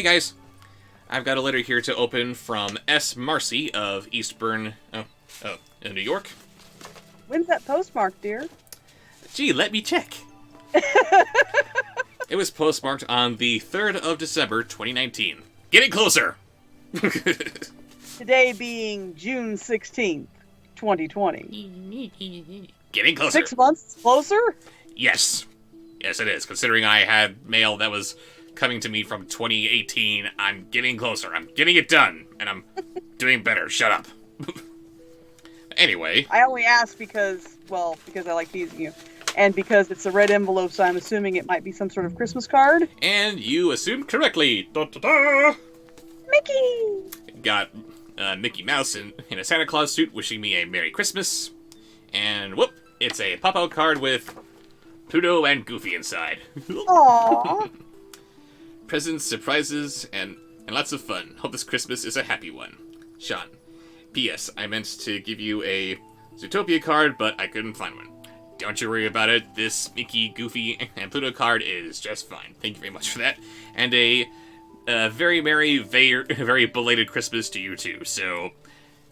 Hey guys, I've got a letter here to open from S. Marcy of Eastburn, in New York. When's that postmark, dear? Gee, let me check. It was postmarked on the 3rd of December, 2019. Getting closer! Today being June 16th, 2020. Getting closer. 6 months closer? Yes. Yes, it is. Considering I had mail that was coming to me from 2018, I'm getting closer. I'm getting it done. And I'm doing better. Shut up. Anyway. I only asked because I like teasing you. And because it's a red envelope, so I'm assuming it might be some sort of Christmas card. And you assumed correctly. Da-da-da! Mickey! Got Mickey Mouse in a Santa Claus suit wishing me a Merry Christmas. And whoop, it's a pop-out card with Pluto and Goofy inside. Aww. Presents, surprises, and lots of fun. Hope this Christmas is a happy one. Sean. P.S. I meant to give you a Zootopia card, but I couldn't find one. Don't you worry about it. This Mickey, Goofy, and Pluto card is just fine. Thank you very much for that. And a very merry, very belated Christmas to you too. So,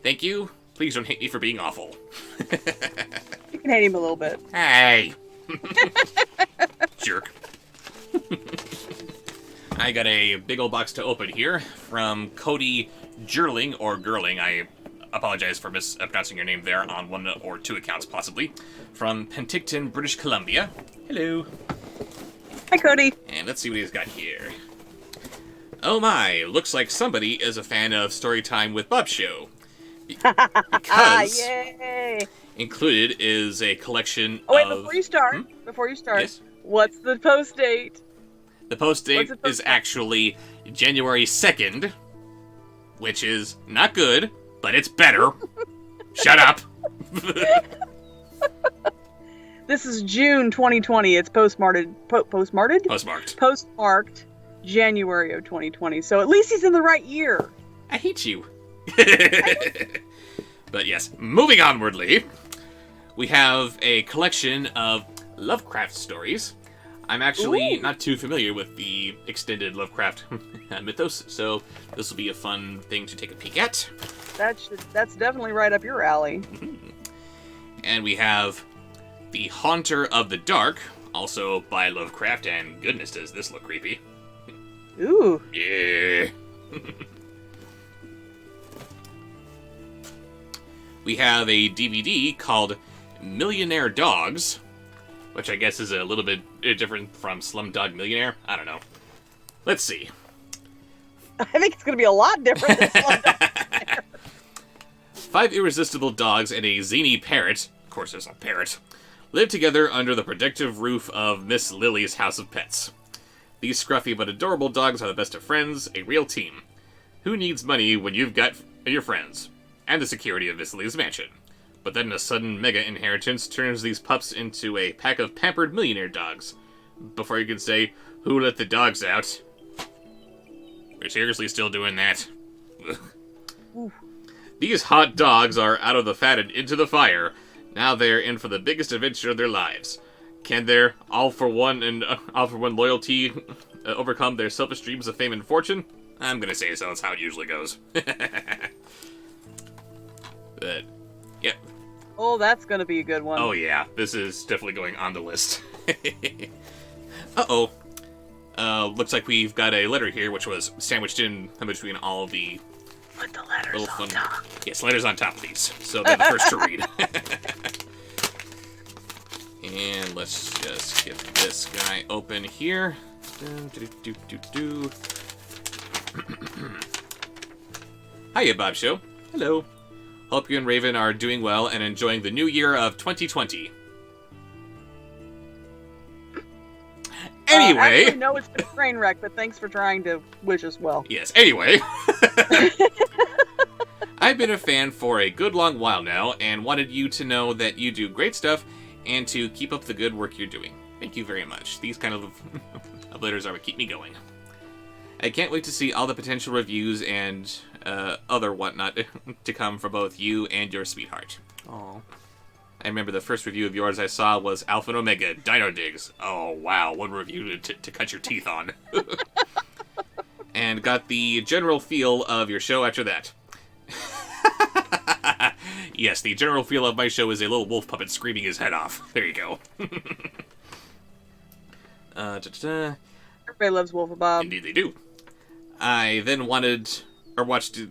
thank you. Please don't hate me for being awful. You can hate him a little bit. Hey! Jerk. I got a big old box to open here from Cody Gerling, or Gerling. I apologize for mispronouncing your name there on one or two accounts, possibly. From Penticton, British Columbia. Hello. Hi, Cody. And let's see what he's got here. Oh my, looks like somebody is a fan of Storytime with Bob Show. Because Yay! included is a collection Oh, wait, of... before you start, Yes? what's the post date? The post date What's the post is date? actually January 2nd, which is not good, but it's better. Shut up. This is June 2020. It's postmarked January of 2020. So at least he's in the right year. I hate you. But yes, moving onwardly, we have a collection of Lovecraft stories. I'm actually not too familiar with the extended Lovecraft mythos, so this will be a fun thing to take a peek at. That's definitely right up your alley. And we have The Haunter of the Dark, also by Lovecraft, and goodness does this look creepy. Ooh. Yeah. We have a DVD called Millionaire Dogs, which I guess is a little bit different from Slumdog Millionaire. I don't know. Let's see. I think it's going to be a lot different than Slumdog. 5 irresistible dogs and a zany parrot, of course there's a parrot, live together under the protective roof of Miss Lily's house of pets. These scruffy but adorable dogs are the best of friends, a real team. Who needs money when you've got your friends? And the security of Miss Lily's mansion. But then a sudden mega inheritance turns these pups into a pack of pampered millionaire dogs. Before you can say, who let the dogs out? We're seriously still doing that. These hot dogs are out of the fat and into the fire. Now they're in for the biggest adventure of their lives. Can their all-for-one loyalty overcome their selfish dreams of fame and fortune? I'm gonna say so. That's how it usually goes. But, yep. Oh, that's going to be a good one. Oh yeah, this is definitely going on the list. Uh-oh. Looks like we've got a letter here, which was sandwiched in between all of the... Put the letters on top. Yes, letters on top of these. So they're the first to read. And let's just get this guy open here. Hiya, Bob Show. Hello. Hope you and Raven are doing well and enjoying the new year of 2020. Anyway... actually, no, it's been a train wreck, but thanks for trying to wish us well. Yes, anyway. I've been a fan for a good long while now, and wanted you to know that you do great stuff, and to keep up the good work you're doing. Thank you very much. These kind of letters are what keep me going. I can't wait to see all the potential reviews and other whatnot to come from both you and your sweetheart. Aww. I remember the first review of yours I saw was Alpha and Omega Dino Digs. Oh, wow. One review to cut your teeth on. and got the general feel of your show after that. Yes, the general feel of my show is a little wolf puppet screaming his head off. There you go. Everybody loves Wolfabob. Indeed they do. I then watched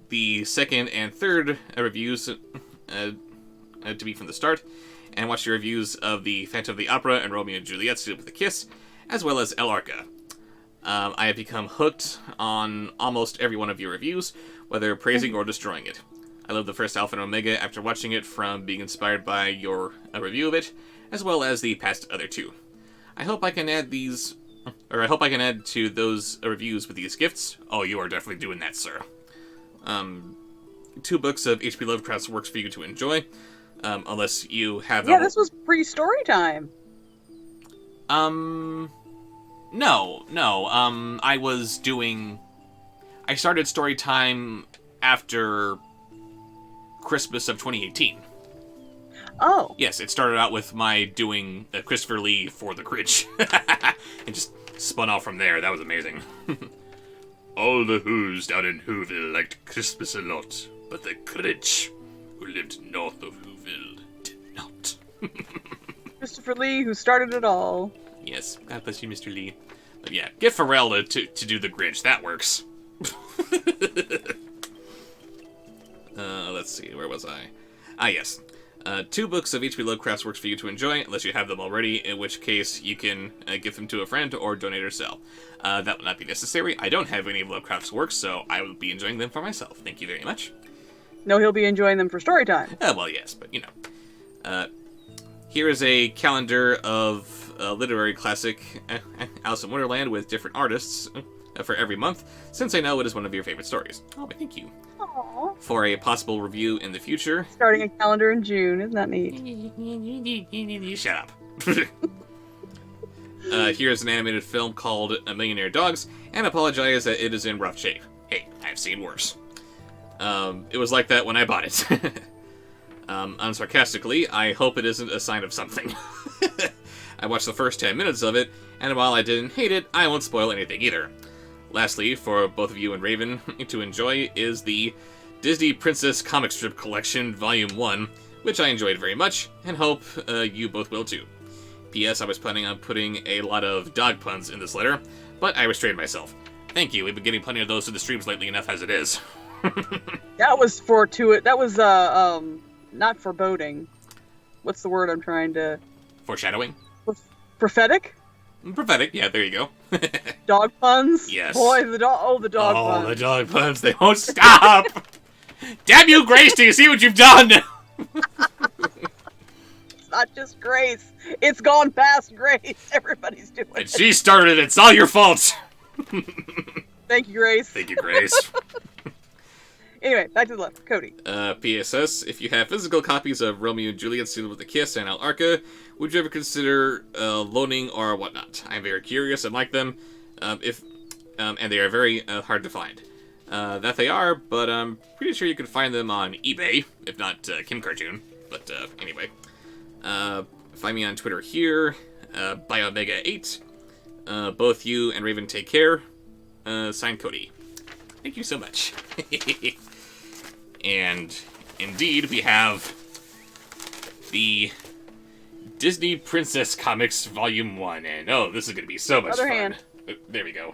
the second and third reviews to be from the start, and watched the reviews of the Phantom of the Opera and Romeo and Juliet Sealed with a Kiss, as well as El Arca. I have become hooked on almost every one of your reviews, whether praising or destroying it. I love the first Alpha and Omega after watching it from being inspired by your review of it, as well as the past other two. I hope I can add to those reviews with these gifts. Oh, you are definitely doing that, sir. 2 books of H.P. Lovecraft's works for you to enjoy, unless you have... Yeah, this was pre-story time. No. I started story time after Christmas of 2018. Oh. Yes, it started out with my doing Christopher Lee for the Critch. And just spun off from there. That was amazing. All the Who's down in Whoville liked Christmas a lot, but the Critch, who lived north of Whoville, did not. Christopher Lee, who started it all. Yes, God bless you, Mr. Lee. But yeah, get Pharrell to do the Grinch. That works. Let's see, where was I? Yes. 2 books of H.P. Lovecraft's works for you to enjoy, unless you have them already, in which case you can give them to a friend or donate or sell. That will not be necessary. I don't have any of Lovecraft's works, so I will be enjoying them for myself. Thank you very much. No, he'll be enjoying them for story time. Well, yes, but you know. Here is a calendar of literary classic Alice in Wonderland with different artists for every month, since I know it is one of your favorite stories. Oh, but thank you. Aww. For a possible review in the future. Starting a calendar in June, isn't that neat? Shut up. Here's an animated film called A Millionaire Dogs, and apologize that it is in rough shape. Hey, I've seen worse. It was like that when I bought it. Unsarcastically, I hope it isn't a sign of something. I watched the first 10 minutes of it, and while I didn't hate it, I won't spoil anything either. Lastly, for both of you and Raven to enjoy is the Disney Princess Comic Strip Collection Volume 1, which I enjoyed very much, and hope you both will too. P.S. I was planning on putting a lot of dog puns in this letter, but I restrained myself. Thank you, we've been getting plenty of those to the streams lately enough as it is. That was that was, not foreboding. What's the word I'm trying to... Foreshadowing? Prophetic? Prophetic, yeah, there you go. Dog puns? Yes. Boy, the dog puns. Oh, the dog puns, they won't stop! Damn you, Grace, do you see what you've done? It's not just Grace. It's gone past Grace. Everybody's doing And it. she started it, it's all your fault! Thank you, Grace. Thank you, Grace. Anyway, back to the left. Cody. PSS, if you have physical copies of Romeo and Juliet Sealed with a Kiss and El Arca, would you ever consider loaning or whatnot? I'm very curious and like them, and they are very hard to find. That they are, but I'm pretty sure you can find them on eBay, if not Kim Cartoon. But anyway, find me on Twitter here, ByOmega8. Both you and Raven take care. Signed, Cody. Thank you so much. And indeed, we have the Disney Princess Comics Volume 1. And oh, this is going to be so much fun. Hand. There we go.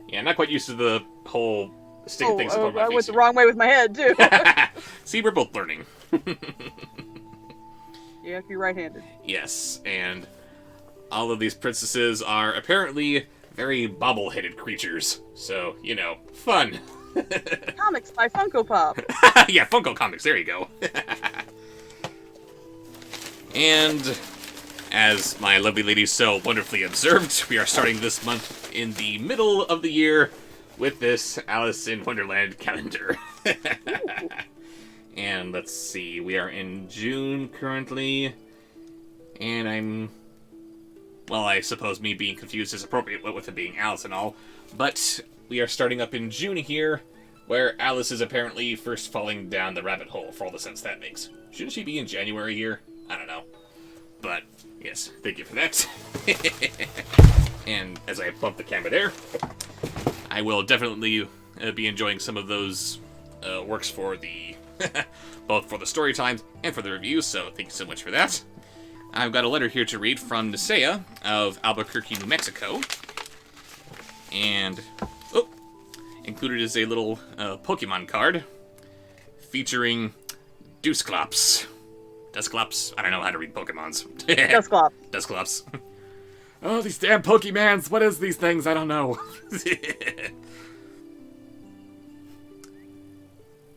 Yeah, not quite used to the whole stick things upon my I face. went the wrong way with my head, too. See, we're both learning. You have to be right-handed. Yes, and all of these princesses are apparently very bobble-headed creatures. So, you know, fun. Comics by Funko Pop. Yeah, Funko Comics, there you go. And as my lovely lady so wonderfully observed, we are starting this month in the middle of the year with this Alice in Wonderland calendar. And let's see, we are in June currently, and well, I suppose me being confused is appropriate with it being Alice and all, but we are starting up in June here, where Alice is apparently first falling down the rabbit hole, for all the sense that makes. Shouldn't she be in January here? I don't know. But, yes, thank you for that. And as I bump the camera there, I will definitely be enjoying some of those works for the both for the story times and for the reviews, so thank you so much for that. I've got a letter here to read from Nessea of Albuquerque, New Mexico. And, included is a little Pokemon card featuring Dusclops. Dusclops? I don't know how to read Pokemons. Dusclops. Dusclops. Oh, these damn Pokemans! What is these things? I don't know.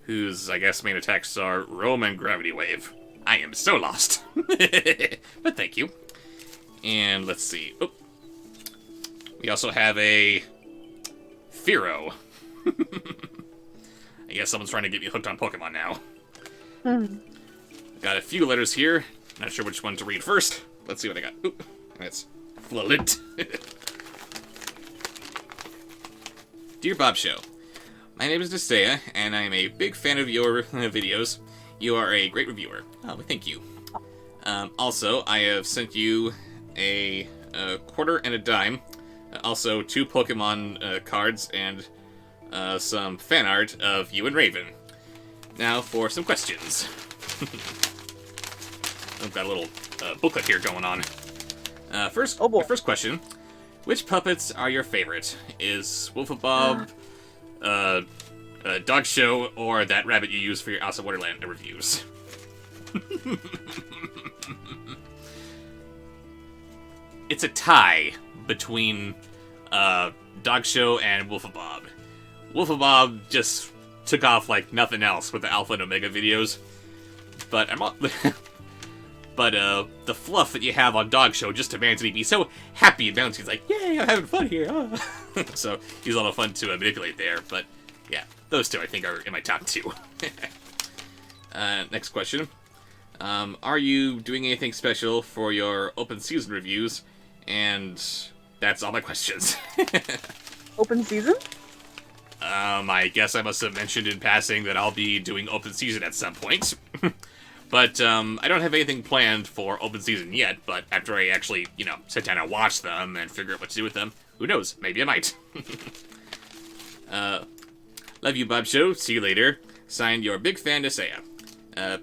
Whose, I guess, main attacks are Roam and Gravity Wave. I am so lost. But thank you. And let's see. Oh. We also have a Fearow. I guess someone's trying to get me hooked on Pokemon now. Got a few letters here. Not sure which one to read first. Let's see what I got. Oop. That's Flolit. Dear Bob Show. My name is Nessea, and I am a big fan of your videos. You are a great reviewer. Oh, thank you. Also, I have sent you a quarter and a dime. Also, 2 Pokemon cards and some fan art of you and Raven. Now for some questions. I've got a little booklet here going on. First, oh boy. First question. Which puppets are your favorite? Is Wolfabob, Dog Show, or that rabbit you use for your Alice in Wonderland reviews? It's a tie between Dog Show and Wolfabob. Wolfabob just took off like nothing else with the Alpha and Omega videos, but the fluff that you have on Dog Show just demands me be so happy and bouncy. He's like, yay, I'm having fun here. Oh. So he's a lot of fun to manipulate there, but yeah, those 2 I think are in my top 2. Next question. Are you doing anything special for your open season reviews? And that's all my questions. Open season? I guess I must have mentioned in passing that I'll be doing open season at some point. But, I don't have anything planned for open season yet, but after I actually, sit down and watch them and figure out what to do with them, who knows, maybe I might. Love you, Bob Show. See you later. Signed, your big fan, Nessea.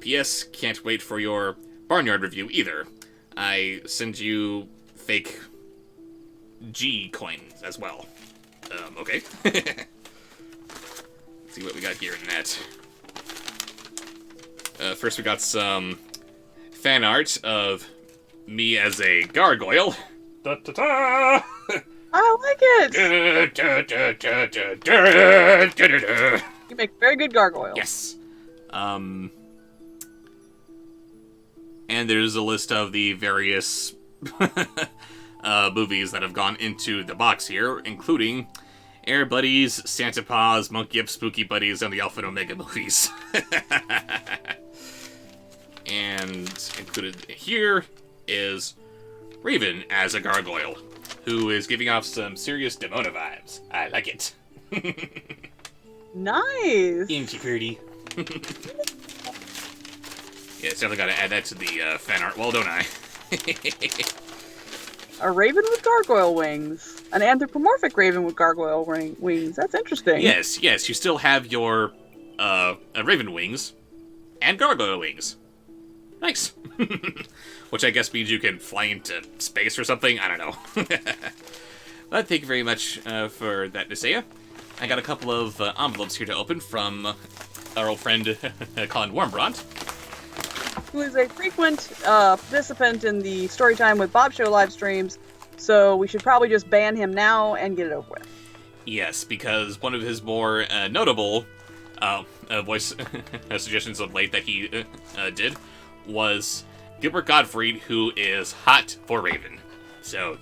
P.S. Can't wait for your Barnyard review either. I send you fake G coins as well. Okay. Let's see what we got here in that. First we got some fan art of me as a gargoyle. Da-da-da! I like it! You make very good gargoyles. Yes. And there's a list of the various movies that have gone into the box here, including Air Buddies, Santa Paws, Monkey Up Spooky Buddies, and the Alpha and Omega movies. And included here is Raven as a gargoyle, who is giving off some serious Demona vibes. I like it. Nice! Ain't pretty? Yeah, definitely gotta add that to the fan art wall, don't I? A raven with gargoyle wings. An anthropomorphic raven with gargoyle wings. That's interesting. Yes, you still have your raven wings and gargoyle wings. Nice. Which I guess means you can fly into space or something. I don't know. But thank you very much for that, Nessea. I got a couple of envelopes here to open from our old friend Colin Warmbrodt, who is a frequent participant in the Storytime with Bob Show live streams, so we should probably just ban him now and get it over with. Yes, because one of his more notable voice suggestions of late that he did was Gilbert Gottfried, who is hot for Raven. So,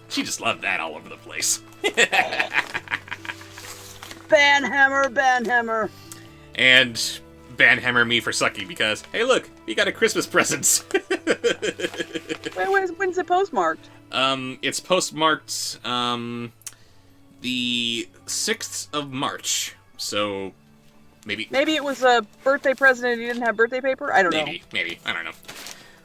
she just loved that all over the place. Banhammer, Banhammer! And Banhammer me for sucking because, hey look, we got a Christmas present. When's it postmarked? It's postmarked, the 6th of March, so maybe... Maybe it was a birthday present and he didn't have birthday paper? I don't know. Maybe. I don't know.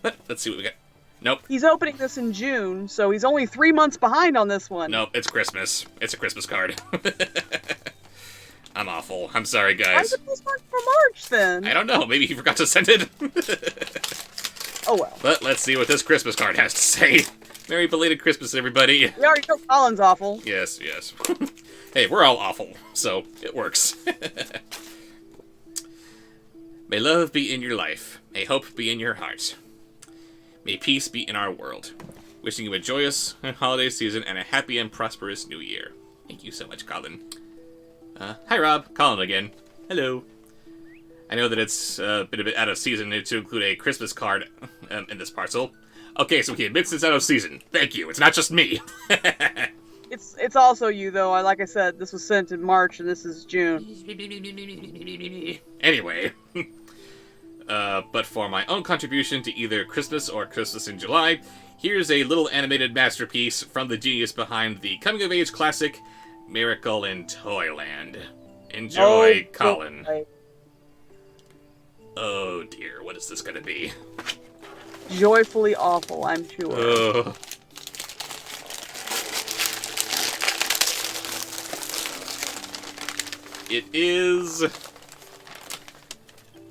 But, let's see what we got. Nope. He's opening this in June, so he's only 3 months behind on this one. Nope, it's Christmas. It's a Christmas card. I'm awful. I'm sorry, Why guys. is it postmarked for March, then? I don't know. Maybe he forgot to send it. Oh, well. But let's see what this Christmas card has to say. Merry belated Christmas, everybody. We already know Colin's awful. Yes. Hey, we're all awful, so it works. May love be in your life. May hope be in your heart. May peace be in our world. Wishing you a joyous holiday season and a happy and prosperous new year. Thank you so much, Colin. Hi, Rob. Colin again. Hello. I know that it's been a bit out of season to include a Christmas card in this parcel. Okay, so he admits it's out of season. Thank you. It's not just me. It's also you, though. Like I said, this was sent in March, and this is June. Anyway. But for my own contribution to either Christmas or Christmas in July, here's a little animated masterpiece from the genius behind the coming-of-age classic, Miracle in Toyland. Enjoy, Colin. Boy. Oh dear, what is this gonna be? Joyfully awful, I'm sure. It is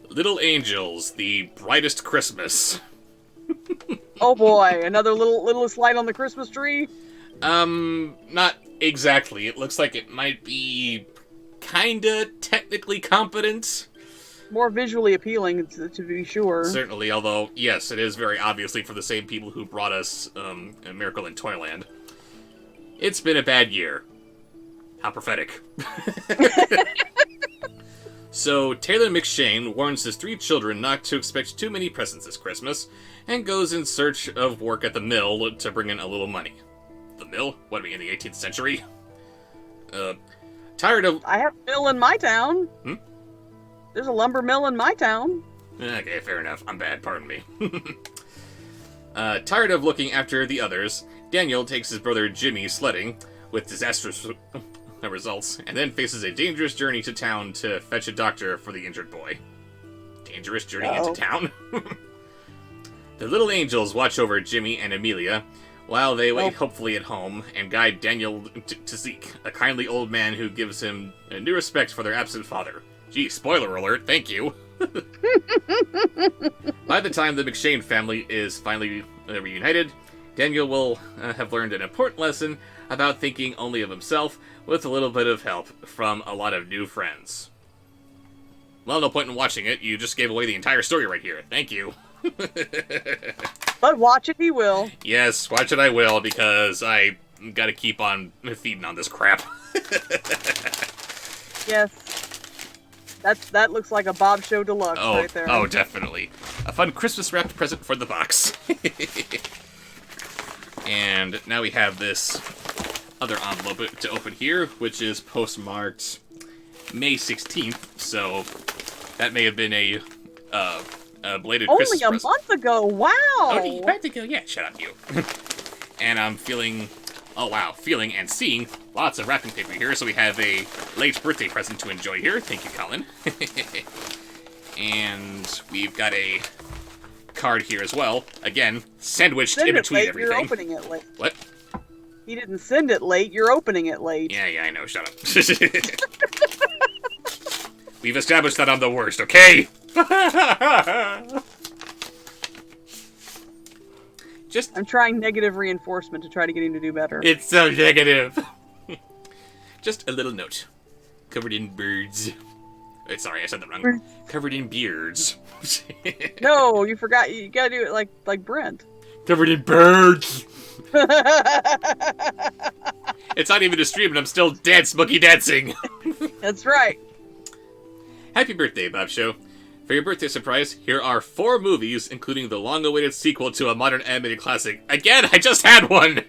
Little Angels, the Brightest Christmas. Oh boy, another littlest light on the Christmas tree? Not exactly. It looks like it might be kinda technically competent. More visually appealing, to be sure. Certainly, although, yes, it is very obviously for the same people who brought us A Miracle in Toyland. It's been a bad year. How prophetic. So, Taylor McShane warns his 3 children not to expect too many presents this Christmas, and goes in search of work at the mill to bring in a little money. The mill? What are we, in the 18th century? Tired of... I have a mill in my town. Hmm? There's a lumber mill in my town. Okay, fair enough. I'm bad, pardon me. Tired of looking after the others, Daniel takes his brother Jimmy sledding, with disastrous results, and then faces a dangerous journey to town to fetch a doctor for the injured boy. Dangerous journey into town? The little angels watch over Jimmy and Amelia, while they wait hopefully at home, and guide Daniel to seek a kindly old man who gives him a new respect for their absent father. Gee, spoiler alert, thank you. By the time the McShane family is finally reunited, Daniel will have learned an important lesson about thinking only of himself, with a little bit of help from a lot of new friends. Well, no point in watching it, you just gave away the entire story right here. Thank you. But watch it he will. Yes, watch it I will, because I gotta keep on feeding on this crap. Yes. That looks like a Bob Show Deluxe right there. Oh, definitely. A fun Christmas-wrapped present for the box. And now we have this other envelope to open here, which is postmarked May 16th, so that may have been a belated Christmas present. Only a month ago, wow! Oh, a month ago? Yeah, shut up, you. And I'm feeling and seeing lots of wrapping paper here, so we have a late birthday present to enjoy here. Thank you, Colin. And we've got a card here as well. Again, sandwiched in between everything. You're opening it late. What? He didn't send it late, you're opening it late. Yeah, I know, shut up. We've established that I'm the worst, okay? I'm trying negative reinforcement to try to get him to do better. It's so negative. Just a little note. Covered in birds. Sorry, I said that wrong. Covered in beards. No, you forgot. You gotta do it like Brent. Covered in birds. It's not even a stream and I'm still monkey dancing. That's right. Happy birthday, Bob Show. For your birthday surprise, here are 4 movies, including the long-awaited sequel to a modern animated classic. Again, I just had one!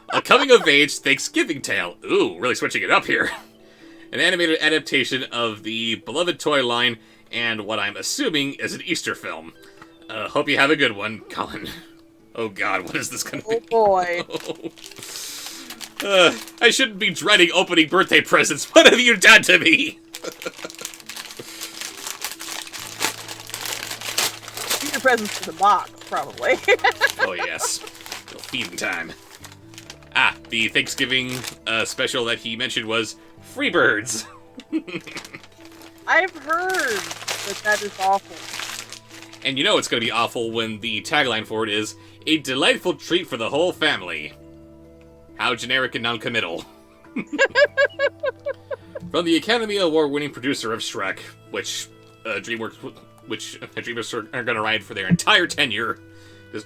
A coming-of-age Thanksgiving tale. Ooh, really switching it up here. An animated adaptation of the beloved toy line, and what I'm assuming is an Easter film. Hope you have a good one, Colin. Oh god, what is this gonna be? Oh boy. I shouldn't be dreading opening birthday presents. What have you done to me? Keep your presents in the box, probably. Oh yes. Feeding time. The Thanksgiving special that he mentioned was Freebirds. I've heard that is awful. And you know it's going to be awful when the tagline for it is, a delightful treat for the whole family. How generic and non-committal. From the Academy Award-winning producer of Shrek, which DreamWorks are going to ride for their entire tenure.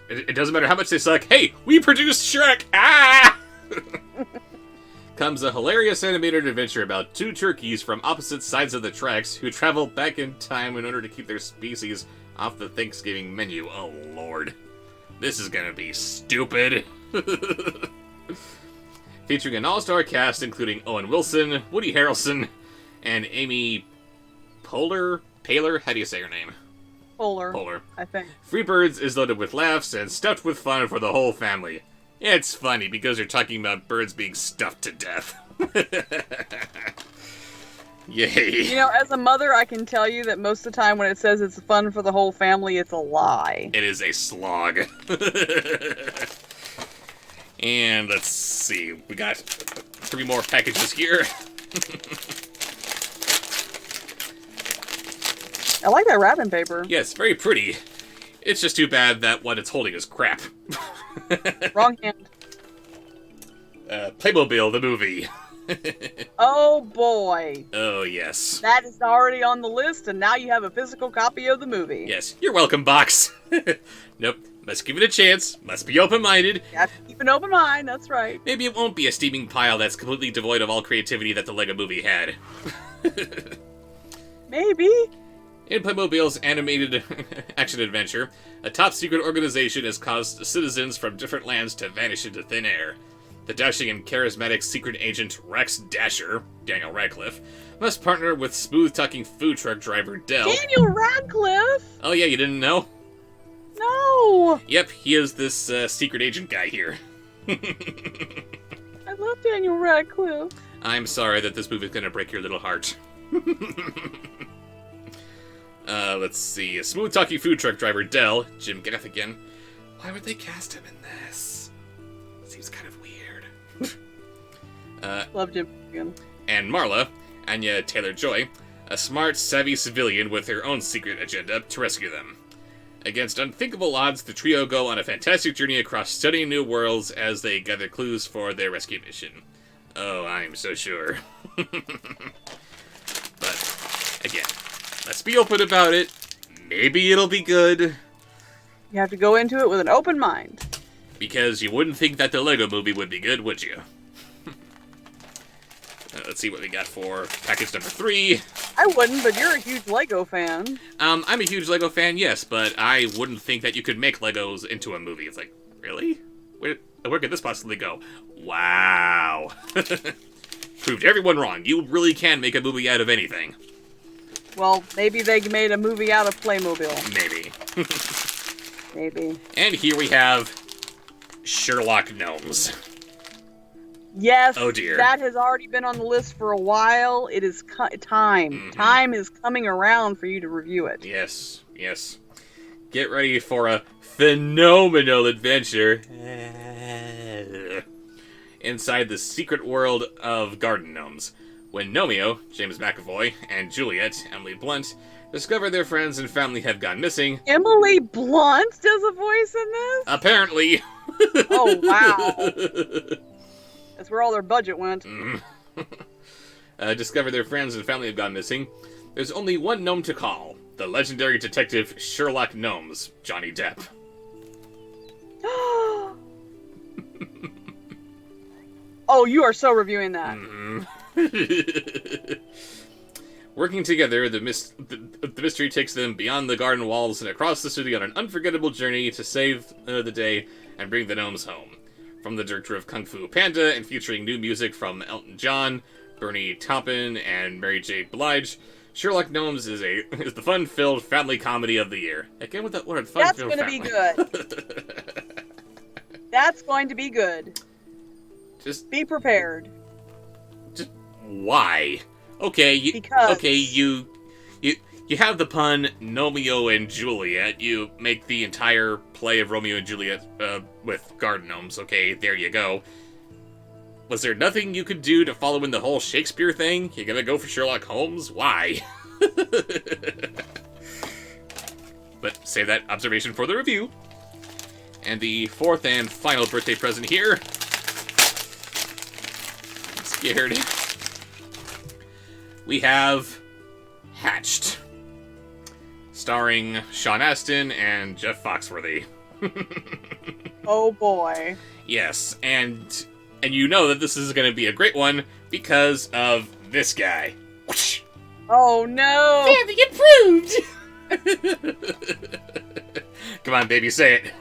It doesn't matter how much they suck. Hey, we produced Shrek! Ah! Comes a hilarious animated adventure about two turkeys from opposite sides of the tracks who travel back in time in order to keep their species off the Thanksgiving menu. Oh, Lord. This is gonna be stupid. Featuring an all-star cast including Owen Wilson, Woody Harrelson, and Amy Poehler? How do you say her name? Poehler, I think. Freebirds is loaded with laughs and stuffed with fun for the whole family. It's funny because you're talking about birds being stuffed to death. Yay. You know, as a mother, I can tell you that most of the time when it says it's fun for the whole family, it's a lie. It is a slog. And let's see, we got 3 more packages here. I like that wrapping paper. Yes, very pretty. It's just too bad that what it's holding is crap. Wrong hand. Playmobil, the movie. Oh boy. Oh, yes. That is already on the list, and now you have a physical copy of the movie. Yes, you're welcome, box. Nope, must give it a chance. Must be open-minded. You have to keep an open mind, that's right. Maybe it won't be a steaming pile that's completely devoid of all creativity that the Lego movie had. Maybe. In Playmobil's animated action-adventure, a top-secret organization has caused citizens from different lands to vanish into thin air. The dashing and charismatic secret agent Rex Dasher, Daniel Radcliffe, must partner with smooth-talking food truck driver Dell. Daniel Radcliffe? Oh yeah, you didn't know? No! Yep, he is this secret agent guy here. I love Daniel Radcliffe. I'm sorry that this movie's gonna break your little heart. Let's see. A smooth-talking food truck driver, Dell, Jim Gaffigan. Why would they cast him in this? Seems kind of weird. Love Jim Gaffigan. And Marla, Anya Taylor-Joy, a smart, savvy civilian with her own secret agenda to rescue them. Against unthinkable odds, the trio go on a fantastic journey across stunning new worlds as they gather clues for their rescue mission. Oh, I'm so sure. But, again, let's be open about it. Maybe it'll be good. You have to go into it with an open mind. Because you wouldn't think that the Lego movie would be good, would you? Let's see what we got for package number 3. I wouldn't, but you're a huge Lego fan. I'm a huge Lego fan, yes, but I wouldn't think that you could make Legos into a movie. It's like, really? Where could this possibly go? Wow. Proved everyone wrong. You really can make a movie out of anything. Well, maybe they made a movie out of Playmobil. Maybe. Maybe. And here we have Sherlock Gnomes. Yes. Oh dear. That has already been on the list for a while. It is time. Mm-hmm. Time is coming around for you to review it. Yes, yes. Get ready for a phenomenal adventure inside the secret world of garden gnomes. When Nomeo, James McAvoy, and Juliet, Emily Blunt, discover their friends and family have gone missing. Emily Blunt does a voice in this? Apparently. Oh, wow. That's where all their budget went. Discover their friends and family have gone missing. There's only one gnome to call. The legendary detective Sherlock Gnomes, Johnny Depp. Oh, you are so reviewing that. Working together, the mystery takes them beyond the garden walls and across the city on an unforgettable journey to save the day and bring the gnomes home. From the director of Kung Fu Panda and featuring new music from Elton John, Bernie Taupin, and Mary J. Blige, Sherlock Gnomes is the fun-filled family comedy of the year. Again with that word, fun-filled family. That's going to be good. That's going to be good. Just be prepared. Just why? Okay, because okay, you have the pun Romeo and Juliet. You make the entire play of Romeo and Juliet with garden gnomes. Okay, there you go. Was there nothing you could do to follow in the whole Shakespeare thing? You gonna go for Sherlock Holmes? Why? But save that observation for the review. And the fourth and final birthday present here. I'm scared. We have Hatched. Starring Sean Astin and Jeff Foxworthy. Oh boy. Yes, and you know that this is going to be a great one because of this guy. Oh no! Family approved! Come on, baby, say it.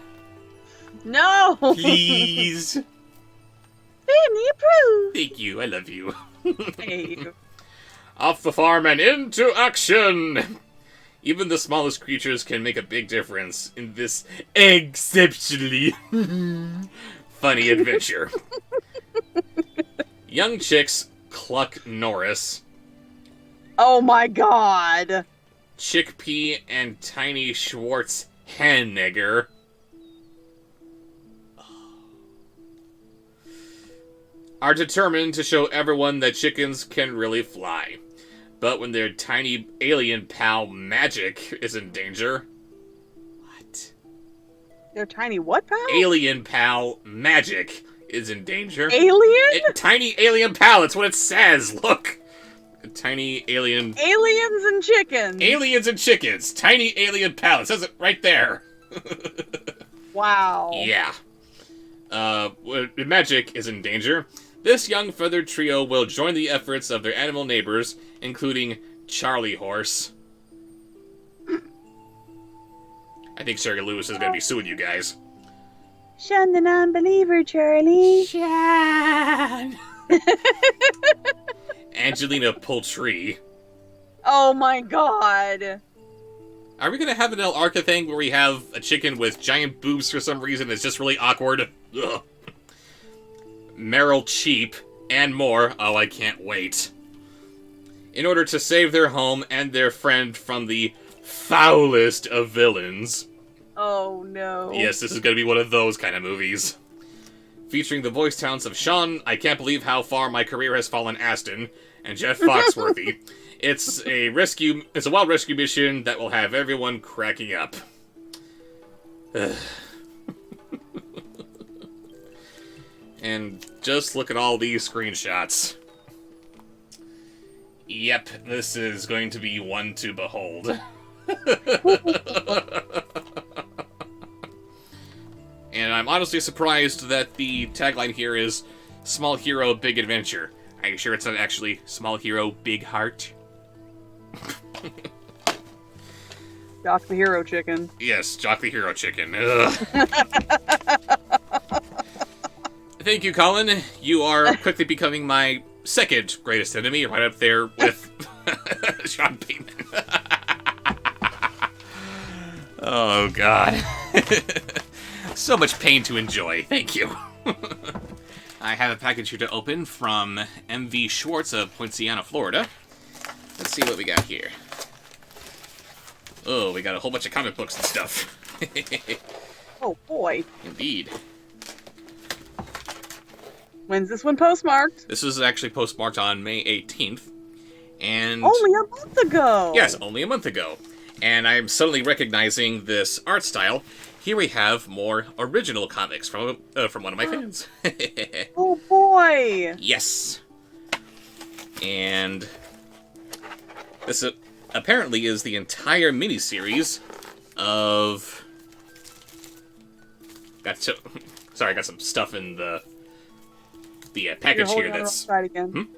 No! Please. Family approved! Thank you, I love you. Hey. Off the farm and into action! Even the smallest creatures can make a big difference in this exceptionally funny adventure. Young chicks Cluck Norris, Oh my god! Chickpea and Tiny Schwartz Hannegger, are determined to show everyone that chickens can really fly. But when their tiny alien pal Magic is in danger... What? Their tiny what, pal? Alien pal Magic is in danger. Alien? Tiny alien pal, that's what it says, look! Tiny alien... Aliens and chickens! Aliens and chickens! Tiny alien pal, it says it right there! Wow. Yeah. When Magic is in danger, this young feathered trio will join the efforts of their animal neighbors, including Charlie Horse. I think Sherry Lewis is going to be suing you guys. Shun the non-believer, Charlie. Shun! Angelina Poultry. Oh my god. Are we going to have an El Arca thing where we have a chicken with giant boobs for some reason? It's just really awkward. Ugh. Meryl Cheap, and more. Oh, I can't wait. In order to save their home and their friend from the foulest of villains. Oh no. Yes, this is going to be one of those kind of movies. Featuring the voice talents of Sean, I Can't Believe How Far My Career Has Fallen Astin, and Jeff Foxworthy. It's a wild rescue mission that will have everyone cracking up. And just look at all these screenshots. Yep, this is going to be one to behold. And I'm honestly surprised that the tagline here is Small Hero, Big Adventure. Are you sure it's not actually Small Hero, Big Heart? Jock the hero chicken. Yes, Jock the Hero Chicken. Ugh. Thank you, Colin. You are quickly becoming my second greatest enemy, right up there with Sean Bateman. Oh, God. So much pain to enjoy. Thank you. I have a package here to open from MV Schwartz of Poinciana, Florida. Let's see what we got here. Oh, we got a whole bunch of comic books and stuff. Oh boy. Indeed. When's this one postmarked? This was actually postmarked on May 18th. And Only a month ago! yes, only a month ago. And I'm suddenly recognizing this art style. Here we have more original comics from one of my fans. Oh boy! Yes. And this apparently is the entire miniseries of... Sorry, I got some stuff in the package here that's... Side again.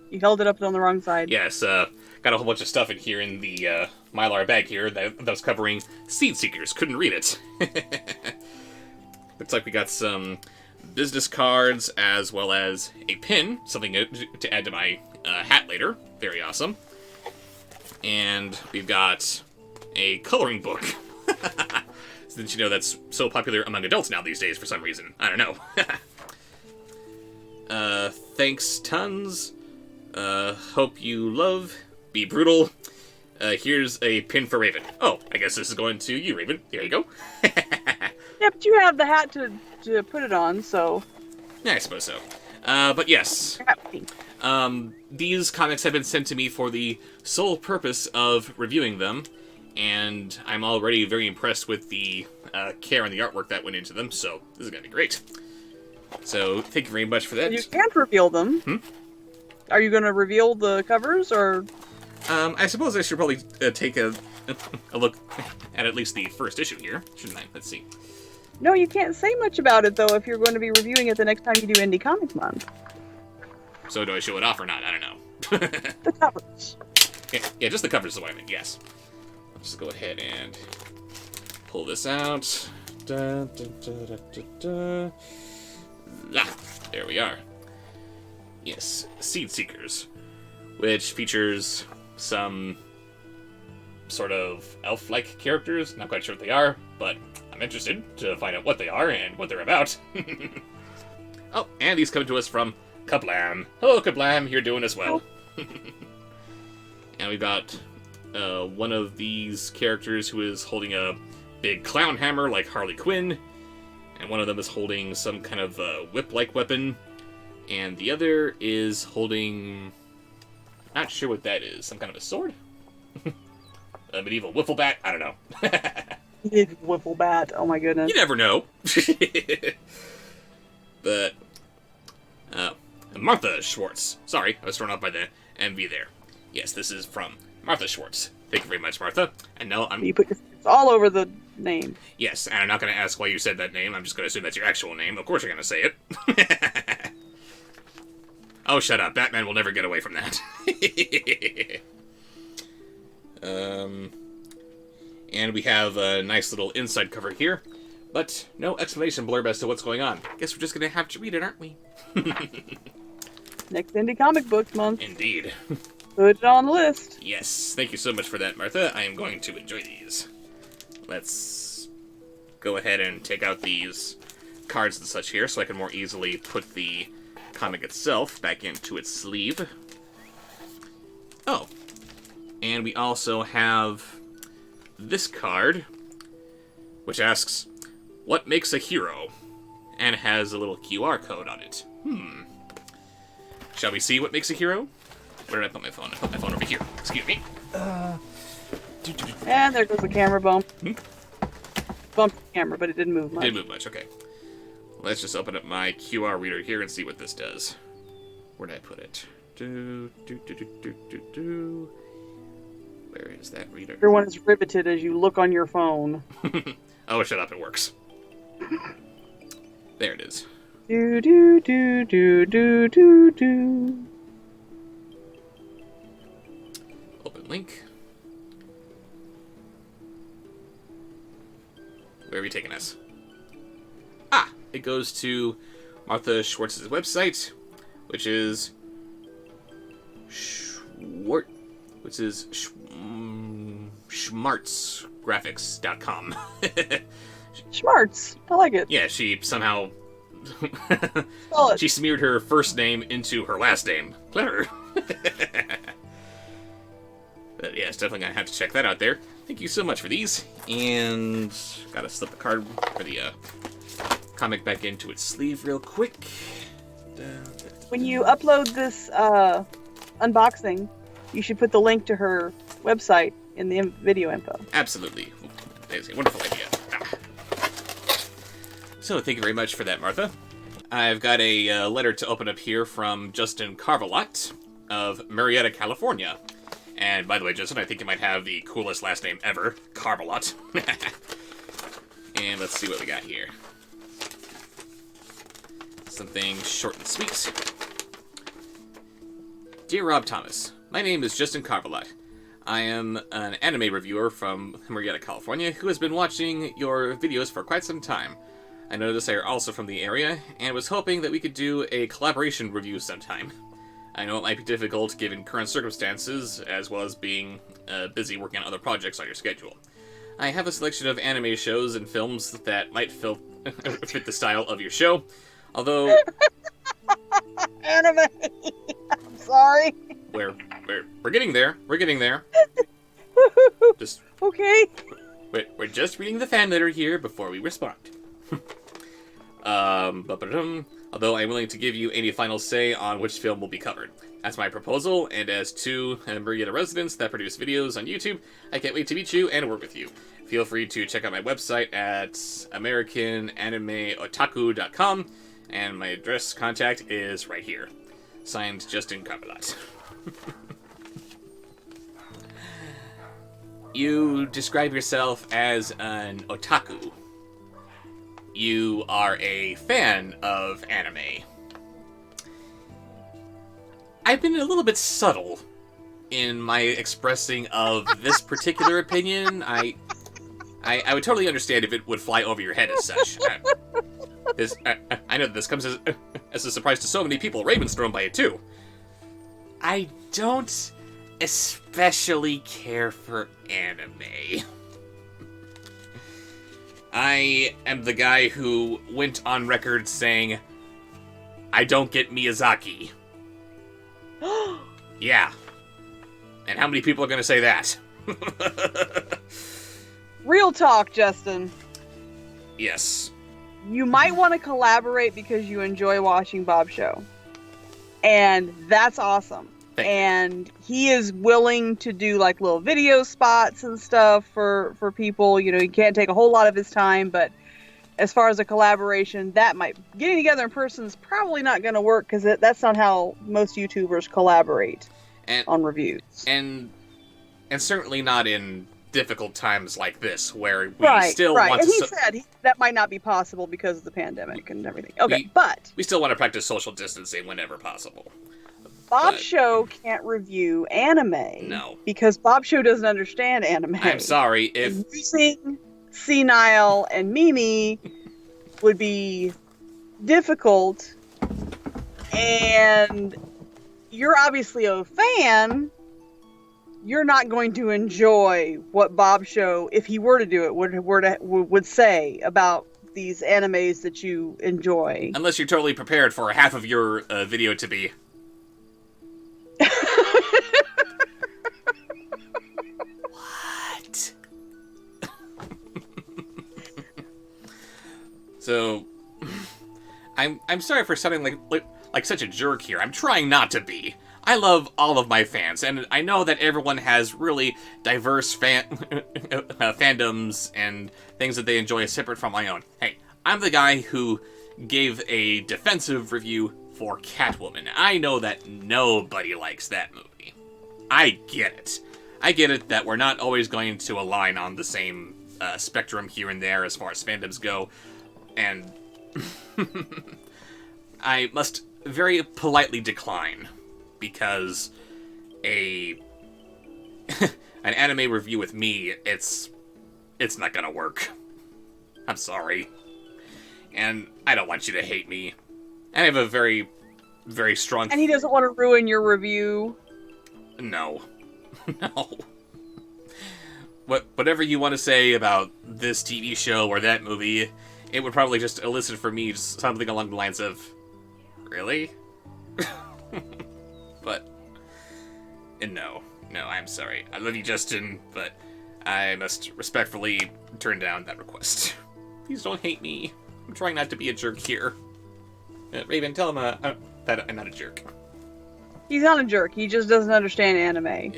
You held it up on the wrong side. Yes, got a whole bunch of stuff in here in the Mylar bag here that was covering Seed Seekers. Couldn't read it. Looks like we got some business cards as well as a pin, something to add to my hat later. Very awesome. And we've got a coloring book. Since you know that's so popular among adults now these days for some reason. I don't know. Thanks tons. Hope you love. Be brutal. Here's a pin for Raven. Oh, I guess this is going to you, Raven. There you go. Yeah, but you have the hat to put it on, so... Yeah, I suppose so. But yes, these comics have been sent to me for the sole purpose of reviewing them, and I'm already very impressed with the care and the artwork that went into them, so this is going to be great. So, thank you very much for that. You can't reveal them. Are you going to reveal the covers, or...? I suppose I should probably take a look at least the first issue here, shouldn't I? Let's see. No, you can't say much about it, though, if you're going to be reviewing it the next time you do Indie Comic Month. So do I show it off or not? I don't know. The covers. Yeah, just the covers is what I meant, yes. Let's just go ahead and pull this out. Da, da, da, da, da, da. Ah, there we are. Yes, Seed Seekers, which features some sort of elf-like characters. Not quite sure what they are, but I'm interested to find out what they are and what they're about. Oh, and these come to us from Kablam. Hello, Kablam, you're doing as well. And we've got one of these characters who is holding a big clown hammer like Harley Quinn, and one of them is holding some kind of whip-like weapon, and the other is holding... not sure what that is. Some kind of a sword? A medieval wiffle bat? I don't know. Wiffle bat, oh my goodness. You never know. But, Martha Schwartz. Sorry, I was thrown off by the MV there. Yes, this is from Martha Schwartz. Thank you very much, Martha. And no, You put your it's all over the name. Yes, and I'm not going to ask why you said that name. I'm just going to assume that's your actual name. Of course you're going to say it. Oh, shut up. Batman will never get away from that. And we have a nice little inside cover here, but no explanation blurb as to what's going on. Guess we're just going to have to read it, aren't we? Next Indie Comic Book Month. Indeed. Put it on the list. Yes, thank you so much for that, Martha. I am going to enjoy these. Let's go ahead and take out these cards and such here so I can more easily put the comic itself back into its sleeve. Oh, and we also have this card, which asks, what makes a hero? And has a little QR code on it. Shall we see what makes a hero? Where did I put my phone? I put my phone over here. Excuse me. And there goes the camera bump. Bumped the camera, but it didn't move much. Didn't move much, okay. Let's just open up my QR reader here and see what this does. Where did I put it? Where is that reader? Everyone is riveted as you look on your phone. Oh, shut up, it works. There it is. Do do do do do do do. Open link. Where are we taking us? Ah, it goes to Martha Schwartz's website, which is schmartzgraphics.com. Schwartz. I like it. Yeah, she somehow Solid. she smeared her first name into her last name. Clever. But yeah, it's definitely gonna have to check that out there. Thank you so much for these. And gotta slip the card for the comic back into its sleeve real quick. When you upload this unboxing, you should put the link to her website in the video info. Absolutely. That is a wonderful idea. So thank you very much for that, Martha. I've got a letter to open up here from Justin Karvelot of Marietta, California. And by the way, Justin, I think you might have the coolest last name ever, Karvelot. And let's see what we got here. Something short and sweet. Dear Rob Thomas, my name is Justin Karvelot. I am an anime reviewer from Marietta, California, who has been watching your videos for quite some time. I noticed they are also from the area, and was hoping that we could do a collaboration review sometime. I know it might be difficult given current circumstances, as well as being busy working on other projects on your schedule. I have a selection of anime shows and films that might fit the style of your show, although... Anime! I'm sorry. We're getting there. We're getting there. Just... Okay. We're just reading the fan letter here before we respond. although I'm willing to give you any final say on which film will be covered. That's my proposal, and as two Murrieta residents that produce videos on YouTube, I can't wait to meet you and work with you. Feel free to check out my website at americananimeotaku.com, and my address contact is right here. Signed, Justin Karvelot. You describe yourself as an otaku. You are a fan of anime. I've been a little bit subtle in my expressing of this particular opinion. I would totally understand if it would fly over your head as such. I know this comes as a surprise to so many people. Raven's thrown by it too. I don't especially care for anime. I am the guy who went on record saying, I don't get Miyazaki. Yeah. And how many people are going to say that? Real talk, Justin. Yes. You might want to collaborate because you enjoy watching Bob's show. And that's awesome. And he is willing to do like little video spots and stuff for people. You know, he can't take a whole lot of his time, but as far as a collaboration, getting together in person is probably not going to work because that's not how most YouTubers collaborate on reviews. And certainly not in difficult times like this, where we still want to... And he said that might not be possible because of the pandemic and everything. Okay, but... We still want to practice social distancing whenever possible. Bob's show can't review anime. No. Because Bob's show doesn't understand anime. I'm sorry, if... Using Senile and Mimi would be difficult, and you're obviously a fan. You're not going to enjoy what Bob's show, if he were to do it, would say about these animes that you enjoy. Unless you're totally prepared for half of your video to be... What? So, I'm sorry for sounding like such a jerk here. I'm trying not to be. I love all of my fans, and I know that everyone has really diverse fandoms and things that they enjoy separate from my own. Hey, I'm the guy who gave a defensive review for Catwoman. I know that nobody likes that movie. I get it. I get it that we're not always going to align on the same spectrum here and there as far as fandoms go, and I must very politely decline, because an anime review with me, it's not gonna work. I'm sorry. And I don't want you to hate me. And I have a very, very strong... And he doesn't want to ruin your review? No. No. Whatever you want to say about this TV show or that movie, it would probably just elicit from me something along the lines of, really? But, no, I'm sorry. I love you, Justin, but I must respectfully turn down that request. Please don't hate me. I'm trying not to be a jerk here. Raven, tell him that I'm not a jerk. He's not a jerk. He just doesn't understand anime.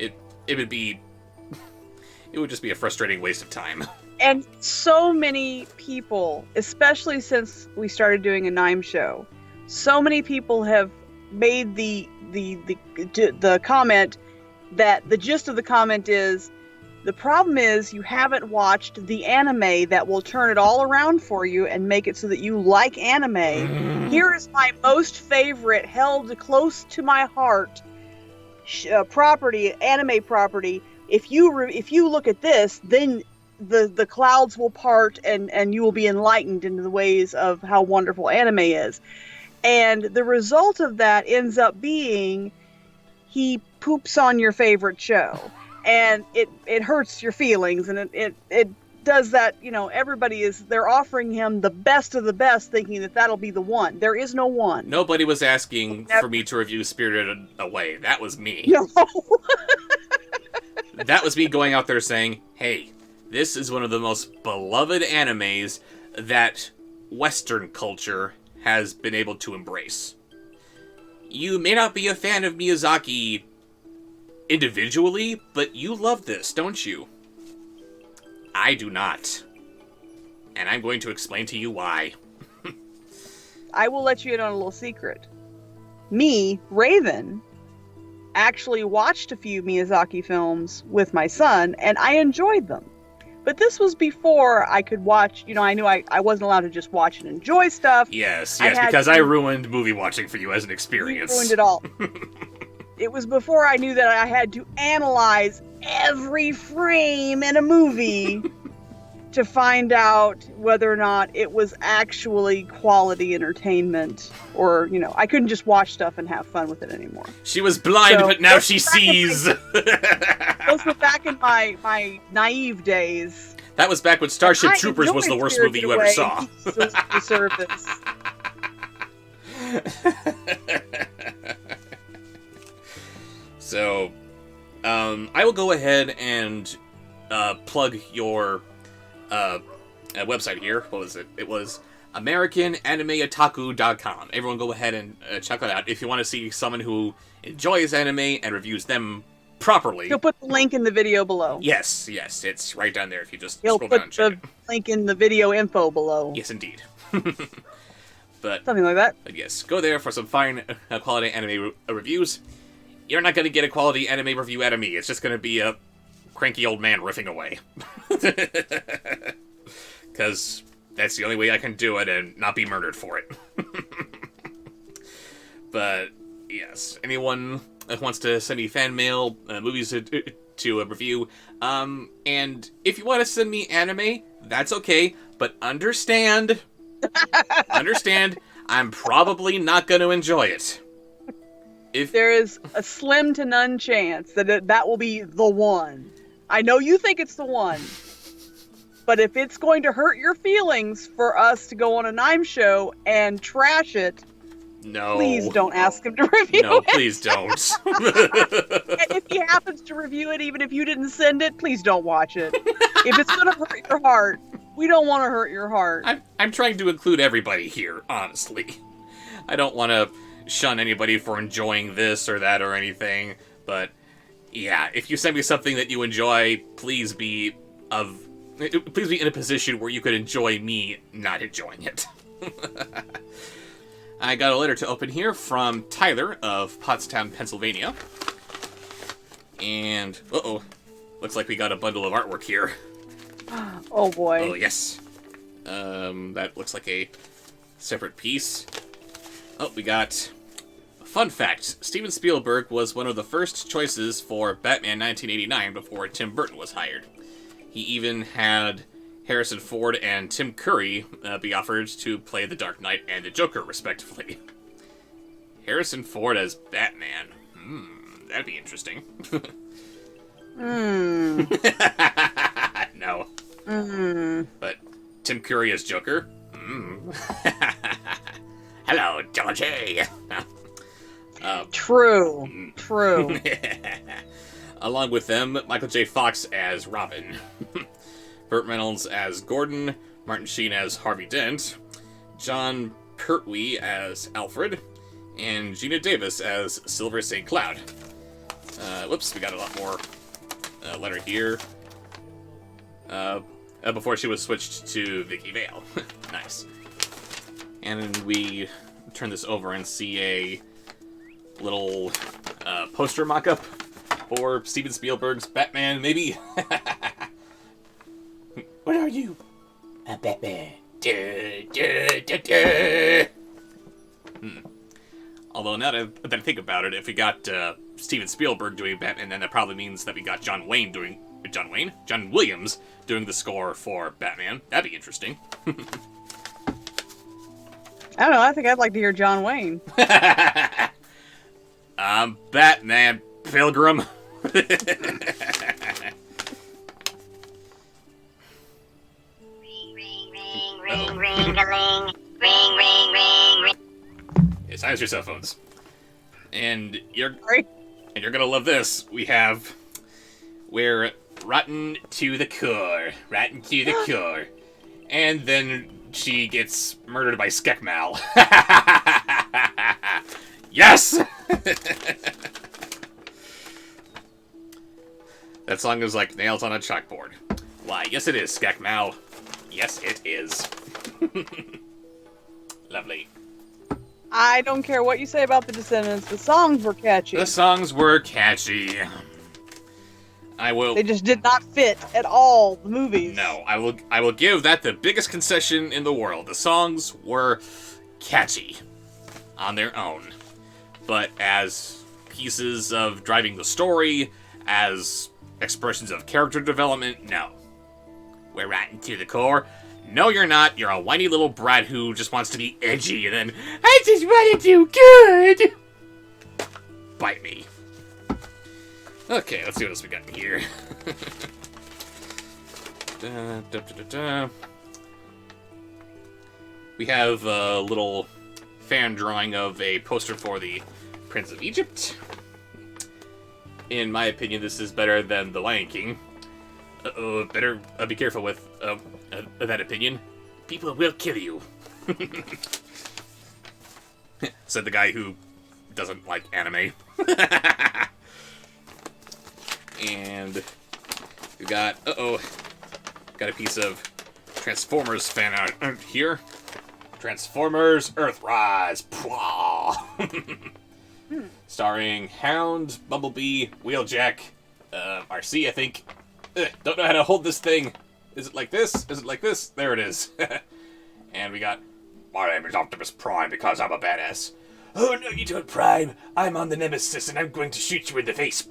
It would just be a frustrating waste of time. And so many people, especially since we started doing a Nime show, so many people have made the comment that the gist of the comment is, the problem is you haven't watched the anime that will turn it all around for you and make it so that you like anime. Here is my most favorite, held close to my heart anime property. If you look at this, then the clouds will part and you will be enlightened into the ways of how wonderful anime is. And the result of that ends up being he poops on your favorite show. And it hurts your feelings, and it does that. You know, they're offering him the best of the best, thinking that that'll be the one. There is no one. Nobody was asking for me to review Spirited Away. That was me. No. That was me going out there saying, hey, this is one of the most beloved animes that Western culture has been able to embrace. You may not be a fan of Miyazaki individually, but you love this, don't you? I do not. And I'm going to explain to you why. I will let you in on a little secret. Me, Raven, actually watched a few Miyazaki films with my son, and I enjoyed them. But this was before I could watch, I knew I wasn't allowed to just watch and enjoy stuff. Yes, because I ruined movie watching for you as an experience. You ruined it all. It was before I knew that I had to analyze every frame in a movie to find out whether or not it was actually quality entertainment, or, I couldn't just watch stuff and have fun with it anymore. She was blind, but now she sees. Those were back in my naive days. That was back when Starship Troopers was the worst movie you ever saw. Deserve this. So, I will go ahead and plug your website here. What was it? It was AmericanAnimeOtaku.com. Everyone go ahead and check that out if you want to see someone who enjoys anime and reviews them properly. He'll put the link in the video below. Yes, it's right down there if you just He'll scroll down and check put the link in the video info below. Yes, indeed. But something like that. But yes, go there for some fine quality anime reviews. You're not going to get a quality anime review out of me. It's just going to be a cranky old man riffing away. Because that's the only way I can do it and not be murdered for it. But, yes, anyone that wants to send me fan mail, movies to review, and if you want to send me anime, that's okay, but understand, I'm probably not going to enjoy it. If there is a slim to none chance that that will be the one. I know you think it's the one. But if it's going to hurt your feelings for us to go on a Nime show and trash it, no, please don't ask him to review it. No, please don't. And if he happens to review it, even if you didn't send it, please don't watch it. If it's going to hurt your heart, we don't want to hurt your heart. I'm trying to include everybody here, honestly. I don't want to shun anybody for enjoying this or that or anything, but yeah, if you send me something that you enjoy, please be in a position where you could enjoy me not enjoying it. I got a letter to open here from Tyler of Pottstown, Pennsylvania. And, looks like we got a bundle of artwork here. Oh boy. Oh, yes. That looks like a separate piece. Oh, we got a fun fact. Steven Spielberg was one of the first choices for Batman 1989 before Tim Burton was hired. He even had Harrison Ford and Tim Curry be offered to play the Dark Knight and the Joker, respectively. Harrison Ford as Batman. That'd be interesting. No. But Tim Curry as Joker? Hello, Georgie. True. Along with them, Michael J. Fox as Robin, Burt Reynolds as Gordon, Martin Sheen as Harvey Dent, John Pertwee as Alfred, and Gina Davis as Silver St. Cloud. Whoops, we got a lot more letter here. Before she was switched to Vicky Vale. Nice. And we turn this over and see a little poster mock-up for Steven Spielberg's Batman, maybe? What are you? A Batman. Although now that I think about it, if we got Steven Spielberg doing Batman, then that probably means that we got John Williams doing the score for Batman. That'd be interesting. I don't know, I think I'd like to hear John Wayne. I'm Batman, Pilgrim. Yeah, silence your cell phones. And you're gonna love this. We're rotten to the core. And then she gets murdered by Skekmal. Yes! That song is like nails on a chalkboard. Why, yes it is, Skekmal. Yes, it is. Lovely. I don't care what you say about the Descendants. The songs were catchy. The songs were catchy. They just did not fit at all the movies. No, I will give that the biggest concession in the world. The songs were catchy on their own. But as pieces of driving the story, as expressions of character development, no. We're rotten to the core. No, you're not. You're a whiny little brat who just wants to be edgy, and then, I just want to do good! Bite me. Okay, let's see what else we got in here. We have a little fan drawing of a poster for the Prince of Egypt. In my opinion, this is better than The Lion King. Better be careful with that opinion. People will kill you. Said the guy who doesn't like anime. And we got, got a piece of Transformers fan art here. Transformers Earthrise. Starring Hound, Bumblebee, Wheeljack, Marcy, I think. Don't know how to hold this thing. Is it like this? Is it like this? There it is. And we got, my name is Optimus Prime because I'm a badass. Oh, no, you don't, Prime. I'm on the Nemesis and I'm going to shoot you in the face.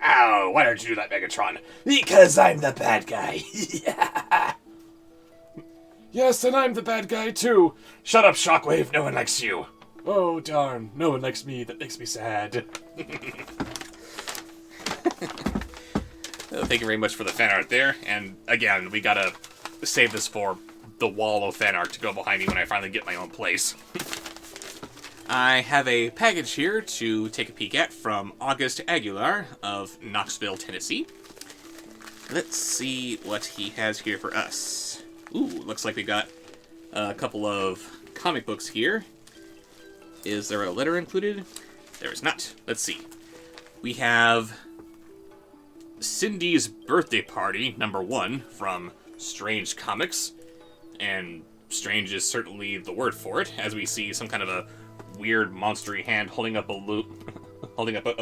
Ow, why don't you do that, Megatron? Because I'm the bad guy. Yes, and I'm the bad guy, too. Shut up, Shockwave. No one likes you. Oh, darn. No one likes me. That makes me sad. Thank you very much for the fan art there. And, again, we gotta save this for the wall of fan art to go behind me when I finally get my own place. I have a package here to take a peek at from August Aguilar of Knoxville, Tennessee. Let's see what he has here for us. Ooh, looks like we got a couple of comic books here. Is there a letter included? There is not. Let's see. We have Cindy's Birthday Party, #1, from Strange Comics. And strange is certainly the word for it, as we see some kind of a weird monstery hand holding up a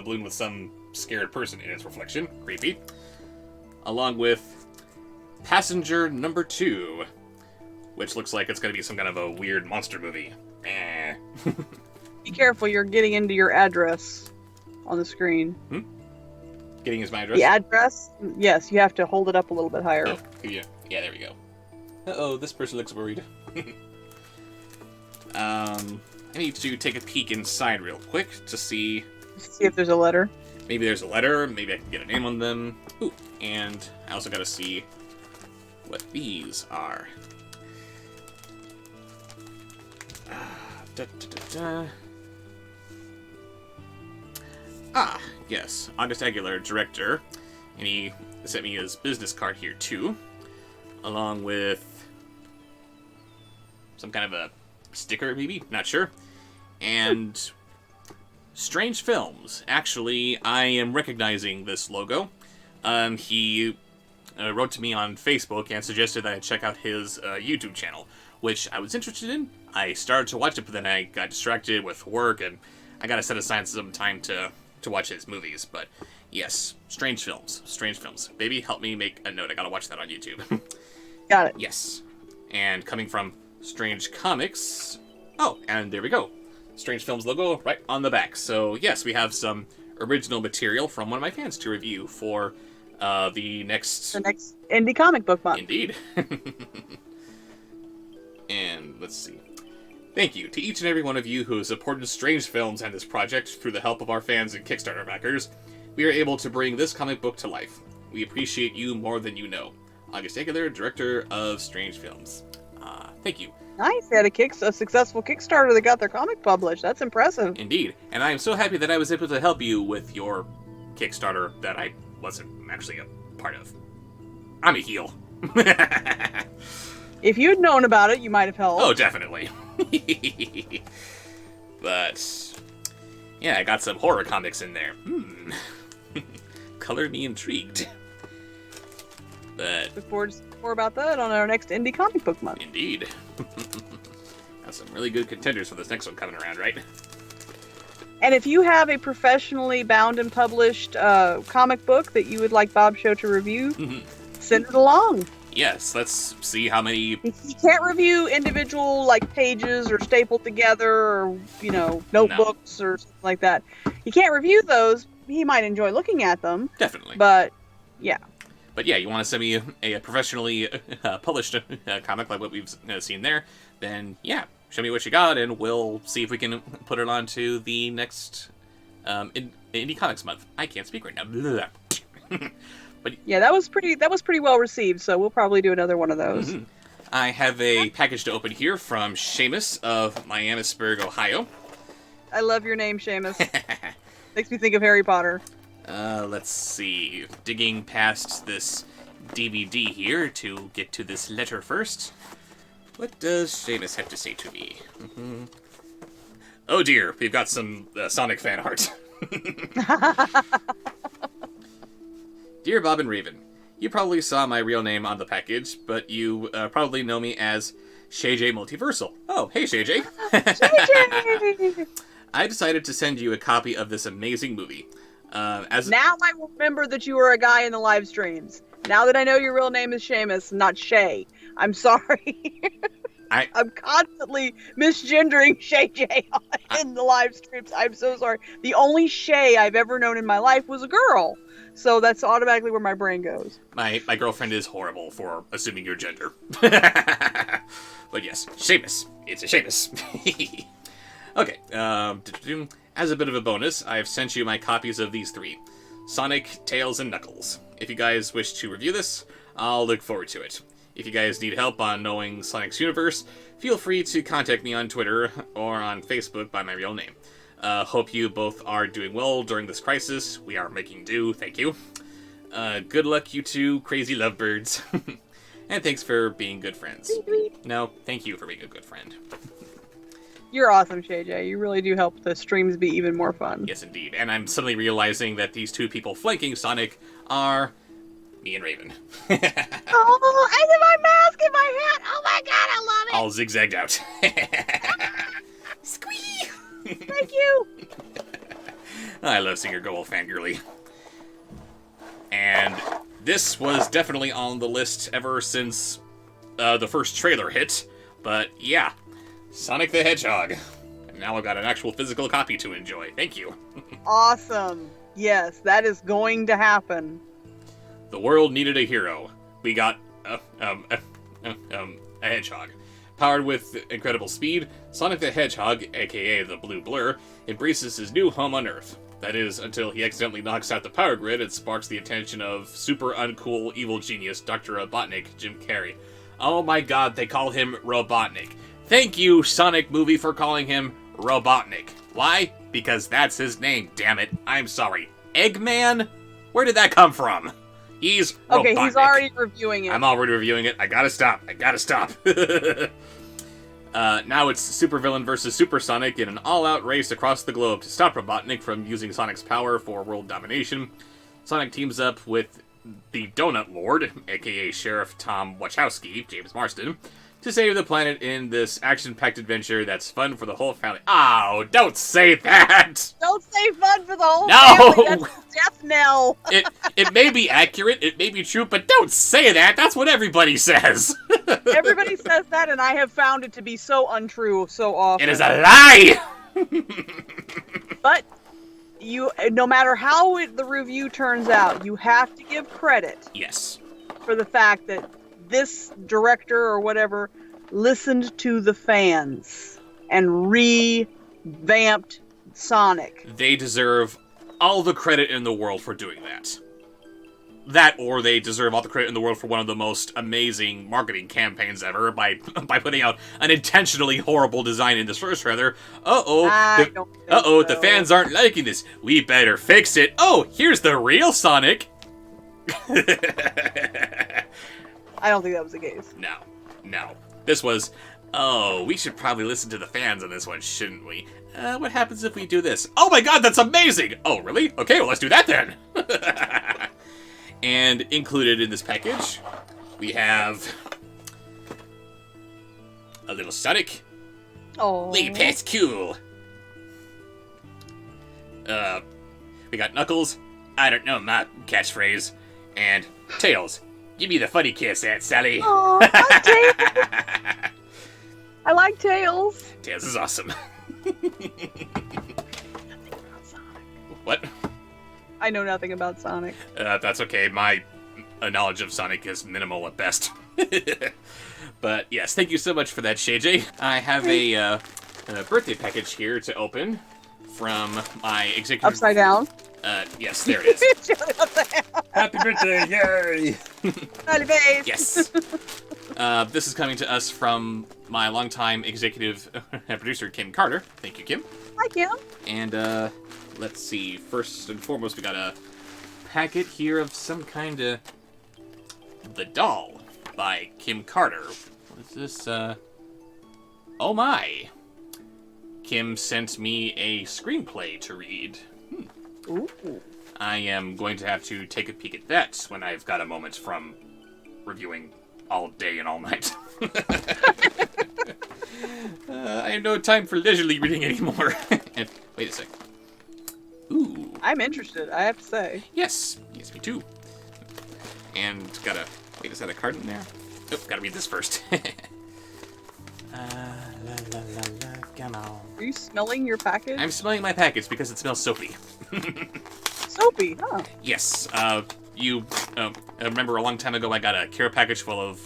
balloon with some scared person in its reflection. Creepy. Along with Passenger #2, which looks like it's going to be some kind of a weird monster movie. Be careful, you're getting into your address on the screen. Getting is my address? The address? Yes, you have to hold it up a little bit higher. Oh, yeah, there we go. Uh-oh, this person looks worried. I need to take a peek inside real quick to see if there's a letter. Maybe there's a letter, maybe I can get a name on them. Ooh, and I also gotta see what these are. Ah, yes, August Aguilar, director, and he sent me his business card here too, along with some kind of a sticker, maybe? Not sure. And Strange Films. Actually, I am recognizing this logo. He wrote to me on Facebook and suggested that I check out his YouTube channel, which I was interested in. I started to watch it, but then I got distracted with work, and I gotta set aside some time to watch his movies. But yes, Strange Films. Strange Films. Baby, help me make a note. I gotta watch that on YouTube. Got it. Yes. And coming from Strange Comics. Oh, and there we go. Strange Films logo right on the back. So yes, we have some original material from one of my fans to review for the next indie comic book month. Indeed. And let's see. Thank you to each and every one of you who has supported Strange Films and this project through the help of our fans and Kickstarter backers. We are able to bring this comic book to life. We appreciate you more than you know. August Aguilar, director of Strange Films. Thank you. Nice. They had a successful Kickstarter that got their comic published. That's impressive. Indeed. And I am so happy that I was able to help you with your Kickstarter that I wasn't actually a part of. I'm a heel. If you'd known about it, you might have helped. Oh, definitely. But, yeah, I got some horror comics in there. Color me intrigued. But Look forward to more about that on our next Indie Comic Book Month. indeed. Got some really good contenders for this next one coming around, right? And if you have a professionally bound and published comic book that you would like Bob Show to review, send it along. Yes, let's see how many... He can't review individual, like, pages or stapled together or, notebooks or something like that. He can't review those. He might enjoy looking at them. Definitely. But, yeah. But yeah, you want to send me a professionally published comic like what we've seen there, then yeah, show me what you got and we'll see if we can put it onto the next Indie Comics Month. I can't speak right now. But yeah, that was pretty well received, so we'll probably do another one of those. I have a package to open here from Shamus of Miamisburg, Ohio. I love your name, Shamus. Makes me think of Harry Potter. Let's see. Digging past this DVD here to get to this letter first. What does Shamus have to say to me? Oh dear, we've got some Sonic fan art. Dear Bob and Raven, you probably saw my real name on the package, but you probably know me as Shay J Multiversal. Oh, hey Shay J. I decided to send you a copy of this amazing movie. Now I will remember that you were a guy in the live streams. Now that I know your real name is Shamus, not Shay. I'm sorry. I'm constantly misgendering Shay J in the live streams. I'm so sorry. The only Shay I've ever known in my life was a girl. So that's automatically where my brain goes. My girlfriend is horrible for assuming your gender. But yes, Shamus. It's a Shamus. Okay, as a bit of a bonus, I've sent you my copies of these three. Sonic, Tails, and Knuckles. If you guys wish to review this, I'll look forward to it. If you guys need help on knowing Sonic's universe, feel free to contact me on Twitter or on Facebook by my real name. Hope you both are doing well during this crisis. We are making do, thank you. Good luck, you two crazy lovebirds. And thanks for being good friends. No, thank you for being a good friend. You're awesome, Shay J. You really do help the streams be even more fun. Yes, indeed. And I'm suddenly realizing that these two people flanking Sonic are me and Raven. Oh, I have my mask and my hat. Oh my god, I love it. All zigzagged out. Squee! Thank you. I love seeing her go all fangirly. And this was definitely on the list ever since the first trailer hit. But yeah, Sonic the Hedgehog. And now I've got an actual physical copy to enjoy. Thank you. Awesome. Yes, that is going to happen. The world needed a hero. We got a hedgehog. Powered with incredible speed, Sonic the Hedgehog, aka the Blue Blur, embraces his new home on Earth. That is, until he accidentally knocks out the power grid and sparks the attention of super uncool evil genius Dr. Robotnik, Jim Carrey. Oh my god, they call him Robotnik. Thank you, Sonic movie, for calling him Robotnik. Why? Because that's his name, damn it. I'm sorry. Eggman? Where did that come from? He's Robotnik. Okay, he's already reviewing it. I'm already reviewing it. I gotta stop. Now it's Supervillain versus Super Sonic in an all-out race across the globe to stop Robotnik from using Sonic's power for world domination. Sonic teams up with the Donut Lord, aka Sheriff Tom Wachowski, James Marsden, to save the planet in this action-packed adventure that's fun for the whole family. Oh, don't say that! Don't say fun for the whole family! That's a death knell! It may be accurate, it may be true, but don't say that! That's what everybody says! Everybody says that, and I have found it to be so untrue so often. It is a lie! But, no matter how the review turns out, you have to give credit. Yes. For the fact that this director or whatever listened to the fans and revamped Sonic. They deserve all the credit in the world for doing that. That, or they deserve all the credit in the world for one of the most amazing marketing campaigns ever by putting out an intentionally horrible design in this first trailer. The fans aren't liking this. We better fix it. Oh, here's the real Sonic. I don't think that was the case. No. No. This was, oh, we should probably listen to the fans on this one, shouldn't we? What happens if we do this? Oh my god, that's amazing! Oh, really? Okay, well, let's do that then. And included in this package, we have a little Sonic. Oh. Lee Pascool. We got Knuckles. I don't know my catchphrase. And Tails. Give me the funny kiss, Aunt Sally. Oh, Tails. I like Tails. Tails is awesome. What? I know nothing about Sonic. That's okay. My knowledge of Sonic is minimal at best. But yes, thank you so much for that, Shay J. I have a birthday package here to open from my executive. Upside down? Yes, there it is. Happy birthday, yay! Happy face. Yes. This is coming to us from my longtime executive producer, Kim Carter. Thank you, Kim. Hi, Kim. And let's see. First and foremost, we got a packet here of some kind of The Doll by Kim Carter. What is this? Oh my! Kim sent me a screenplay to read. Ooh. I am going to have to take a peek at that when I've got a moment from reviewing all day and all night. I have no time for leisurely reading anymore. And wait a sec. Ooh. I'm interested, I have to say. Yes. Yes, me too. And gotta... Wait, is that a card in there? Oh, gotta read this first. Come on. Are you smelling your package? I'm smelling my package because it smells soapy. Soapy, huh? Yes. You remember a long time ago I got a care package full of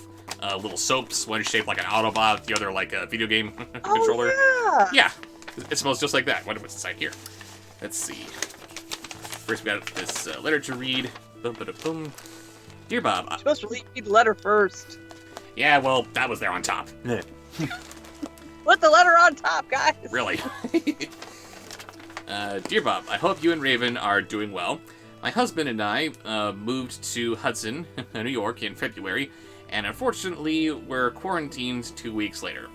little soaps, one shaped like an Autobot, the other like a video game controller. Oh, Yeah, it smells just like that. Wonder what's inside here. Let's see. First we got this letter to read. Boom. Dear Bob. You're supposed to read the letter first. Yeah, well, that was there on top. Put the letter on top, guys. Really? Dear Bob, I hope you and Raven are doing well. My husband and I moved to Hudson, New York in February, and unfortunately we're quarantined 2 weeks later.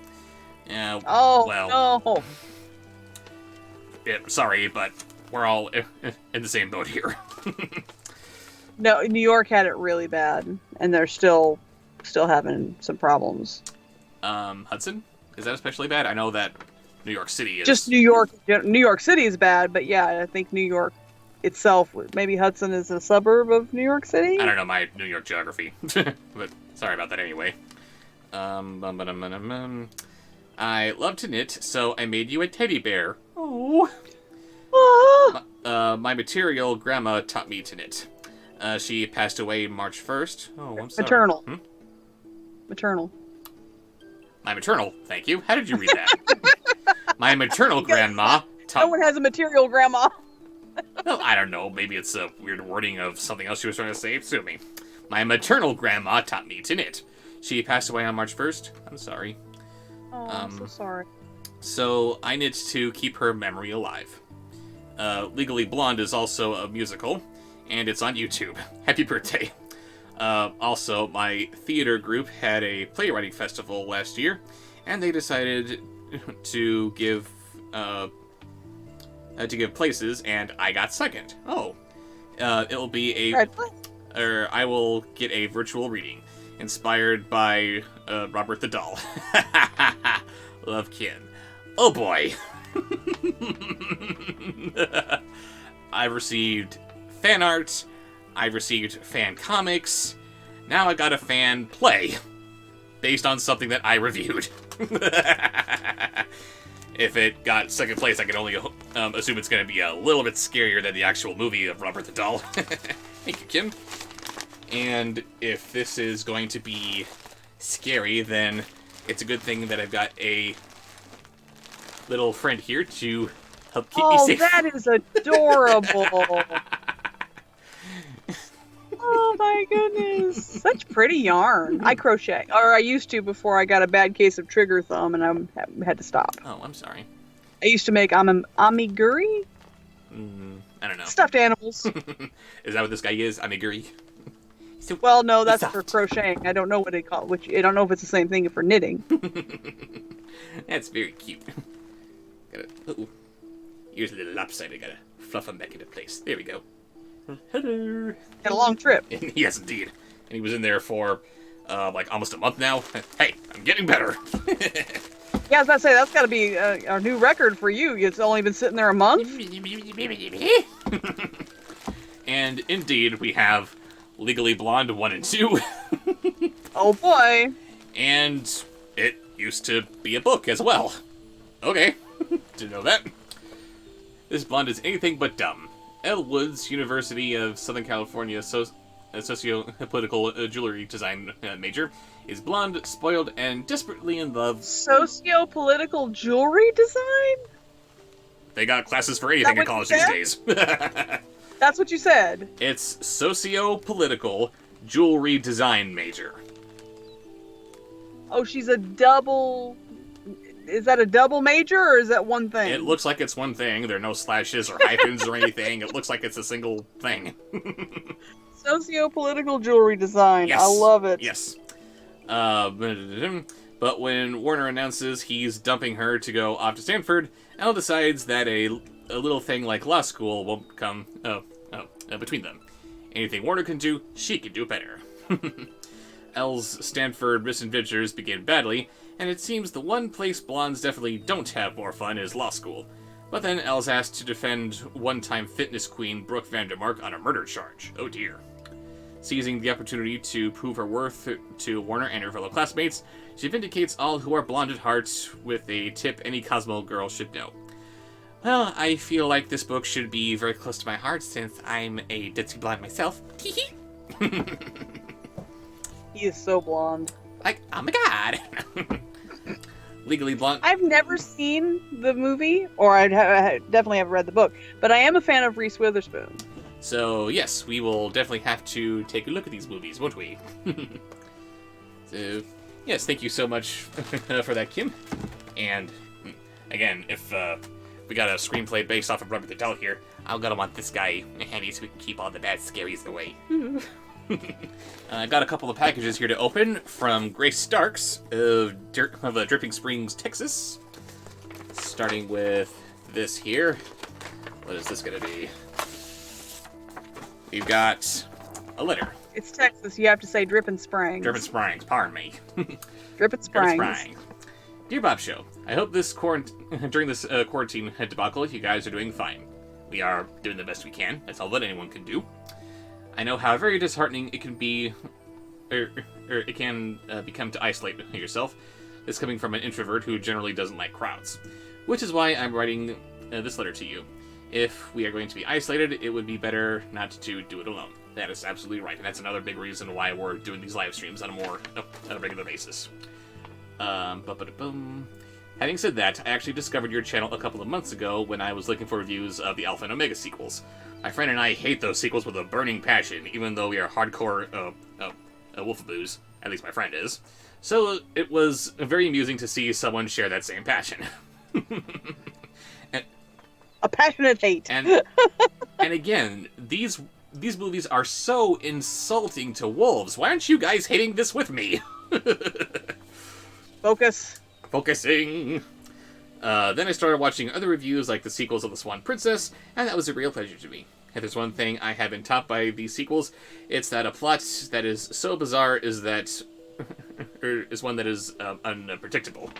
Oh, well, no. Yeah, sorry, but we're all in the same boat here. No, New York had it really bad, and they're still having some problems. Hudson? Is that especially bad? I know that New York City is... Just New York. New York City is bad, but yeah, I think New York itself, maybe Hudson is a suburb of New York City? I don't know my New York geography, but sorry about that anyway. I love to knit, so I made you a teddy bear. Oh. My material grandma taught me to knit. She passed away March 1st. Oh, I'm sorry. Maternal. Hmm? Maternal. My maternal, thank you. How did you read that? My maternal grandma taught... No one has a material grandma. Well, I don't know. Maybe it's a weird wording of something else she was trying to say. Sue me. My maternal grandma taught me to knit. She passed away on March 1st. I'm sorry. Oh, I'm so sorry. So I knit to keep her memory alive. Legally Blonde is also a musical, and it's on YouTube. Happy birthday. Also, my theater group had a playwriting festival last year, and they decided to give places, and I got second. Oh, it'll be I will get a virtual reading inspired by Robert the Doll. Love, Kin. Oh boy. I've received fan art. I've received fan comics. Now I got a fan play based on something that I reviewed. If it got second place, I can only assume it's going to be a little bit scarier than the actual movie of Robert the Doll. Thank you, Kim. And if this is going to be scary, then it's a good thing that I've got a little friend here to help keep me safe. Oh, that is adorable. Oh my goodness. Such pretty yarn. I crochet. Or I used to before I got a bad case of trigger thumb and I had to stop. Oh, I'm sorry. I used to make amiguri? I don't know. Stuffed animals. Is that what this guy is? Amiguri? Well, no, that's for crocheting. I don't know what they call it. I don't know if it's the same thing for knitting. That's very cute. Here's a little lopsided. Gotta fluff him back into place. There we go. Hello. Had a long trip. Yes, indeed. And he was in there for almost a month now. Hey, I'm getting better. Yeah, I was about to say, that's got to be our new record for you. It's only been sitting there a month. And indeed, we have Legally Blonde 1 and 2. Oh boy. And it used to be a book as well. Okay, didn't know that. This blonde is anything but dumb. Elle Woods, University of Southern California socio-political jewelry design major, is blonde, spoiled, and desperately in love. Socio-political jewelry design? They got classes for anything in college these days. That's what you said. It's socio-political jewelry design major. Oh, she's a double... Is that a double major, or is that one thing? It looks like it's one thing. There are no slashes or hyphens or anything. It looks like it's a single thing. Socio-political jewelry design. Yes. I love it. Yes. But when Warner announces he's dumping her to go off to Stanford, Elle decides that a little thing like law school won't come between them. Anything Warner can do, she can do better. Elle's Stanford misadventures begin badly, and it seems the one place blondes definitely don't have more fun is law school. But then Elle's asked to defend one-time fitness queen Brooke Vandermark on a murder charge. Oh dear. Seizing the opportunity to prove her worth to Warner and her fellow classmates, she vindicates all who are blonde at heart with a tip any Cosmo girl should know. Well, I feel like this book should be very close to my heart since I'm a ditzy blonde myself. He is so blonde. Like, oh my god! Legally Blonde. I've never seen the movie, or I definitely haven't read the book, but I am a fan of Reese Witherspoon. So, yes, we will definitely have to take a look at these movies, won't we? So, yes, thank you so much for that, Kim. And, again, if we got a screenplay based off of Robert the Doll here, I'll go want this guy handy so we can keep all the bad scaries away. I got a couple of packages here to open from Grace Starks of Dripping Springs, Texas. Starting with this here. What is this going to be? We've got a letter. It's Texas. You have to say Drippin' Springs. Drippin' Springs, pardon me. Drippin' Springs. Drippin' Springs. Dear Bob Show, I hope during this quarantine debacle, you guys are doing fine. We are doing the best we can. That's all that anyone can do. I know how very disheartening it can be, or it can become to isolate yourself. This coming from an introvert who generally doesn't like crowds. Which is why I'm writing this letter to you. If we are going to be isolated, it would be better not to do it alone. That is absolutely right, and that's another big reason why we're doing these live streams on a regular basis. Having said that, I actually discovered your channel a couple of months ago when I was looking for reviews of the Alpha and Omega sequels. My friend and I hate those sequels with a burning passion, even though we are hardcore wolfaboos. At least my friend is. So it was very amusing to see someone share that same passion. A passionate hate. And again, these movies are so insulting to wolves. Why aren't you guys hating this with me? Focus. Focusing. Then I started watching other reviews like the sequels of The Swan Princess, and that was a real pleasure to me. If there's one thing I have been taught by these sequels, it's that a plot that is so bizarre is one that is unpredictable.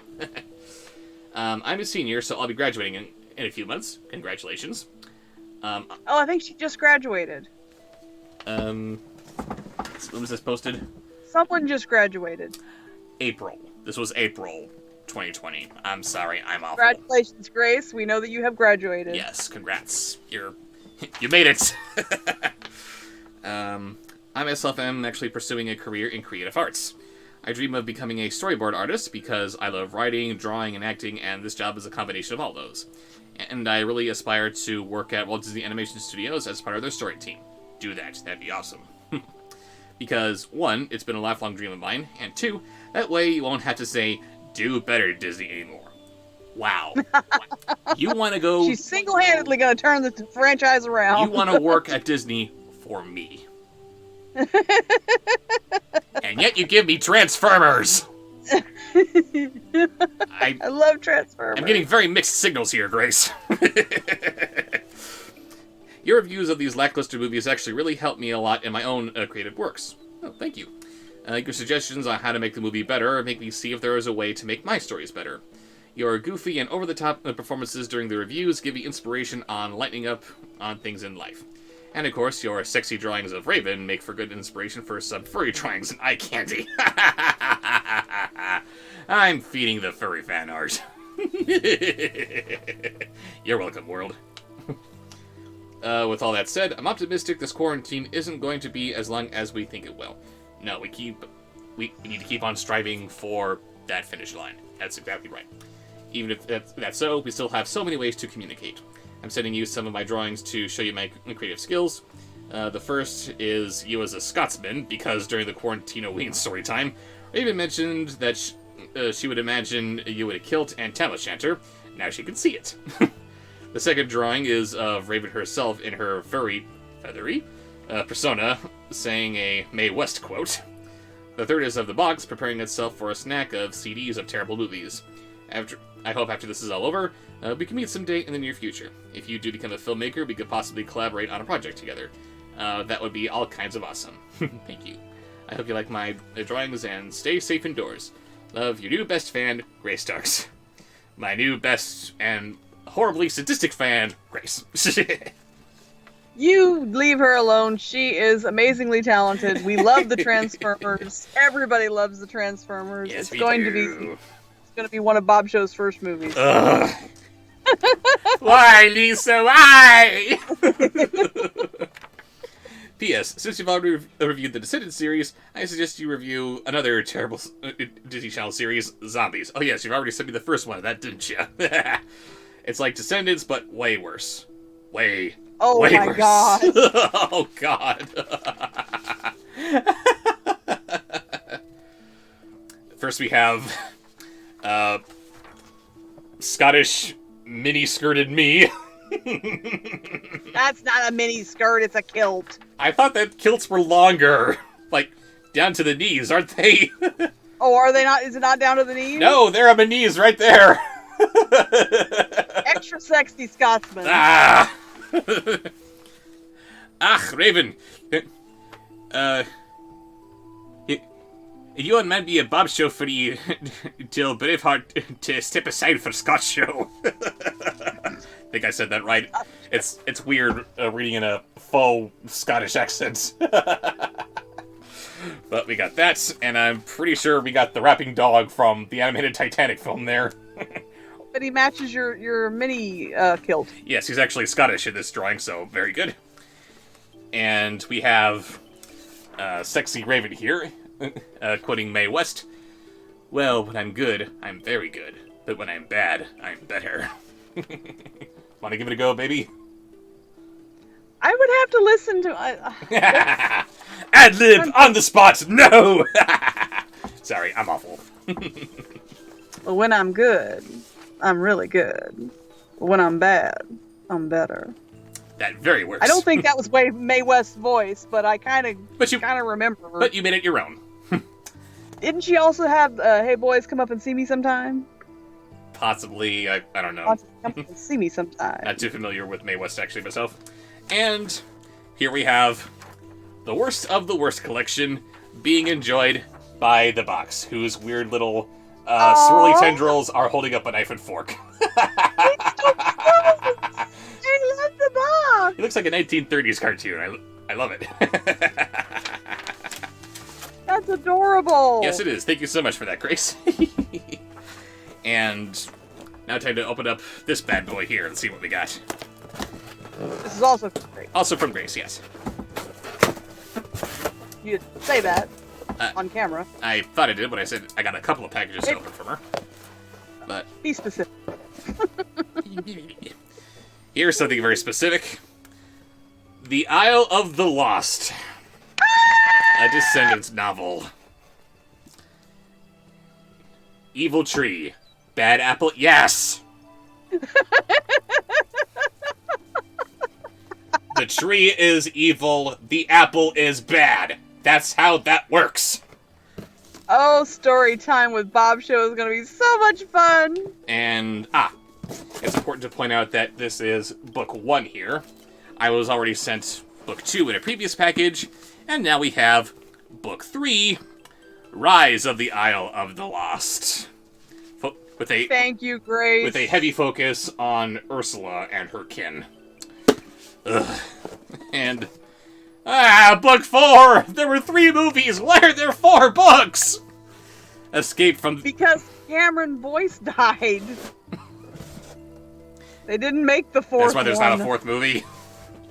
I'm a senior, so I'll be graduating in a few months. Congratulations. I think she just graduated. When was this posted? Someone just graduated. April. This was April 2020. I'm sorry, I'm awful. Congratulations, Grace. We know that you have graduated. Yes, congrats. You made it. I myself am actually pursuing a career in creative arts. I dream of becoming a storyboard artist because I love writing, drawing, and acting, and this job is a combination of all those. And I really aspire to work at Walt Disney Animation Studios as part of their story team. Do that. That'd be awesome. Because, 1, it's been a lifelong dream of mine, and 2, that way you won't have to say, do better, Disney, anymore. Wow. You want to go... She's single-handedly going to turn the franchise around. You want to work at Disney for me. And yet you give me Transformers! I love Transformers. I'm getting very mixed signals here, Grace. Your reviews of these lackluster movies actually really helped me a lot in my own creative works. Oh, thank you. Your suggestions on how to make the movie better make me see if there is a way to make my stories better. Your goofy and over-the-top performances during the reviews give me inspiration on lightening up on things in life. And of course, your sexy drawings of Raven make for good inspiration for some furry drawings and eye candy. I'm feeding the furry fan art. You're welcome, world. With all that said, I'm optimistic this quarantine isn't going to be as long as we think it will. No, we need to keep on striving for that finish line. That's exactly right. Even if that's so, we still have so many ways to communicate. I'm sending you some of my drawings to show you my creative skills. The first is you as a Scotsman, because during the Quarantino-Ween story time, Raven mentioned that she would imagine you would have killed and Tam O'Shanter. Now she can see it. The second drawing is of Raven herself in her feathery persona, saying a Mae West quote. The third is of the box preparing itself for a snack of CDs of terrible movies. I hope after this is all over, we can meet someday in the near future. If you do become a filmmaker, we could possibly collaborate on a project together. That would be all kinds of awesome. Thank you. I hope you like my drawings and stay safe indoors. Love, your new best fan, Grace Starks. My new best and horribly sadistic fan, Grace. You leave her alone. She is amazingly talented. We love the Transformers. Everybody loves the Transformers. Yes, It's going to be one of Bob Show's first movies. Why, Lisa? Why? P.S. Since you've already reviewed the Descendants series, I suggest you review another terrible Disney Channel series, Zombies. Oh yes, you've already sent me the first one of that, didn't you? It's like Descendants, but way worse. Way my worse. God. Oh, God. First we have Scottish mini-skirted me. That's not a mini skirt, it's a kilt. I thought that kilts were longer. Like, down to the knees, aren't they? Oh, are they not? Is it not down to the knees? No, they're on my knees right there. Extra sexy Scotsman. Raven. You and man be a Bob show for you till Braveheart to step aside for Scott show. I think I said that right. It's weird reading in a faux Scottish accent. But we got that, and I'm pretty sure we got the rapping dog from the animated Titanic film there. But he matches your mini kilt. Yes, he's actually Scottish in this drawing, so very good. And we have Sexy Raven here, quoting Mae West. Well, when I'm good, I'm very good. But when I'm bad, I'm better. Want to give it a go, baby? I would have to listen to... Ad-lib on the spot! No! Sorry, I'm awful. Well, when I'm good, I'm really good. When I'm bad, I'm better. That very works. I don't think that was Mae West's voice, but I kind of remember her. But you made it your own. Didn't she also have "Hey boys, come up and see me sometime"? Possibly, I don't know. Come up and see me sometime. Not too familiar with Mae West actually myself. And here we have the worst of the worst collection being enjoyed by the box, whose weird little swirly tendrils are holding up a knife and fork. I love the box. It looks like a 1930s cartoon. I love it. That's adorable. Yes, it is. Thank you so much for that, Grace. And now time to open up this bad boy here and see what we got. This is also great. Also from Grace, yes. You say that on camera. I thought I did, but I said I got a couple of packages to open from her. But Be specific. here's something very specific. The Isle of the Lost. A Descendants novel. Evil tree. Bad apple. Yes! The tree is evil. The apple is bad. That's how that works. Oh, story time with Bob Show is going to be so much fun. And, it's important to point out that this is book 1 here. I was already sent book 2 in a previous package, and now we have book 3, Rise of the Isle of the Lost. Thank you, Grace. With a heavy focus on Ursula and her kin. Ugh. And, book 4! There were 3 movies! Why are there 4 books? Escape from... Because Cameron Boyce died. They didn't make the 4th one. That's why there's not a 4th movie?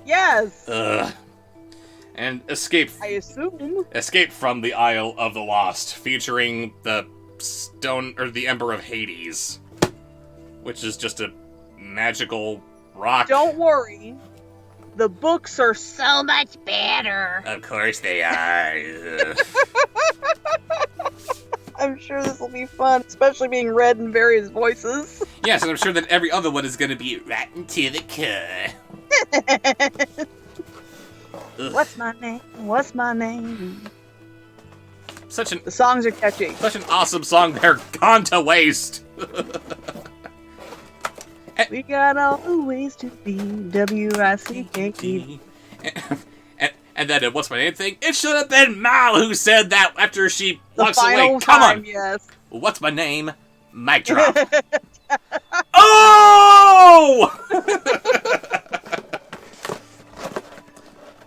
Yes. Ugh. And Escape... I assume. Escape from the Isle of the Lost, featuring the stone, or the Ember of Hades. Which is just a magical rock. Don't worry. The books are so much better. Of course they are. I'm sure this will be fun, especially being read in various voices. Yes, and I'm sure that every other one is going to be rotten to the core. What's my name? What's my name? The songs are catchy. Such an awesome song. They're gone to waste. We got all the ways to be. W-I-C-K-E. And then, what's my name thing? It should have been Mal who said that after she walks away. Come Come on. Yes. What's my name? Mic drop. Oh!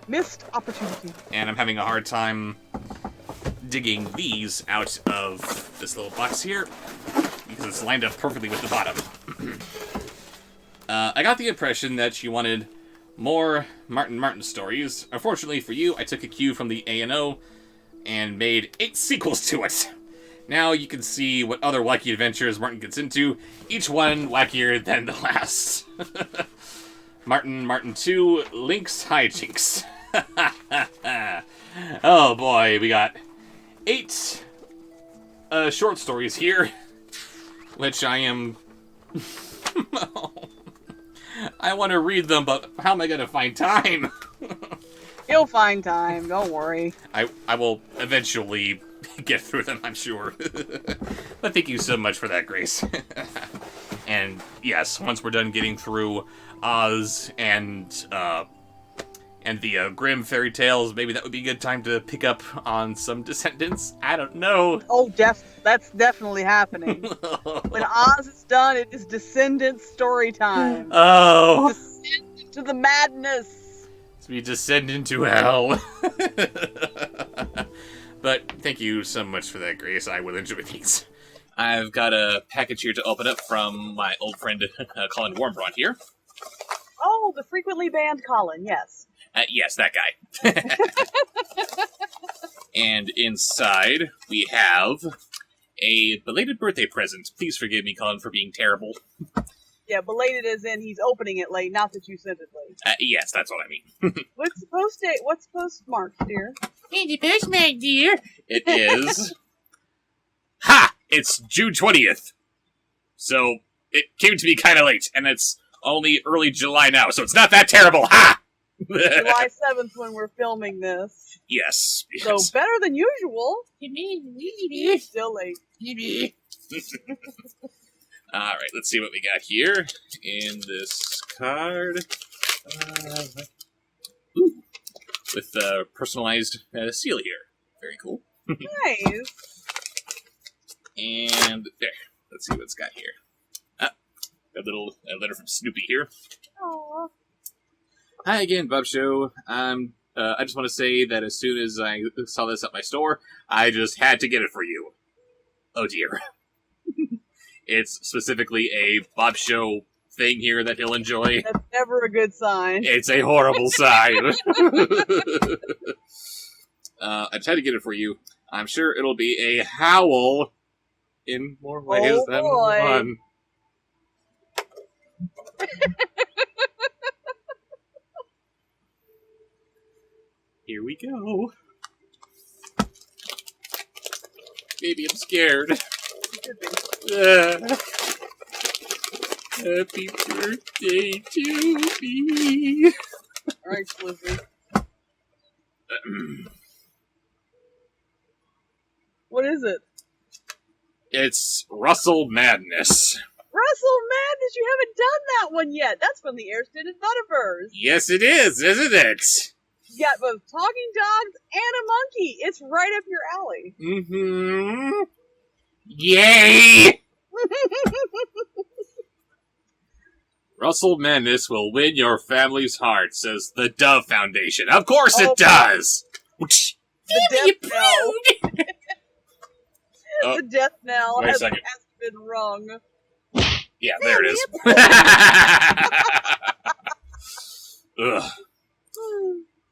Missed opportunity. And I'm having a hard time digging these out of this little box here because it's lined up perfectly with the bottom. I got the impression that you wanted more Martin stories. Unfortunately for you, I took a cue from the A&O and made 8 sequels to it. Now you can see what other wacky adventures Martin gets into, each one wackier than the last. Martin 2, Link's Hijinks. Oh boy, we got 8 short stories here, which I am... I want to read them, but how am I going to find time? You'll find time, don't worry. I will eventually get through them, I'm sure. But thank you so much for that, Grace. And yes, once we're done getting through Oz and the Grimm fairy tales, maybe that would be a good time to pick up on some Descendants. I don't know. Oh, that's definitely happening. When Oz is done, it is Descendants story time. Oh. Descend into the madness. We descend into hell. But thank you so much for that, Grace. I will enjoy these. I've got a package here to open up from my old friend Colin Warmbrodt here. Oh, the frequently banned Colin, yes. Yes, that guy. And inside, we have a belated birthday present. Please forgive me, Colin, for being terrible. Yeah, belated as in he's opening it late, not that you sent it late. Yes, that's what I mean. What's the post date? What's postmarked, dear? Candy postmark, dear. It is... Ha! It's June 20th. So, it came to me kind of late, and it's only early July now, so it's not that terrible. Ha! July 7th when we're filming this. Yes. So better than usual. Still late. Alright, let's see what we got here in this card. With the personalized seal here. Very cool. Nice. And there. Let's see what it's got here. A letter from Snoopy here. Aww. Hi again, Bob Show. I just want to say that as soon as I saw this at my store, I just had to get it for you. Oh dear. It's specifically a Bob Show thing here that he'll enjoy. That's never a good sign. It's a horrible sign. I just had to get it for you. I'm sure it'll be a howl in more ways than one. Here we go. Maybe I'm scared. Happy birthday to me. Alright, Lizzie. What is it? It's Russell Madness. Russell Madness, you haven't done that one yet. That's from the Air-Extended Funniverse. Yes, it is, isn't it? You got both talking dogs and a monkey. It's right up your alley. Mm-hmm. Yay! Russell Madness will win your family's heart, says the Dove Foundation. Of course it does! The death knell. Oh, the death knell wait a has second. been rung. Yeah, there it is. Ugh.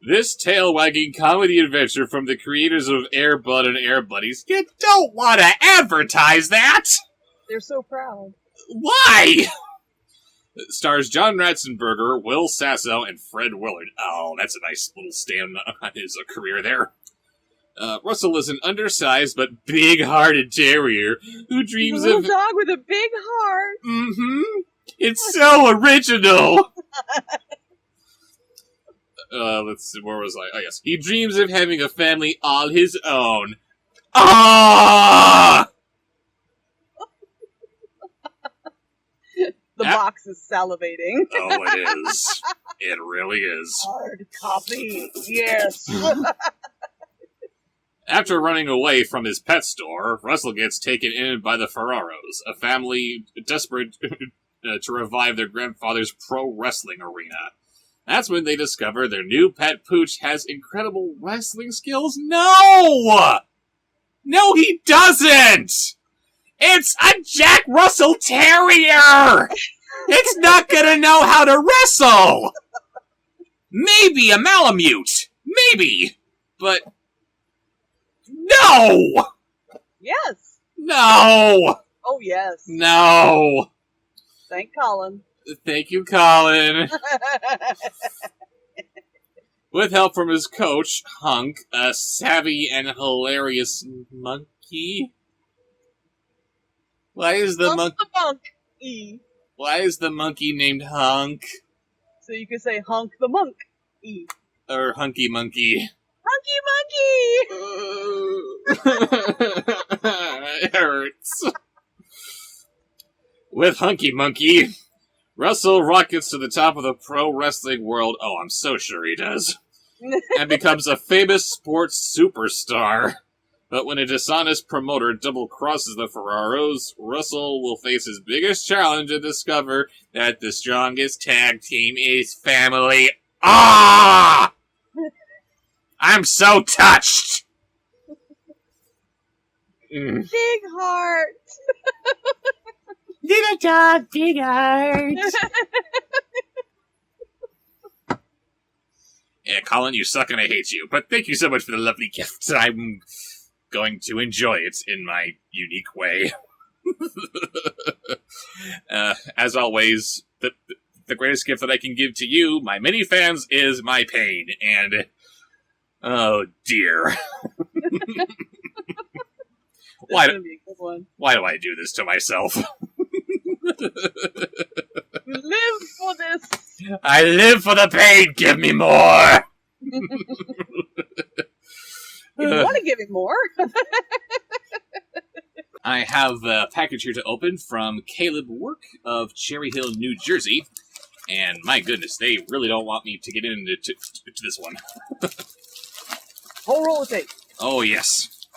This tail-wagging comedy adventure from the creators of Air Bud and Air Buddies. You don't want to advertise that! They're so proud. Why? It stars John Ratzenberger, Will Sasso, and Fred Willard. Oh, that's a nice little stand on his career there. Russell is an undersized but big-hearted terrier who dreams a little of... dog with a big heart. Mm-hmm. It's so original! Let's see, where was I? Oh, yes. He dreams of having a family all his own. Ah! The box is salivating. Oh, it is. It really is. Hard copy. Yes. After running away from his pet store, Russell gets taken in by the Ferraros, a family desperate to revive their grandfather's pro wrestling arena. That's when they discover their new pet Pooch has incredible wrestling skills. No! No, he doesn't! It's a Jack Russell Terrier! It's not gonna know how to wrestle! Maybe a Malamute. Maybe. But... no! Yes. No! Oh, yes. No! Thank Colin. Thank you, Colin. With help from his coach, Hunk, a savvy and hilarious monkey. Why is the monkey? Why is the monkey named Hunk? So you could say Hunk the monk. E. Or Hunky Monkey. Hunky Monkey! It hurts. With Hunky Monkey, Russell rockets to the top of the pro wrestling world. Oh, I'm so sure he does. And becomes a famous sports superstar. But when a dishonest promoter double-crosses the Ferraros, Russell will face his biggest challenge and discover that the strongest tag team is family. Ah! I'm so touched! Big heart! Little dog, big heart! Yeah, Colin, you suck and I hate you. But thank you so much for the lovely gift. I'm going to enjoy it in my unique way. As always, the greatest gift that I can give to you, my mini fans, is my pain. And, oh dear. Why do I do this to myself? You live for this. I live for the pain. Give me more. You want to give him more? I have a package here to open from DiabloWork of Cherry Hill, New Jersey. And my goodness, they really don't want me to get into this one. Whole roll of tape. Oh, yes.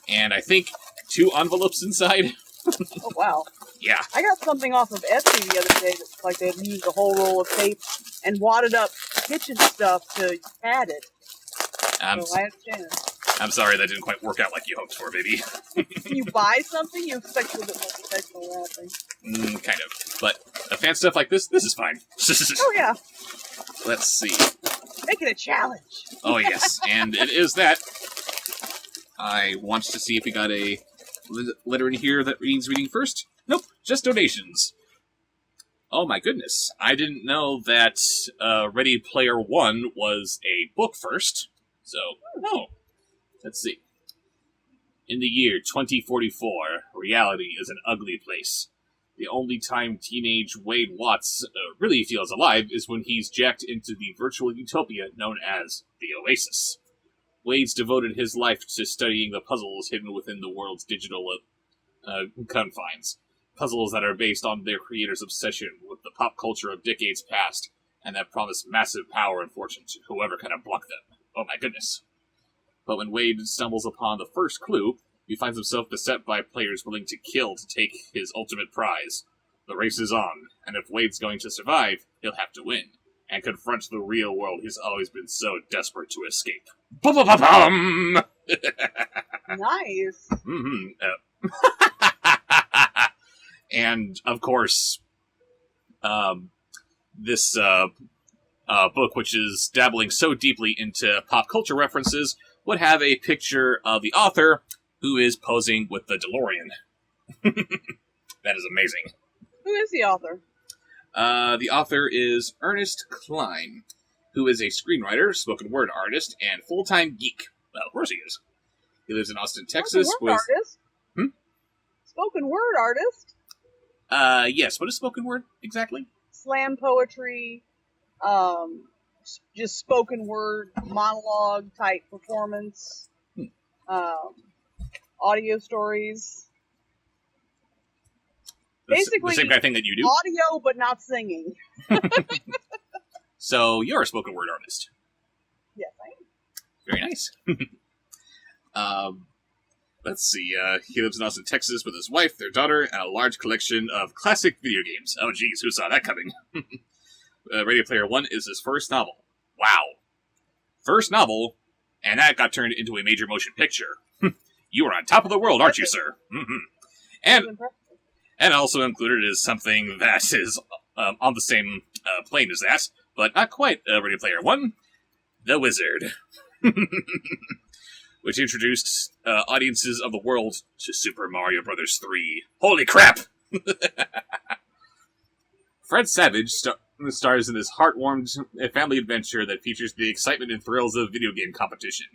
And I think 2 envelopes inside. Oh, wow. Yeah. I got something off of Etsy the other day that's like they used a whole roll of tape and wadded up kitchen stuff to add it. So I understand. I'm sorry that didn't quite work out like you hoped for, baby. When you buy something, you expect a little bit more professional wrapping. Kind of. But a fan stuff like this is fine. Oh, yeah. Let's see. Make it a challenge. Oh, yes. And it is that. I want to see if we got a letter in here that needs reading first. Nope, just donations. Oh my goodness. I didn't know that Ready Player One was a book first. So, let's see. In the year 2044, reality is an ugly place. The only time teenage Wade Watts really feels alive is when he's jacked into the virtual utopia known as the Oasis. Wade's devoted his life to studying the puzzles hidden within the world's digital confines. Puzzles that are based on their creator's obsession with the pop culture of decades past, and that promise massive power and fortune to whoever can unblock them. Oh my goodness. But when Wade stumbles upon the first clue, he finds himself beset by players willing to kill to take his ultimate prize. The race is on, and if Wade's going to survive, he'll have to win, and confront the real world he's always been so desperate to escape. Ba-ba-ba-bum! Nice. And, of course, this book, which is dabbling so deeply into pop culture references, would have a picture of the author who is posing with the DeLorean. That is amazing. Who is the author? The author is Ernest Cline, who is a screenwriter, spoken word artist, and full-time geek. Well, of course he is. He lives in Austin, Texas. Spoken word artist? Spoken word artist? Yes. What is spoken word, exactly? Slam poetry, just spoken word, monologue type performance, audio stories. Basically, the same kind of thing that you do? Audio, but not singing. So, you're a spoken word artist. Yes, I am. Very nice. Let's see. He lives in Austin, Texas with his wife, their daughter, and a large collection of classic video games. Oh, geez, who saw that coming? Ready Player One is his first novel. Wow. First novel, and that got turned into a major motion picture. You are on top of the world, aren't you, sir? Mm-hmm. And also included is something that is on the same plane as that, but not quite Ready Player One, The Wizard. Which introduced audiences of the world to Super Mario Bros. 3. Holy crap! Fred Savage stars in this heartwarming family adventure that features the excitement and thrills of video game competition.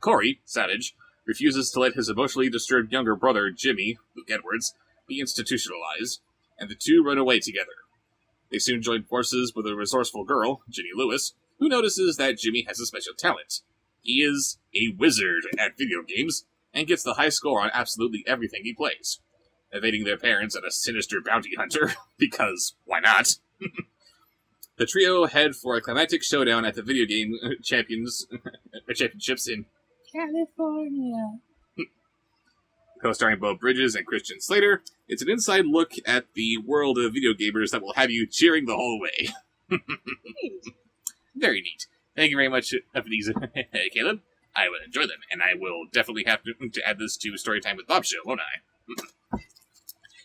Corey, Savage, refuses to let his emotionally disturbed younger brother, Jimmy, Luke Edwards, be institutionalized, and the two run away together. They soon join forces with a resourceful girl, Ginny Lewis, who notices that Jimmy has a special talent. He is a wizard at video games, and gets the high score on absolutely everything he plays. Evading their parents and a sinister bounty hunter, because why not? The trio head for a climactic showdown at the video game championships in California. Co-starring Bo Bridges and Christian Slater, it's an inside look at the world of video gamers that will have you cheering the whole way. Neat. Very neat. Thank you very much for these, Caleb. I will enjoy them, and I will definitely have to add this to Storytime with Bob show, won't I?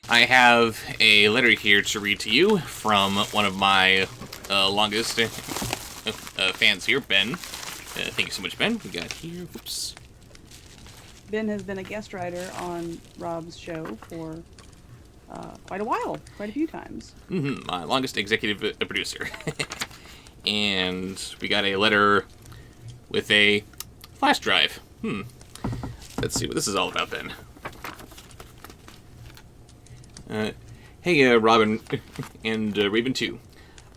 I have a letter here to read to you from one of my longest fans here, Ben. Thank you so much, Ben. We got here, oops. Ben has been a guest writer on Rob's show for quite a while, quite a few times. My longest executive producer. And we got a letter with a flash drive. Let's see what this is all about then. Hey, Robin and Raven 2.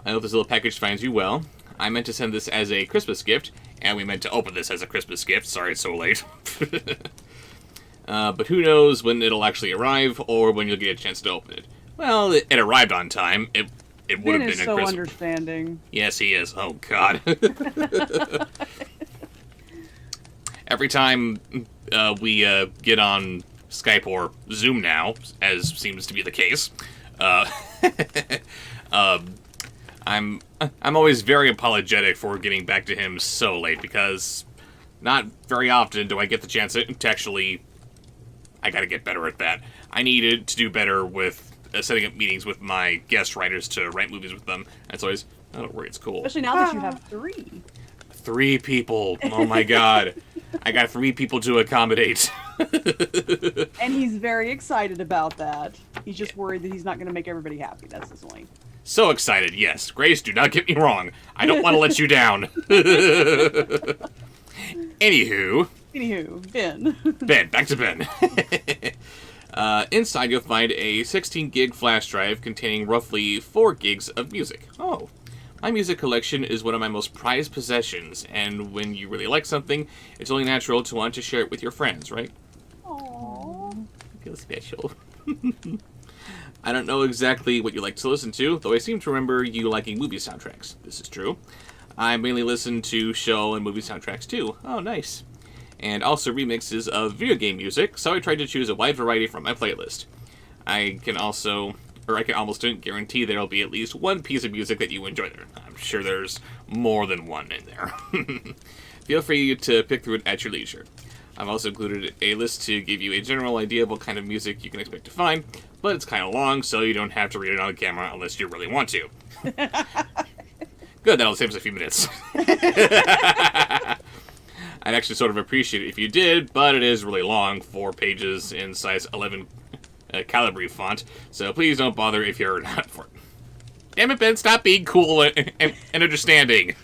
I hope this little package finds you well. I meant to send this as a Christmas gift, and we meant to open this as a Christmas gift. Sorry it's so late. But who knows when it'll actually arrive, or when you'll get a chance to open it. Well, it arrived on time. It would have been a so Christmas. Understanding. Yes, he is. Oh, God. Every time we get on Skype or Zoom now, as seems to be the case, I'm always very apologetic for getting back to him so late, because not very often do I get the chance to actually... I gotta get better at that. I needed to do better with setting up meetings with my guest writers to write movies with them. It's always, oh, don't worry, it's cool. Especially now that you have 3. 3 people. Oh my God. I got 3 people to accommodate. And he's very excited about that. He's just worried that he's not going to make everybody happy. That's his only. So excited, yes. Grace, do not get me wrong. I don't want to let you down. Anywho, Ben. Ben, back to Ben. Inside, you'll find a 16 gig flash drive containing roughly 4 gigs of music. Oh, My music collection is one of my most prized possessions, and when you really like something, it's only natural to want to share it with your friends, right? Aww. Feel special. I don't know exactly what you like to listen to, though I seem to remember you liking movie soundtracks. This is true. I mainly listen to show and movie soundtracks too. Oh, nice. And also remixes of video game music, so I tried to choose a wide variety from my playlist. I can almost guarantee there'll be at least one piece of music that you enjoy there. I'm sure there's more than one in there. Feel free to pick through it at your leisure. I've also included a list to give you a general idea of what kind of music you can expect to find, but it's kind of long, so you don't have to read it on camera unless you really want to. Good, that'll save us a few minutes. I'd actually sort of appreciate it if you did, but it is really long, 4 pages in size 11 Calibri font, so please don't bother if you're not for it. Damn it, Ben, stop being cool and understanding.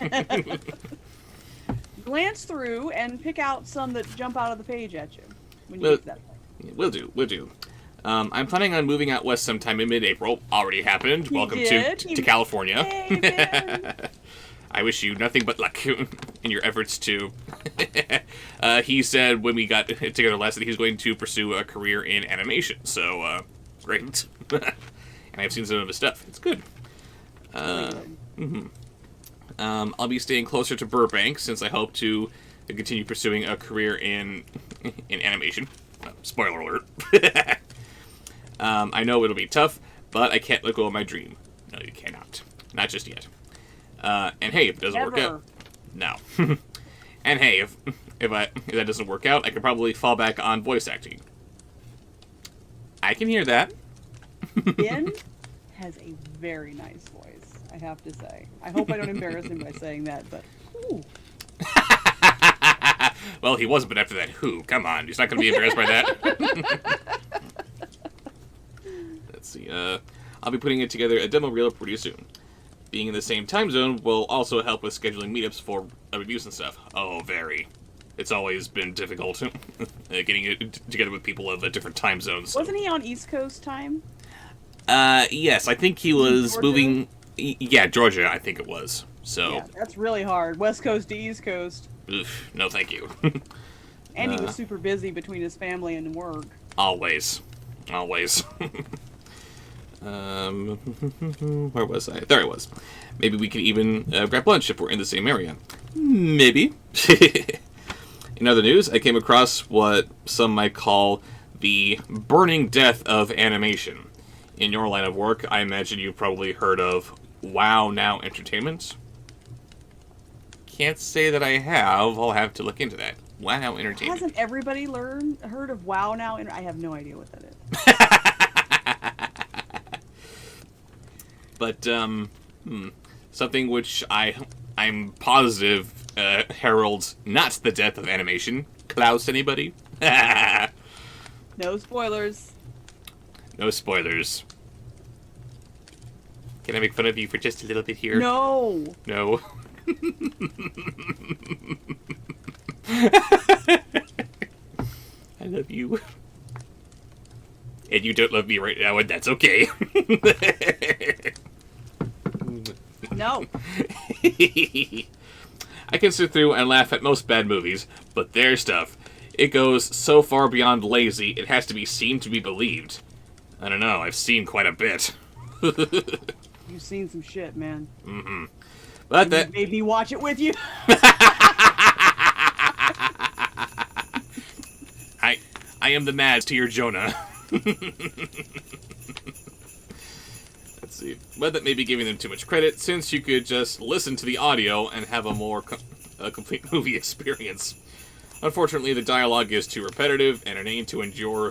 Glance through and pick out some that jump out of the page at you when you get that thing. Will do. I'm planning on moving out west sometime in mid-April. Already happened. Welcome to California. Hey, I wish you nothing but luck in your efforts to... he said when we got together last that he's going to pursue a career in animation. So, great. And I've seen some of his stuff. It's good. I'll be staying closer to Burbank since I hope to continue pursuing a career in animation. Spoiler alert. I know it'll be tough, but I can't let go of my dream. No, you cannot. Not just yet. And hey, if it doesn't work out... No. And hey, if that doesn't work out, I could probably fall back on voice acting. I can hear that. Ben has a very nice voice, I have to say. I hope I don't embarrass him by saying that, but... Ooh. Well, he wasn't, but after that, who? Come on, he's not going to be embarrassed by that. Let's see, I'll be putting it together a demo reel pretty soon. Being in the same time zone will also help with scheduling meetups for reviews and stuff. Oh, very. It's always been difficult getting it together with people of different time zones. So. Wasn't he on East Coast time? Yes, I think he was moving... Yeah, Georgia, I think it was. So yeah, that's really hard. West Coast to East Coast. Oof, no thank you. And he was super busy between his family and work. Always. Where was I? There I was. Maybe we could even grab lunch if we're in the same area. Maybe. In other news, I came across what some might call the burning death of animation. In your line of work, I imagine you've probably heard of Wow Now Entertainment. Can't say that I have. I'll have to look into that. Wow Now Entertainment. Hasn't everybody heard of Wow Now? I have no idea what that is. But, something which I'm positive heralds not the death of animation. Klaus, anybody? No spoilers. No spoilers. Can I make fun of you for just a little bit here? No. No. I love you. And you don't love me right now, and that's okay. No. I can sit through and laugh at most bad movies, but their stuff, it goes so far beyond lazy, it has to be seen to be believed. I don't know, I've seen quite a bit. You've seen some shit, man. Mm-hmm. But that made me watch it with you. I am the Mads to your Jonah. Let's see. But that may be giving them too much credit, since you could just listen to the audio and have a more complete movie experience. Unfortunately, the dialogue is too repetitive and inane to endure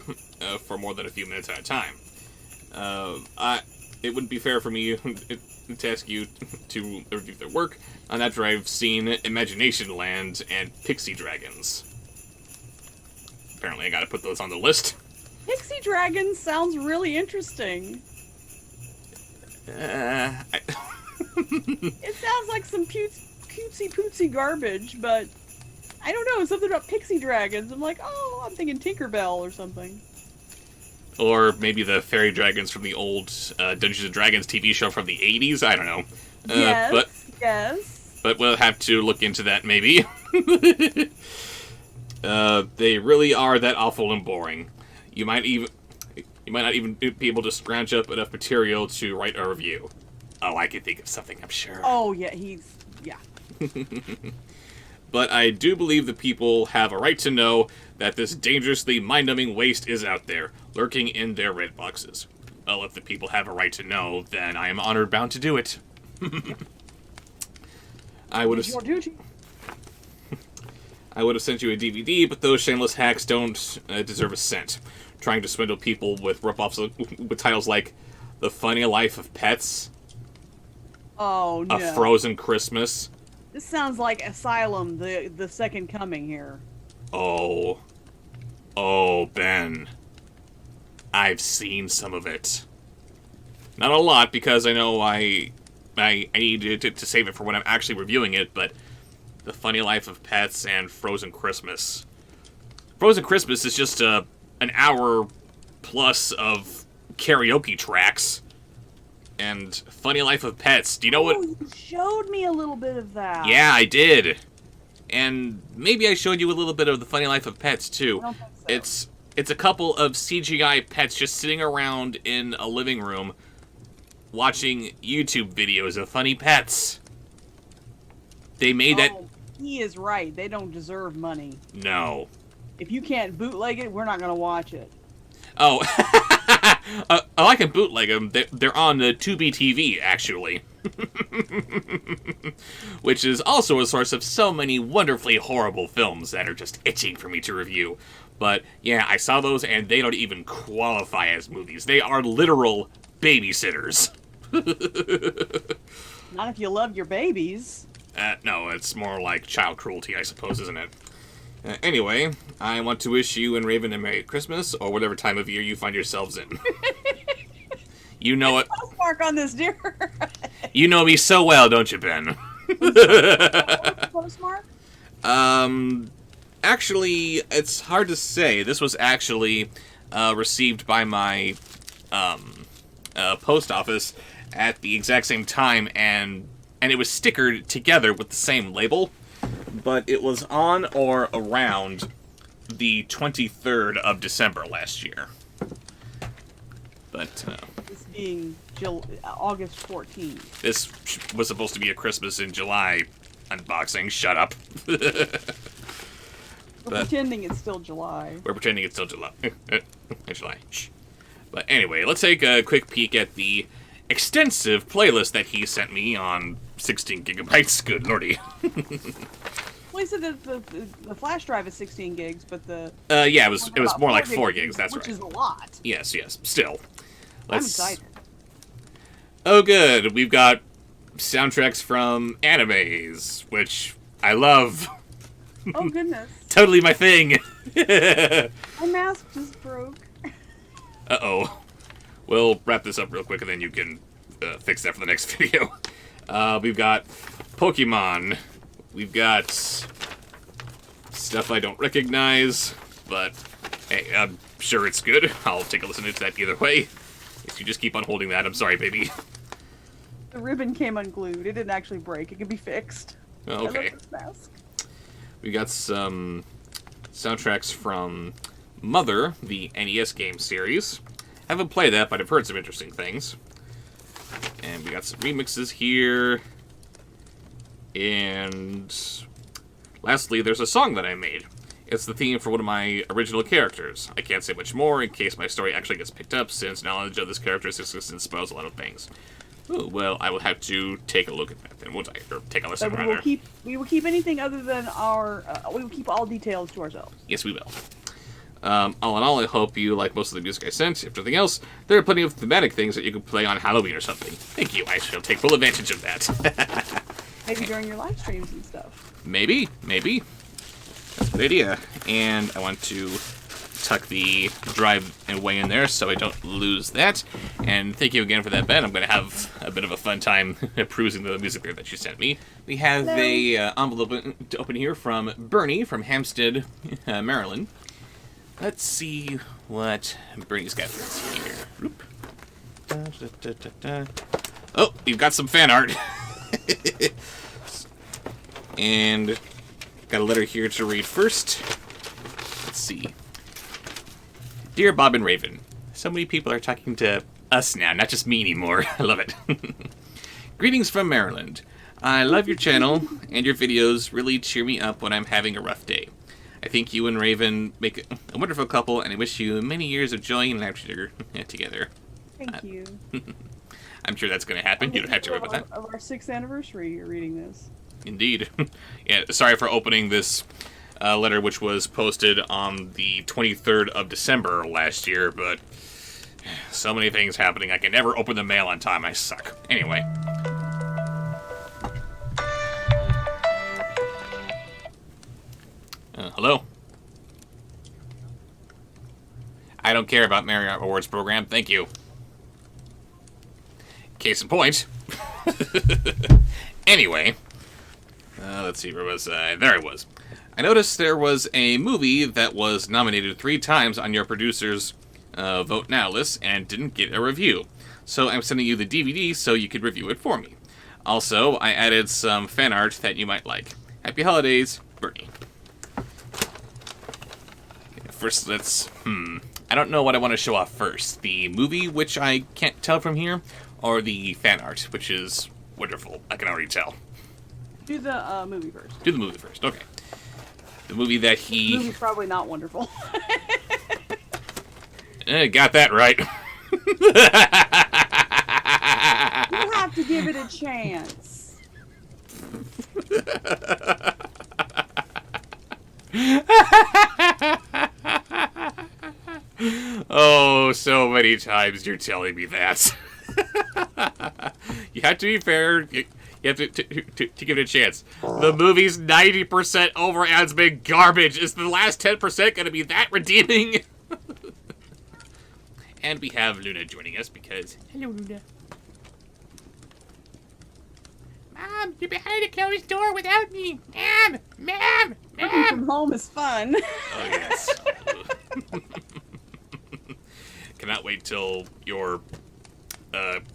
for more than a few minutes at a time. It wouldn't be fair for me to ask you to review their work, and after I've seen Imagination Land and Pixie Dragons. Apparently I gotta put those on the list. Pixie Dragons sounds really interesting. It sounds like some cutesy-pootsy garbage, but I don't know, something about Pixie Dragons. I'm like, oh, I'm thinking Tinkerbell or something. Or maybe the fairy dragons from the old Dungeons & Dragons TV show from the 80s? I don't know. Yes. But we'll have to look into that, maybe. They really are that awful and boring. You might not even be able to scrounge up enough material to write a review. Oh, I can think of something, I'm sure. Oh, yeah, yeah. But I do believe the people have a right to know that this dangerously mind-numbing waste is out there, lurking in their red boxes. Well, if the people have a right to know, then I am honored bound to do it. I would have sent you a DVD, but those shameless hacks don't deserve a cent. Trying to swindle people with rip-offs with titles like The Funny Life of Pets, Oh, no. A Frozen Christmas. This sounds like Asylum, the second coming here. Oh, Ben. I've seen some of it. Not a lot, because I know I need to save it for when I'm actually reviewing it, but The Funny Life of Pets and Frozen Christmas. Frozen Christmas is just an hour plus of karaoke tracks. And Funny Life of Pets, do you know what? You showed me a little bit of that. Yeah, I did. And maybe I showed you a little bit of The Funny Life of Pets, too. I don't think so. It's a couple of CGI pets just sitting around in a living room watching YouTube videos of funny pets. They made that... He is right. They don't deserve money. No. If you can't bootleg it, we're not going to watch it. Oh. I can bootleg them. They're on the Tubi TV, actually. Which is also a source of so many wonderfully horrible films that are just itching for me to review. But, yeah, I saw those, and they don't even qualify as movies. They are literal babysitters. Not if you love your babies. No, it's more like child cruelty, I suppose, isn't it? Anyway, I want to wish you and Raven a Merry Christmas, or whatever time of year you find yourselves in. You know it. Postmark on this, dear. You know me so well, don't you, Ben? Postmark? Actually, it's hard to say. This was actually received by my post office at the exact same time, and it was stickered together with the same label, but it was on or around the 23rd of December last year. But This being August 14th. this was supposed to be a Christmas in July unboxing. Shut up. We're pretending it's still July. We're pretending it's still July. July. Shh. But anyway, let's take a quick peek at the extensive playlist that he sent me on 16 gigabytes. Good lordy. Well, he said that the flash drive is 16 gigs, but the... yeah, it was more like 4 gigs, that's which right. Which is a lot. Yes, still. I'm excited. Oh, good. We've got soundtracks from animes, which I love. Oh, goodness. Totally my thing. My mask just broke. Uh-oh. We'll wrap this up real quick, and then you can fix that for the next video. We've got Pokemon. We've got stuff I don't recognize, but hey, I'm sure it's good. I'll take a listen to that either way. If you just keep on holding that, I'm sorry, baby. The ribbon came unglued. It didn't actually break. It can be fixed. Oh, okay. I love this mask. We got some soundtracks from Mother, the NES game series. Haven't played that, but I've heard some interesting things. And we got some remixes here. And lastly, there's a song that I made. It's the theme for one of my original characters. I can't say much more in case my story actually gets picked up, since knowledge of this character's existence spoils a lot of things. Ooh, well, I will have to take a look at that then, won't I? Or take a listen, rather. We will keep anything other than our... we will keep all details to ourselves. Yes, we will. All in all, I hope you like most of the music I sent. If nothing else, there are plenty of thematic things that you can play on Halloween or something. Thank you. I shall take full advantage of that. Maybe during your live streams and stuff. Maybe. That's a good idea. And I want to tuck the drive away in there so I don't lose that. And thank you again for that, Ben. I'm going to have a bit of a fun time perusing the music there that you sent me. We have a envelope to open here from Bernie from Hampstead, Maryland. Let's see what Bernie's got for us here. Oh, you've got some fan art. And got a letter here to read first. Let's see. Dear Bob and Raven, so many people are talking to us now, not just me anymore. I love it. Greetings from Maryland. I love your channel, and your videos really cheer me up when I'm having a rough day. I think you and Raven make a wonderful couple, and I wish you many years of joy and laughter together. Thank you. I'm sure that's going to happen. You don't have to worry about that. Of our 6th anniversary, you're reading this. Indeed. Yeah, sorry for opening this letter, which was posted on the 23rd of December last year, but so many things happening. I can never open the mail on time. I suck. Anyway. Hello? I don't care about Marriott Awards program. Thank you. Case in point. Anyway. Let's see, where was I? There I was. I noticed there was a movie that was nominated 3 times on your producer's Vote Now list and didn't get a review. So I'm sending you the DVD so you could review it for me. Also, I added some fan art that you might like. Happy holidays, Bernie. First, let's... I don't know what I want to show off first. The movie, which I can't tell from here, or the fan art, which is wonderful. I can already tell. Do the movie first. Do the movie first, okay. The movie that he... The movie's probably not wonderful. Got that right. You have to give it a chance. Oh, so many times you're telling me that. You have to be fair. You have to give it a chance. The movie's 90% over and it's been garbage. Is the last 10% going to be that redeeming? And we have Luna joining us because... Hello, Luna. Mom, you're behind a closed door without me. Mom! Working from home is fun. Oh, yes. Cannot wait till your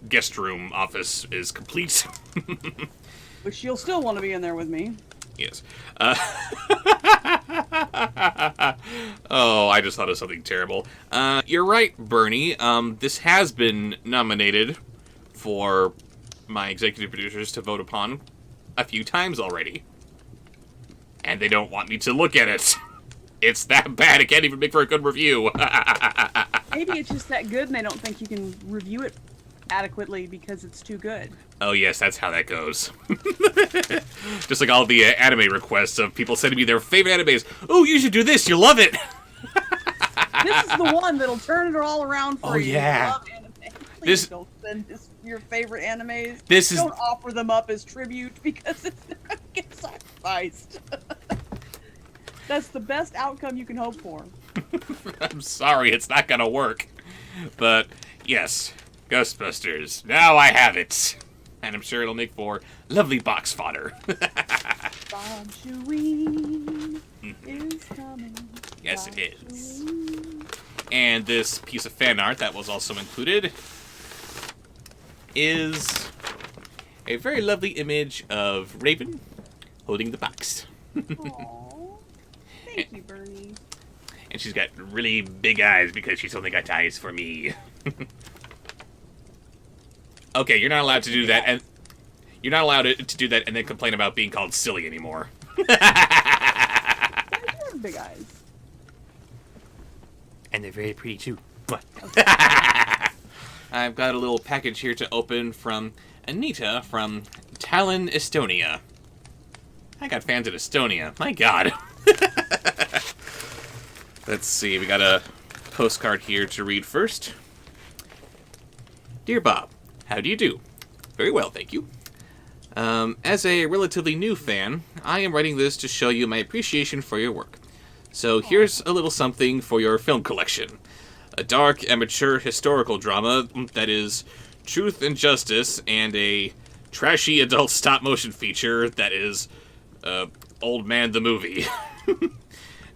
guest room office is complete. Which you'll still want to be in there with me. Yes. Oh, I just thought of something terrible. You're right, Bernie. This has been nominated for my executive producers to vote upon a few times already. And they don't want me to look at it. It's that bad, it can't even make for a good review. Maybe it's just that good and they don't think you can review it adequately because it's too good. Oh yes, that's how that goes. Just like all the anime requests of people sending me their favorite animes. Oh, you should do this, you'll love it! This is the one that'll turn it all around for you. Yeah. Love anime. Please don't send your favorite animes. Don't offer them up as tribute because it's not going to get sacrificed. That's the best outcome you can hope for. I'm sorry, it's not gonna work. But, yes, Ghostbusters. Now I have it. And I'm sure it'll make for lovely box fodder. Bob Shireen is coming. Yes, it is. And this piece of fan art that was also included is a very lovely image of Raven holding the box. Aww. Thank you, Bernie. And she's got really big eyes because she's only got eyes for me. Okay, you're not allowed to do that, and you're not allowed to do that and then complain about being called silly anymore. I do have big eyes. And they're very pretty too. I've got a little package here to open from Anita from Tallinn, Estonia. I got fans in Estonia. My God. Let's see. We got a postcard here to read first. Dear Bob, how do you do? Very well, thank you. As a relatively new fan, I am writing this to show you my appreciation for your work. So here's a little something for your film collection. A dark and mature historical drama that is truth and justice, and a trashy adult stop-motion feature that is Old Man the Movie.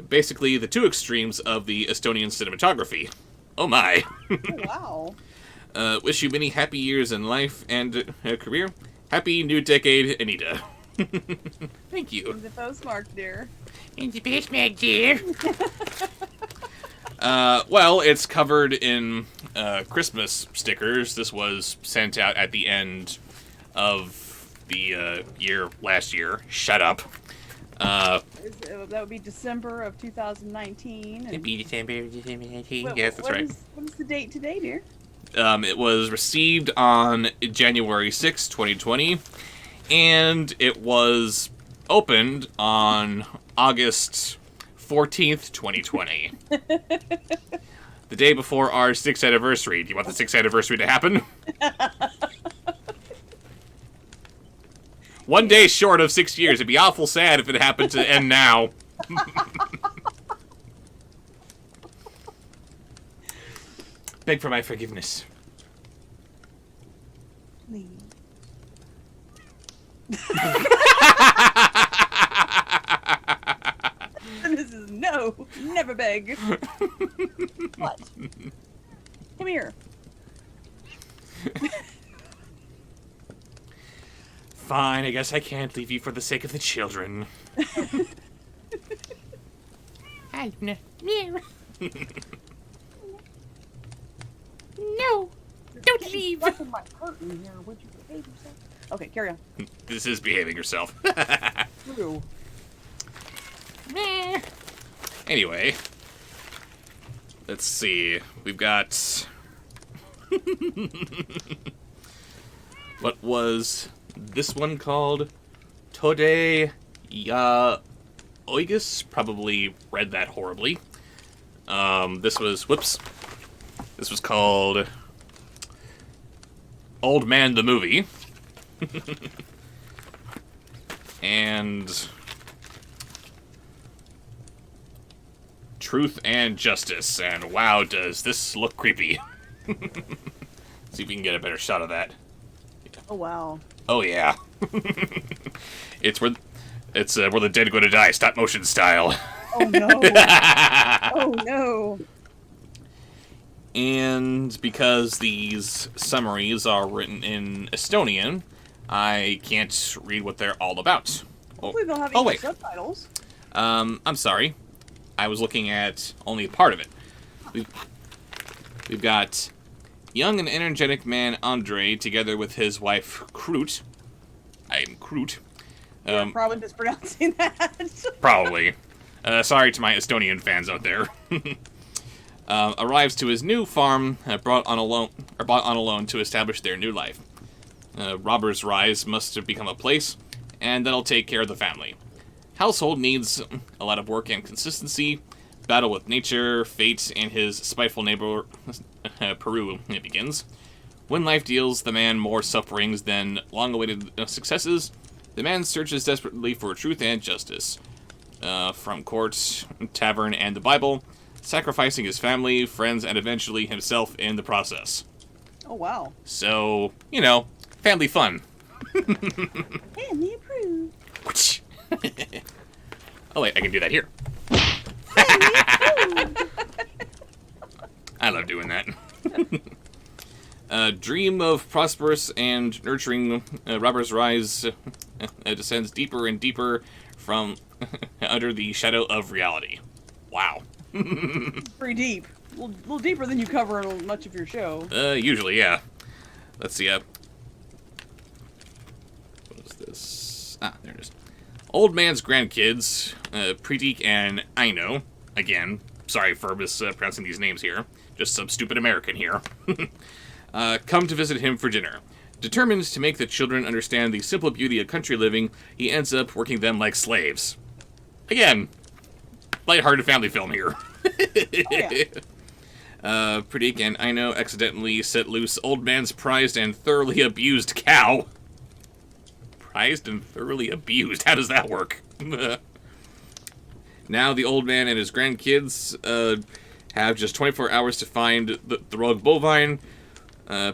Basically, the two extremes of the Estonian cinematography. Oh my. Oh, wow. Wish you many happy years in life and career, Happy New Decade, Anita. Thank you. The postmark, dear. And the postmark, dear. Well, it's covered in Christmas stickers. This was sent out at the end of the year last year. Shut up. That would be December of 2019. It'd be December of 2019. What, Yes, that's right. What is the date today, dear? It was received on January 6, 2020, and it was opened on August 14th, 2020. The day before our 6th anniversary. Do you want the 6th anniversary to happen? One day short of 6 years. It'd be awful sad if it happened to end now. Beg for my forgiveness. Please. This is no, never beg. What? Come here. Fine, I guess I can't leave you for the sake of the children. No, don't leave. My curtain here. Would you behave yourself? Okay, carry on. This is behaving yourself. True. Anyway, let's see. We've got... What was this one called? Tode Ya Oigus? Probably read that horribly. This was... Whoops. This was called... Old Man the Movie. And... Truth and Justice. And wow, does this look creepy. See if we can get a better shot of that. Oh, wow. Oh, yeah. It's where the dead are going to die, stop motion style. Oh, no. Oh, no. And because these summaries are written in Estonian, I can't read what they're all about. Hopefully they'll have wait. subtitles. I'm sorry. I was looking at only part of it. We've got young and energetic man Andre together with his wife Cruz. I'm Cruz. Probably mispronouncing that. Probably. Sorry to my Estonian fans out there. Arrives to his new farm, brought on a loan to establish their new life. Robber's Rise must have become a place, and that'll take care of the family. Household needs a lot of work and consistency. Battle with nature, fate, and his spiteful neighbor, Peru, it begins. When life deals the man more sufferings than long-awaited successes, the man searches desperately for truth and justice. From court, tavern, and the Bible, sacrificing his family, friends, and eventually himself in the process. Oh, wow. So, family fun. Family approved. Oh, wait, I can do that here. I love doing that. Dream of prosperous and nurturing Robber's Rise descends deeper and deeper from under the shadow of reality. Wow. Pretty deep. A little deeper than you cover in much of your show. Usually, yeah. Let's see, what is this? Ah, there it is. Old man's grandkids, Preetik and Aino, again, sorry for mispronouncing these names here, just some stupid American here, come to visit him for dinner. Determined to make the children understand the simple beauty of country living, he ends up working them like slaves. Again, lighthearted family film here. Oh, yeah. Preetik and Aino accidentally set loose old man's prized and thoroughly abused cow. Prized and thoroughly abused. How does that work? Now the old man and his grandkids have just 24 hours to find the rogue bovine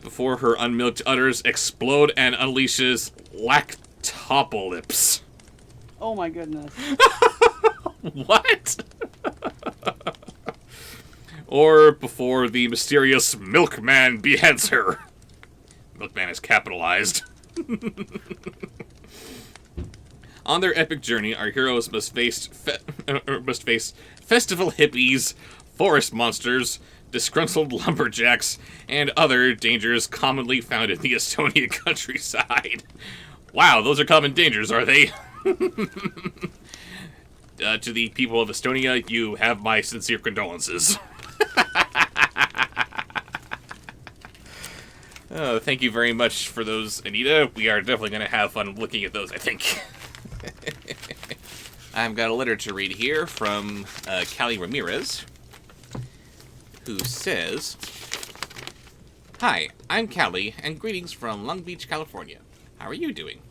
before her unmilked udders explode and unleashes lactopolyps. Oh my goodness. What? Or before the mysterious milkman beheads her. Milkman is capitalized. On their epic journey, our heroes must face festival hippies, forest monsters, disgruntled lumberjacks, and other dangers commonly found in the Estonia countryside. Wow, those are common dangers, are they? To the people of Estonia, you have my sincere condolences. Thank you very much for those, Anita. We are definitely going to have fun looking at those, I think. I've got a letter to read here from Callie Ramirez, who says, "Hi, I'm Callie, and greetings from Long Beach, California. How are you doing?"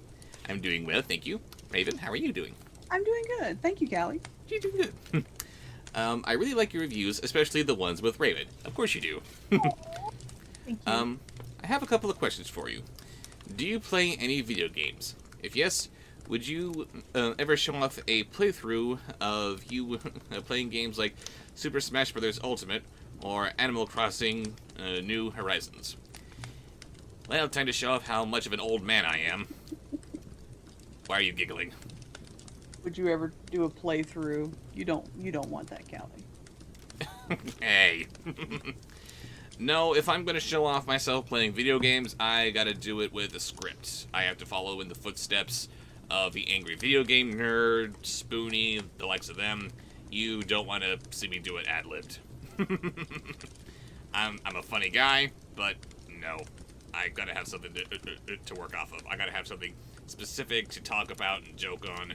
"I'm doing well, thank you. Raven, how are you doing?" I'm doing good. Thank you, Callie. You're doing good. I really like your reviews, especially the ones with Raven. Of course you do. Thank you. I have a couple of questions for you. Do you play any video games? If yes, would you ever show off a playthrough of you playing games like Super Smash Bros. Ultimate or Animal Crossing New Horizons? Well, time to show off how much of an old man I am. Why are you giggling? Would you ever do a playthrough? You don't want that, Callie. Hey. No, if I'm going to show off myself playing video games, I gotta do it with a script. I have to follow in the footsteps of the angry video game nerd, Spoonie, the likes of them. You don't want to see me do it ad-libbed. I'm a funny guy, but no. I gotta have something to work off of. I gotta have something specific to talk about and joke on.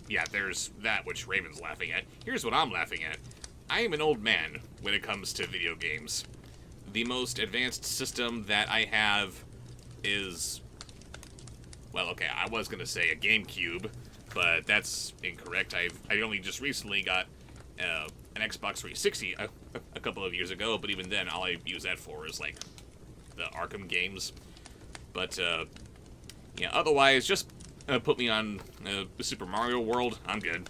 Yeah, there's that which Raven's laughing at. Here's what I'm laughing at. I am an old man when it comes to video games. The most advanced system that I have is... Well, okay, I was going to say a GameCube, but that's incorrect. I only just recently got an Xbox 360 a couple of years ago, but even then, all I use that for is, like, the Arkham games. But, yeah, otherwise, just put me on Super Mario World. I'm good.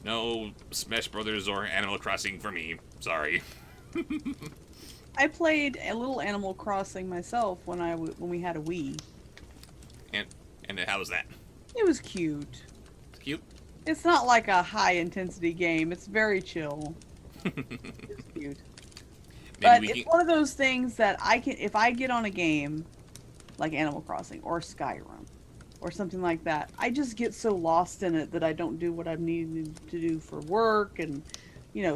No Smash Brothers or Animal Crossing for me. Sorry. I played a little Animal Crossing myself when we had a Wii. And how was that? It was cute. It's cute? It's not like a high-intensity game. It's very chill. It's cute. But it's one of those things that if I get on a game like Animal Crossing or Skyrim or something like that, I just get so lost in it that I don't do what I'm needing to do for work and,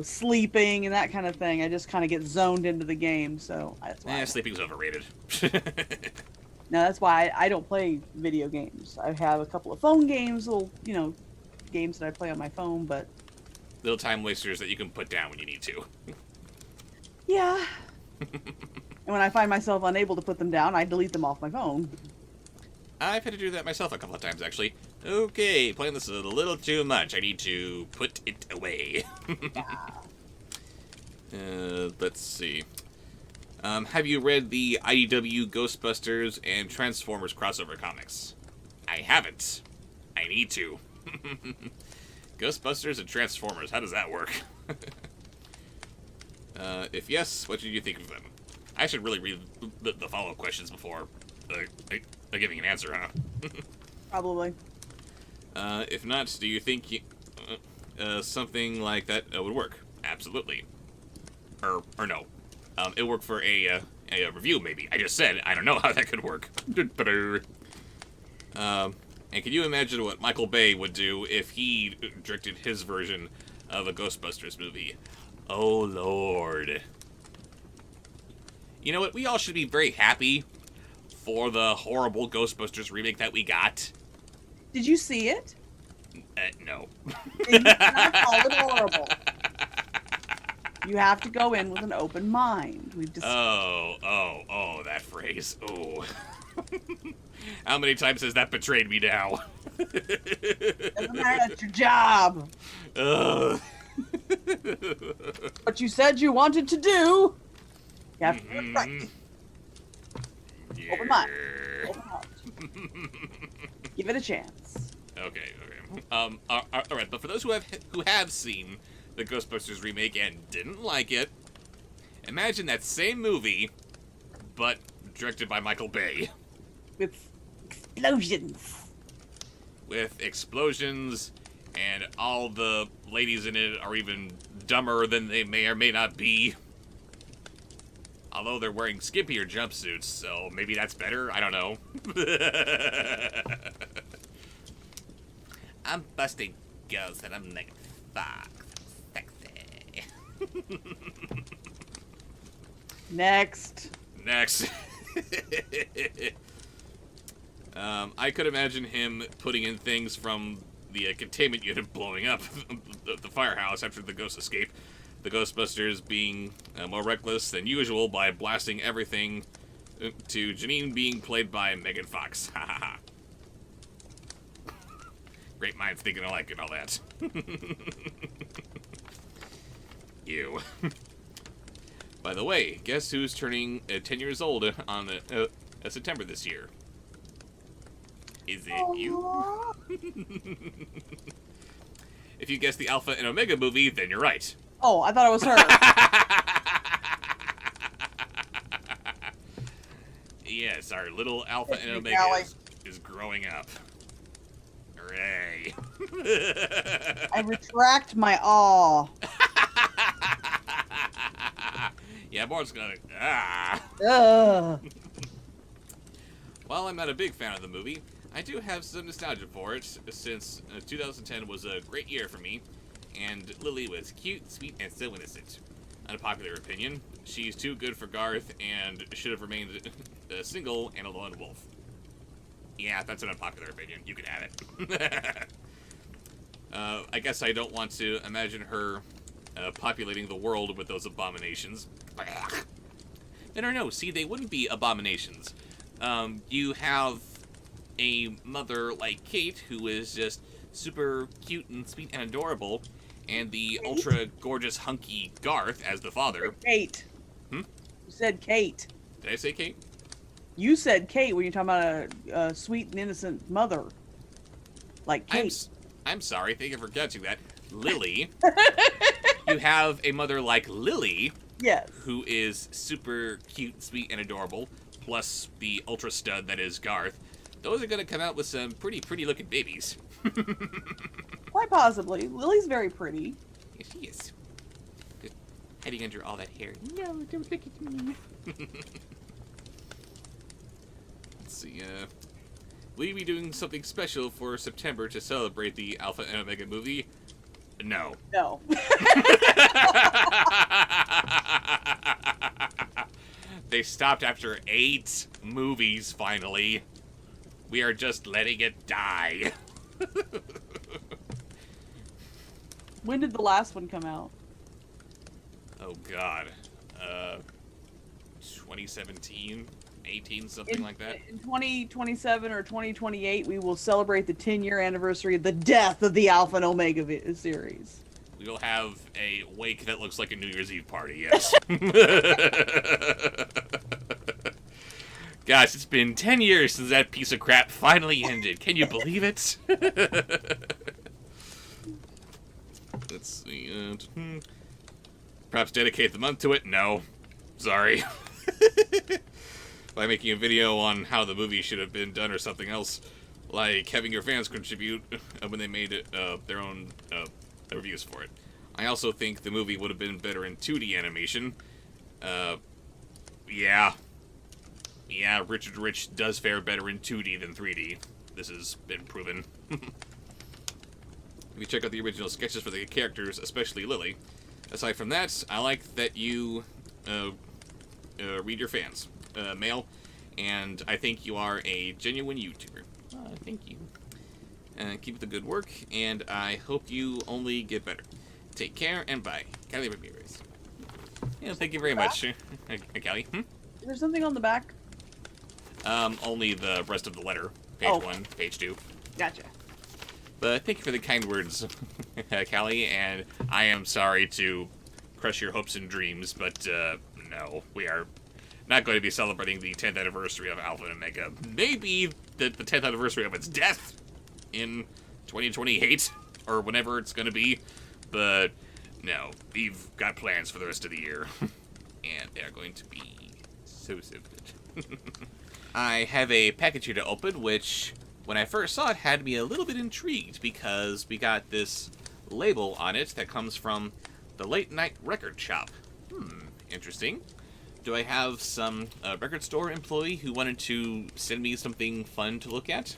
sleeping and that kind of thing. I just kind of get zoned into the game, so that's why. Sleeping's overrated. No, that's why I don't play video games. I have a couple of phone games, little, games that I play on my phone, but... Little time wasters that you can put down when you need to. Yeah. And when I find myself unable to put them down, I delete them off my phone. I've had to do that myself a couple of times, actually. Okay, playing this is a little too much. I need to put it away. Let's see. Have you read the IDW Ghostbusters and Transformers crossover comics? I haven't. I need to. Ghostbusters and Transformers, how does that work? If yes, what did you think of them? I should really read the follow-up questions before giving an answer, huh? Probably. If not, do you think something like that would work? Absolutely. Or no. It worked for a review, maybe. I just said, I don't know how that could work. And can you imagine what Michael Bay would do if he directed his version of a Ghostbusters movie? Oh, Lord. You know what? We all should be very happy for the horrible Ghostbusters remake that we got. Did you see it? No. Then you cannot call it horrible. You have to go in with an open mind. Oh, that phrase. Oh. How many times has that betrayed me now? Doesn't matter, that's your job. What you said you wanted to do, you have to do it right. Yeah. Open mind. Open heart. Give it a chance. Okay. All right, but for those who have seen the Ghostbusters remake and didn't like it, Imagine that same movie, but directed by Michael Bay. With explosions. With explosions, and all the ladies in it are even dumber than they may or may not be. Although they're wearing skimpier jumpsuits, so maybe that's better? I don't know. I'm busting ghosts and I'm naked. Fuck. Sexy. Next. I could imagine him putting in things from the containment unit blowing up the firehouse after the ghosts escape. The Ghostbusters being more reckless than usual by blasting everything to Janine being played by Megan Fox. Ha ha ha. Great minds thinking alike and all that. Ew. By the way, guess who's turning 10 years old on September this year? Is it you? If you guess the Alpha and Omega movie, then you're right. Oh, I thought it was her. Yes, our little Alpha and Omega is growing up. Hooray. I retract my awe. Yeah, Mort's gonna... Ugh. While I'm not a big fan of the movie, I do have some nostalgia for it, since 2010 was a great year for me, and Lily was cute, sweet, and so innocent. Unpopular opinion, she's too good for Garth and should have remained single and a lone wolf. Yeah, that's an unpopular opinion. You can have it. I guess I don't want to imagine her populating the world with those abominations. No, see, they wouldn't be abominations. You have a mother like Kate, who is just super cute and sweet and adorable, and the ultra-gorgeous, hunky Garth as the father. Kate. Hmm? You said Kate. Did I say Kate? You said Kate when you're talking about a sweet and innocent mother. Like Kate. I'm sorry, thank you for catching that. Lily. You have a mother like Lily. Yes. Who is super cute, sweet, and adorable, plus the ultra stud that is Garth. Those are going to come out with some pretty looking babies. Quite possibly. Lily's very pretty. Yes, she is. Just hiding under all that hair. No, don't look at me. Let's see, will you be doing something special for September to celebrate the Alpha and Omega movie? No. No. They stopped after 8 movies, finally. We are just letting it die. When did the last one come out? Oh, God. 2017? 18, something like that? In 2027 or 2028, we will celebrate the 10-year anniversary of the death of the Alpha and Omega series. We will have a wake that looks like a New Year's Eve party, yes. Gosh, it's been 10 years since that piece of crap finally ended. Can you believe it? Let's see. Perhaps dedicate the month to it? No. Sorry. By making a video on how the movie should have been done or something else, like having your fans contribute when they made their own reviews for it. I also think the movie would have been better in 2D animation. Yeah, Richard Rich does fare better in 2D than 3D. This has been proven. If you check out the original sketches for the characters, especially Lily. Aside from that, I like that you read your fans' mail, and I think you are a genuine YouTuber. Thank you. Keep up the good work, and I hope you only get better. Take care, and bye. Callie Ramirez. Yeah, thank you very much, Callie. There's something on the back? Only the rest of the letter. Page 1, page 2. Gotcha. But thank you for the kind words, Callie, and I am sorry to crush your hopes and dreams, but no, we are not going to be celebrating the 10th anniversary of Alpha and Omega. Maybe the 10th anniversary of its death in 2028, or whenever it's going to be, but no, we've got plans for the rest of the year. and they are going to be so good. I have a package here to open, which, when I first saw it, had me a little bit intrigued, because we got this label on it that comes from the Late Night Record Shop. Interesting. Do I have some record store employee who wanted to send me something fun to look at?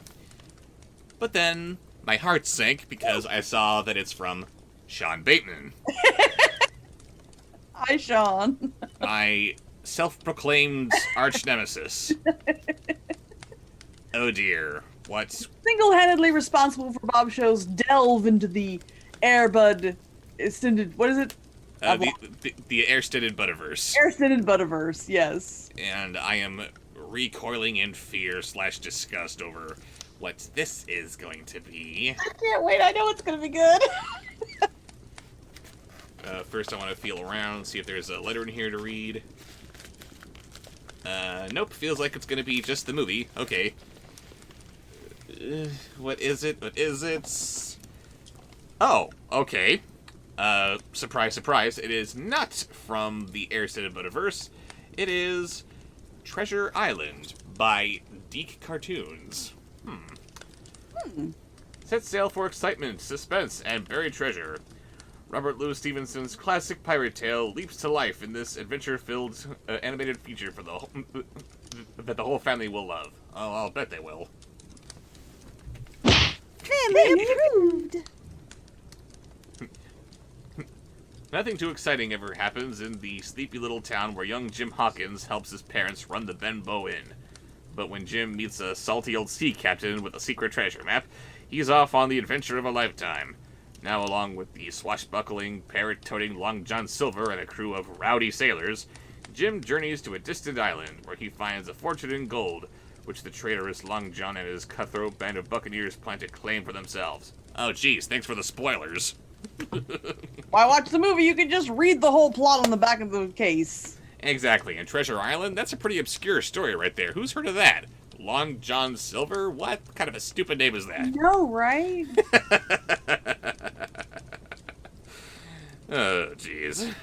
But then my heart sank because I saw that it's from Sean Bateman. Hi, Sean. My self-proclaimed arch nemesis. Oh dear. What? Single-handedly responsible for Bob Show's delve into the Airbud extended. What is it? The air-studded Butterverse. Air-studded Butterverse, yes. And I am recoiling in fear / disgust over what this is going to be. I can't wait. I know it's going to be good. First, I want to feel around, see if there's a letter in here to read. Nope, feels like it's going to be just the movie. Okay. What is it? What is it? Oh, okay. Surprise, surprise, it is not from the Air-Studded Butterverse. It is Treasure Island by Deke Cartoons. Set sail for excitement, suspense, and buried treasure. Robert Louis Stevenson's classic pirate tale leaps to life in this adventure-filled animated feature for that the whole family will love. Oh, I'll bet they will. Family approved. Nothing too exciting ever happens in the sleepy little town where young Jim Hawkins helps his parents run the Benbow Inn. But when Jim meets a salty old sea captain with a secret treasure map, he's off on the adventure of a lifetime. Now, along with the swashbuckling, parrot-toting Long John Silver and a crew of rowdy sailors, Jim journeys to a distant island where he finds a fortune in gold, which the traitorous Long John and his cutthroat band of buccaneers plan to claim for themselves. Oh, geez, thanks for the spoilers. Why watch the movie? You can just read the whole plot on the back of the case. Exactly, and Treasure Island, that's a pretty obscure story right there. Who's heard of that? Long John Silver? What kind of a stupid name is that? No, right? Oh, jeez.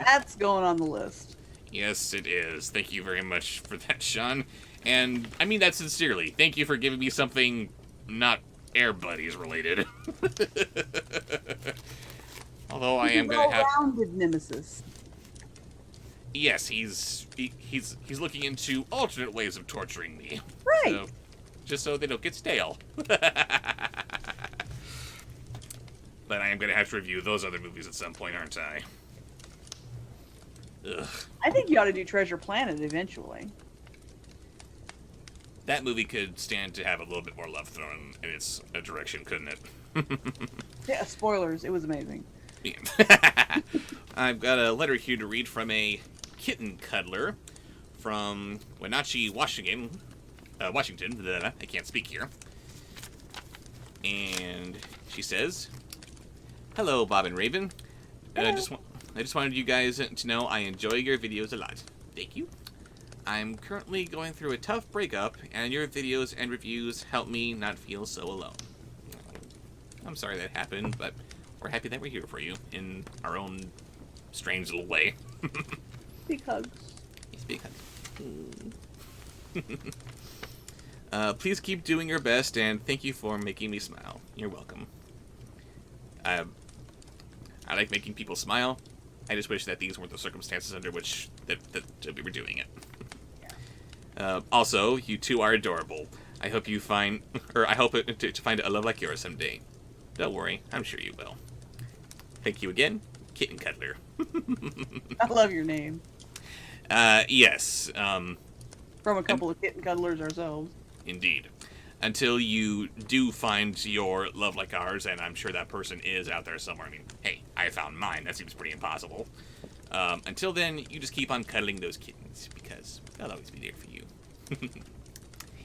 That's going on the list. Yes, it is. Thank you very much for that, Sean. And I mean that sincerely. Thank you for giving me something not Air Buddies related. Although I am going to have... well-rounded nemesis. Yes, he's looking into alternate ways of torturing me. Right. So, just so they don't get stale. But I am going to have to review those other movies at some point, aren't I? Ugh. I think you ought to do Treasure Planet eventually. That movie could stand to have a little bit more love thrown in its direction, couldn't it? Yeah, spoilers. It was amazing. Yeah. I've got a letter here to read from a Kitten Cuddler from Wenatchee, Washington. I can't speak here. And she says, "Hello, Bob and Raven. I just wanted you guys to know I enjoy your videos a lot. Thank you. I'm currently going through a tough breakup, and your videos and reviews help me not feel so alone. I'm sorry that happened, but we're happy that we're here for you in our own strange little way." Big hugs. Yes, big hug. Please keep doing your best, and thank you for making me smile. You're welcome. I like making people smile. I just wish that these weren't the circumstances under which that we were doing it. Also, you two are adorable. I hope you find, or I hope to find a love like yours someday. Don't worry, I'm sure you will. Thank you again, Kitten Cuddler. I love your name. Yes. From a couple of kitten cuddlers ourselves. Indeed. Until you do find your love like ours, and I'm sure that person is out there somewhere. I mean, hey, I found mine. That seems pretty impossible. Until then, you just keep on cuddling those kittens, because they'll always be there for you.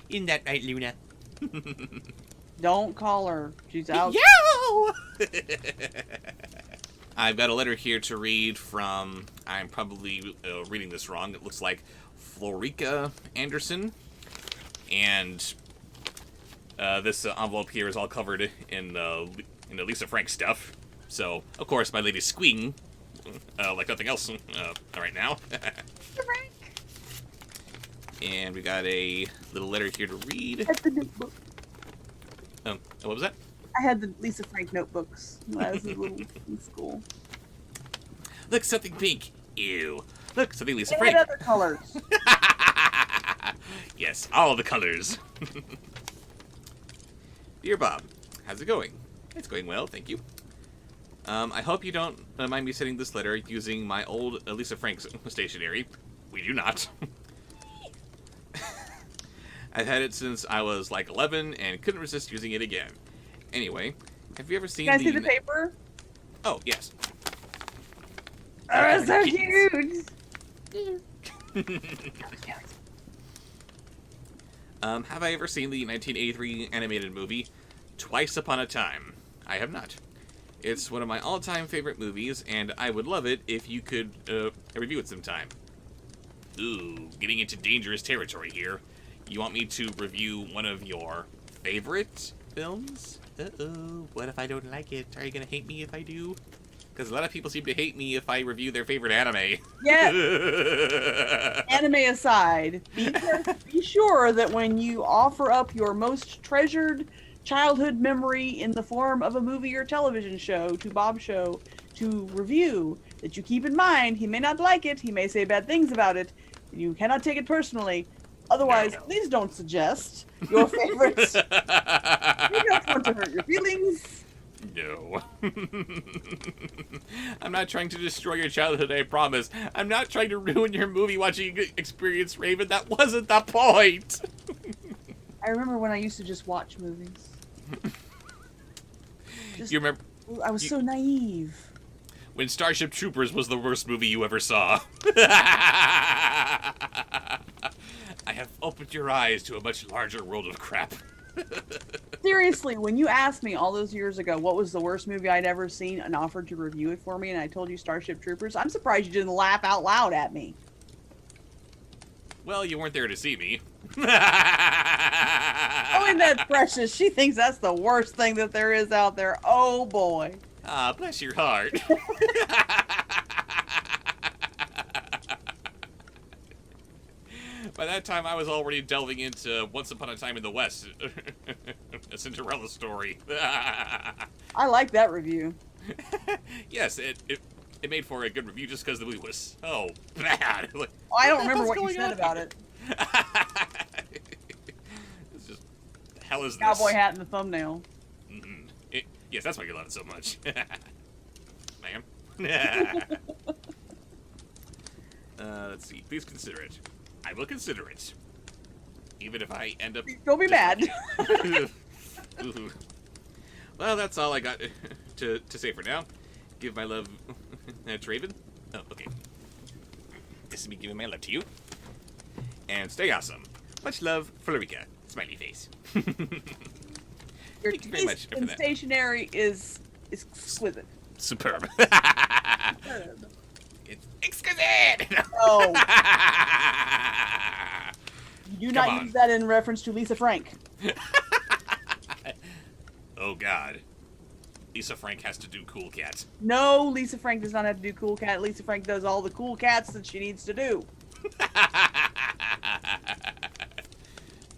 Isn't that right, Luna? Don't call her. She's out. Yo! I've got a letter here to read from, I'm probably reading this wrong, it looks like Florika Anderson. And this envelope here is all covered in the Lisa Frank stuff. So, of course, my lady Squeaking like nothing else right now. And we got a little letter here to read. I had the notebook. What was that? I had the Lisa Frank notebooks when I was in school. Look, something pink. Ew. Look, something Lisa They Frank. had other colors. Yes, all the colors. Dear Bob, how's it going? It's going well, thank you. I hope you don't mind me sending this letter using my old Lisa Frank stationery. We do not. I've had it since I was like 11 and couldn't resist using it again. Anyway, have you ever seen Can I see the paper? Oh, yes. Oh, so cute! Have I ever seen the 1983 animated movie, Twice Upon a Time? I have not. It's one of my all-time favorite movies, and I would love it if you could review it sometime. Ooh, getting into dangerous territory here. You want me to review one of your favorite films? Uh-oh, what if I don't like it? Are you gonna hate me if I do? Because a lot of people seem to hate me if I review their favorite anime. Yeah. Anime aside, be sure that when you offer up your most treasured childhood memory in the form of a movie or television show to Bob's show to review, that you keep in mind he may not like it, he may say bad things about it, you cannot take it personally. Otherwise, please don't suggest your favorites. We don't want to hurt your feelings. No. I'm not trying to destroy your childhood, I promise. I'm not trying to ruin your movie watching experience, Raven. That wasn't the point. I remember when I used to just watch movies. You remember? I was so naive. When Starship Troopers was the worst movie you ever saw. I have opened your eyes to a much larger world of crap. Seriously, when you asked me all those years ago what was the worst movie I'd ever seen and offered to review it for me, and I told you Starship Troopers, I'm surprised you didn't laugh out loud at me. Well, you weren't there to see me. Oh, and that's Precious. She thinks that's the worst thing that there is out there. Oh, boy. Ah, bless your heart. By that time, I was already delving into Once Upon a Time in the West, a Cinderella story. I like that review. Yes, it made for a good review just because the movie was so bad. Like, I don't remember what you said about it. It's just, the hell is this? Cowboy hat in the thumbnail. Mm-hmm. Yes, that's why you love it so much. Ma'am. Let's see. Please consider it. I will consider it. Even if I end up... Don't be mad. Ooh. Well, that's all I got to say for now. Give my love to Raven. Oh, okay. This is me giving my love to you. And stay awesome. Much love, Florika. Smiley face. Your Thank you very much taste for in that. stationery is exquisite. Superb. Superb. It's exquisite! Oh. You do Come not on. use that in reference to Lisa Frank. Oh, God. Lisa Frank has to do Cool Cat. No, Lisa Frank does not have to do Cool Cat. Lisa Frank does all the cool cats that she needs to do.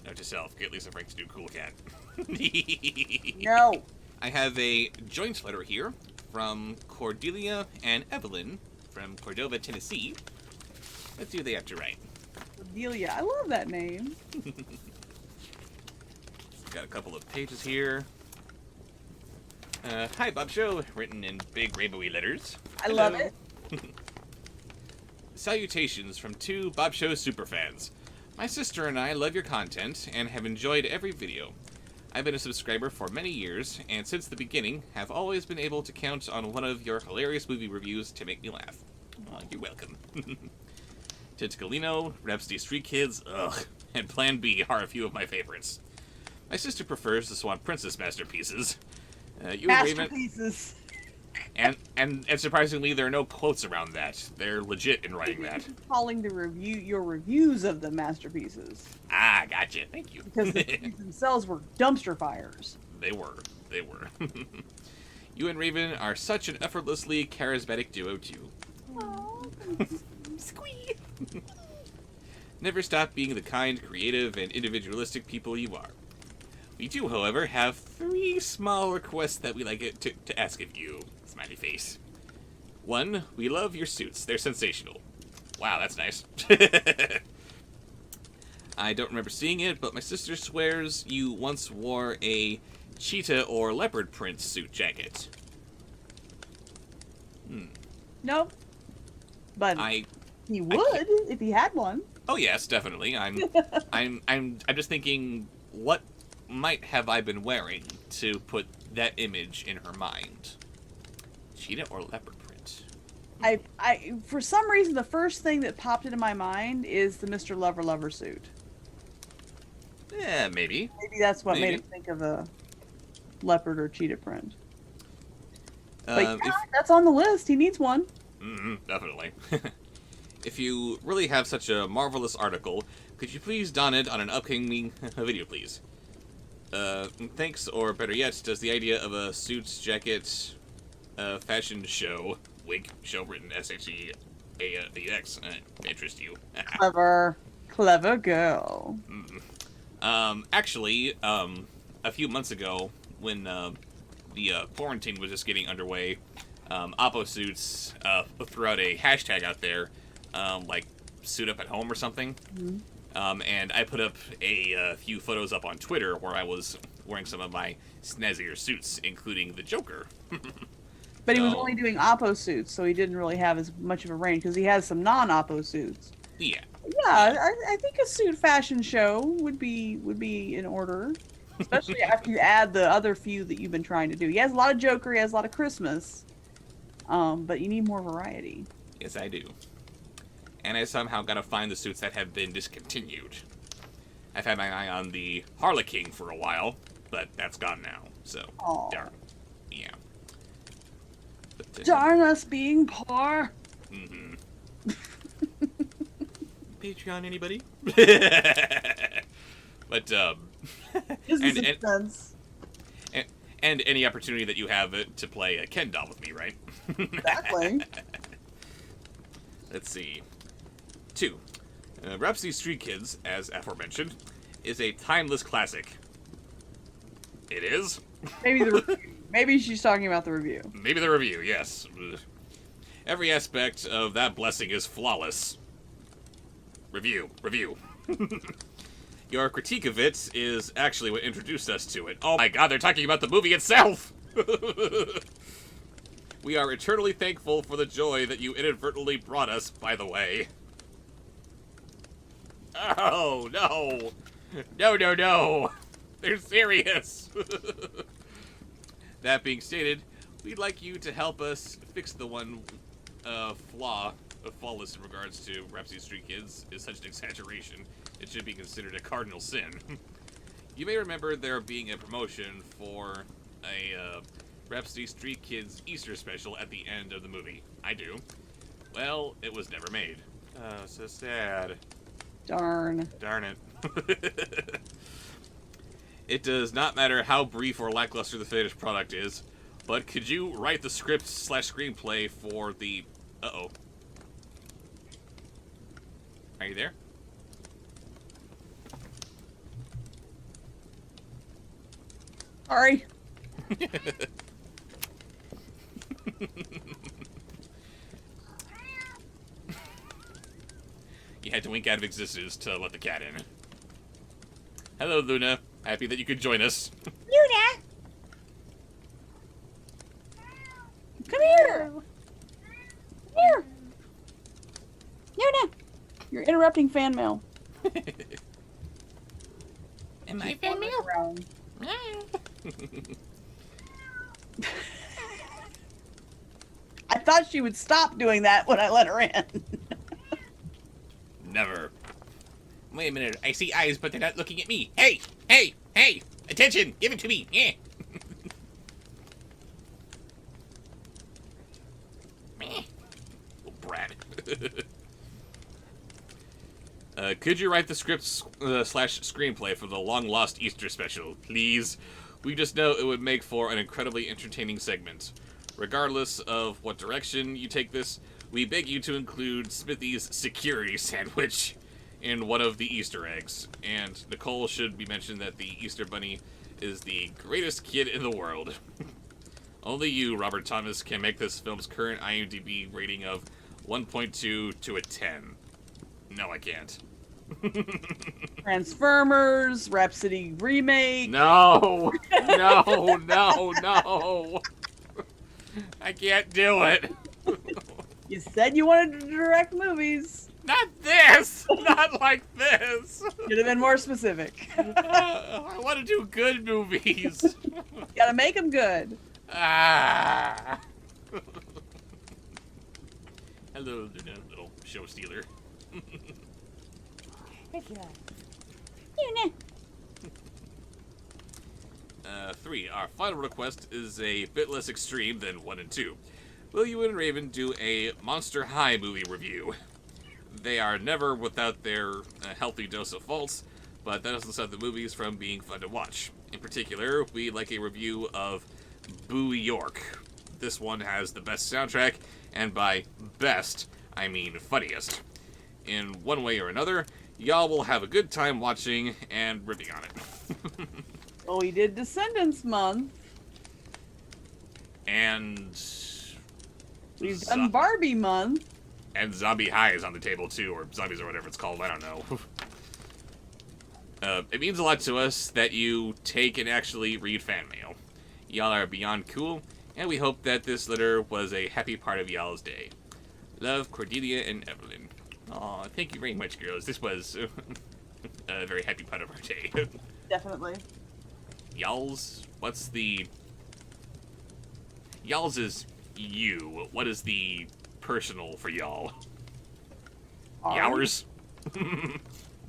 Note to self, get Lisa Frank to do Cool Cat. No. I have a joint letter here from Cordelia and Evelyn from Cordova, Tennessee. Let's see what they have to write. Cordelia. I love that name. Got a couple of pages here. Hi, Bob Show, written in big rainbowy letters. I love it. Salutations from two Bob Show superfans. My sister and I love your content and have enjoyed every video. I've been a subscriber for many years, and since the beginning, have always been able to count on one of your hilarious movie reviews to make me laugh. Oh, you're welcome. Tentacalino, Rhapsody Street Kids, ugh, and Plan B are a few of my favorites. My sister prefers the Swan Princess masterpieces. You and Raven, Masterpieces. and surprisingly, there are no quotes around that. They're legit in writing that. Calling your reviews of the masterpieces. Ah, gotcha. Thank you. Because the movies themselves were dumpster fires. They were. You and Raven are such an effortlessly charismatic duo, too. Squee. Never stop being the kind, creative, and individualistic people you are. We do, however, have 3 small requests that we like to ask of you. Smiley face. 1, we love your suits. They're sensational. Wow, that's nice. I don't remember seeing it, but my sister swears you once wore a cheetah or leopard print suit jacket. Nope. But I he would if he had one. Oh yes, definitely. I'm just thinking, what might have I been wearing to put that image in her mind? Cheetah or leopard print? I for some reason the first thing that popped into my mind is the Mr. Lover suit. Yeah, maybe. Maybe that's what Maybe. made me think of a leopard or cheetah print. But yeah, that's on the list. He needs one. Definitely. If you really have such a marvelous article, could you please don it on an upcoming video, please? Thanks, or better yet, does the idea of a suits jacket fashion show, wink, show written S-H-E-A-D-X, interest you? Clever girl. Actually, a few months ago, when the quarantine was just getting underway, Oppo Suits threw out a hashtag out there, like suit up at home or something. And I put up a few photos up on Twitter where I was wearing some of my snazzier suits, including the Joker. But he was only doing Oppo suits, so he didn't really have as much of a range, because he has some non-Oppo suits. Yeah. Yeah, I think a suit fashion show would be in order. Especially after you add the other few that you've been trying to do. He has a lot of Joker, he has a lot of Christmas. But you need more variety. Yes, I do. And I somehow gotta find the suits that have been discontinued. I've had my eye on the Harlequin for a while, but that's gone now, so darn. Yeah. But, Darn us being poor. Patreon, anybody? But, Sense. and any opportunity that you have to play a Ken doll with me, right? Exactly. Let's see. 2. Rhapsody Street Kids, as aforementioned, is a timeless classic. It is? Maybe the review. Maybe she's talking about the review. Maybe the review, yes. Every aspect of that blessing is flawless. Review. Your critique of it is actually what introduced us to it. Oh my god, they're talking about the movie itself! We are eternally thankful for the joy that you inadvertently brought us, by the way. Oh, no. No. They're serious. That being stated, we'd like you to help us fix the one flawless in regards to Rhapsody Street Kids is such an exaggeration, it should be considered a cardinal sin. You may remember there being a promotion for a Rhapsody Street Kids Easter special at the end of the movie. I do. Well, it was never made. So sad. Darn it. It does not matter how brief or lackluster the finished product is, but could you write the script/screenplay for the... Uh-oh. Are you there? Sorry. You had to wink out of existence to let the cat in. Hello, Luna. Happy that you could join us. Luna! Come here! Here! Luna! You're interrupting fan mail. Am I Fan mail? Around. I thought she would stop doing that when I let her in. Never. Wait a minute. I see eyes, but they're not looking at me. Hey! Attention! Give it to me! Yeah! Meh. Oh, Brad. Could you write the script /screenplay for the long-lost Easter special, please? We just know it would make for an incredibly entertaining segment. Regardless of what direction you take this, we beg you to include Smithy's security sandwich in one of the Easter eggs. And Nicole should be mentioned that the Easter Bunny is the greatest kid in the world. Only you, Robert Thomas, can make this film's current IMDb rating of 1.2 to a 10. No, I can't. Transformers, Rhapsody remake. No! No! I can't do it. You said you wanted to direct movies. Not this! Not like this! Should have been more specific. I want to do good movies. Gotta make them good. Ah. Hello, little show stealer. Heck yeah. 3. Our final request is a bit less extreme than 1 and 2. Will you and Raven do a Monster High movie review? They are never without their healthy dose of faults, but that doesn't stop the movies from being fun to watch. In particular, we like a review of Boo York. This one has the best soundtrack, and by best, I mean funniest. In one way or another, y'all will have a good time watching and ripping on it. Well, we did Descendants Month. And We've done Barbie Month. And Zombie High is on the table too, or Zombies or whatever it's called, I don't know. It means a lot to us that you take and actually read fan mail. Y'all are beyond cool, and we hope that this letter was a happy part of y'all's day. Love, Cordelia and Evelyn. Aw, thank you very much, girls. This was a very happy part of our day. Definitely. Y'all's? What's the... Y'all's is you. What is the personal for y'all? Yours?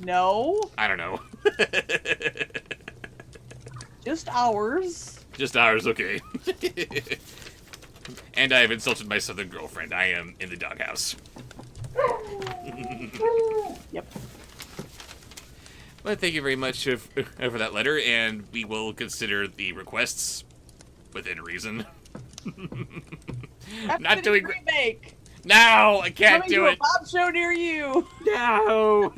No. I don't know. Just ours. Just ours, okay. And I have insulted my southern girlfriend. I am in the doghouse. Yep. Well, thank you very much for that letter, and we will consider the requests within reason. Not doing remake. No, I can't Coming do to it. A Bob show near you. No.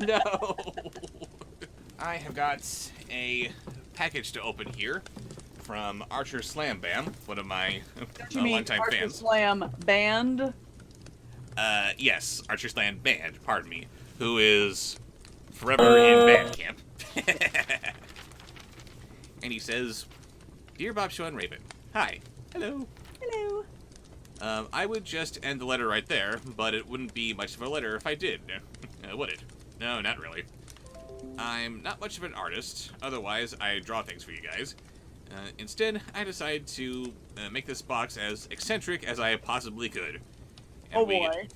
I have got a package to open here from Archer Slam Bam, one of my longtime Archer fans. Slam Band? Yes, Archer Slam Band, pardon me, who is forever in band camp. And he says, Dear Bob, Show, and Raven, hi. Hello. Hello. I would just end the letter right there, but it wouldn't be much of a letter if I did. Would it? No, not really. I'm not much of an artist, otherwise I draw things for you guys. Instead, I decided to make this box as eccentric as I possibly could. And boy.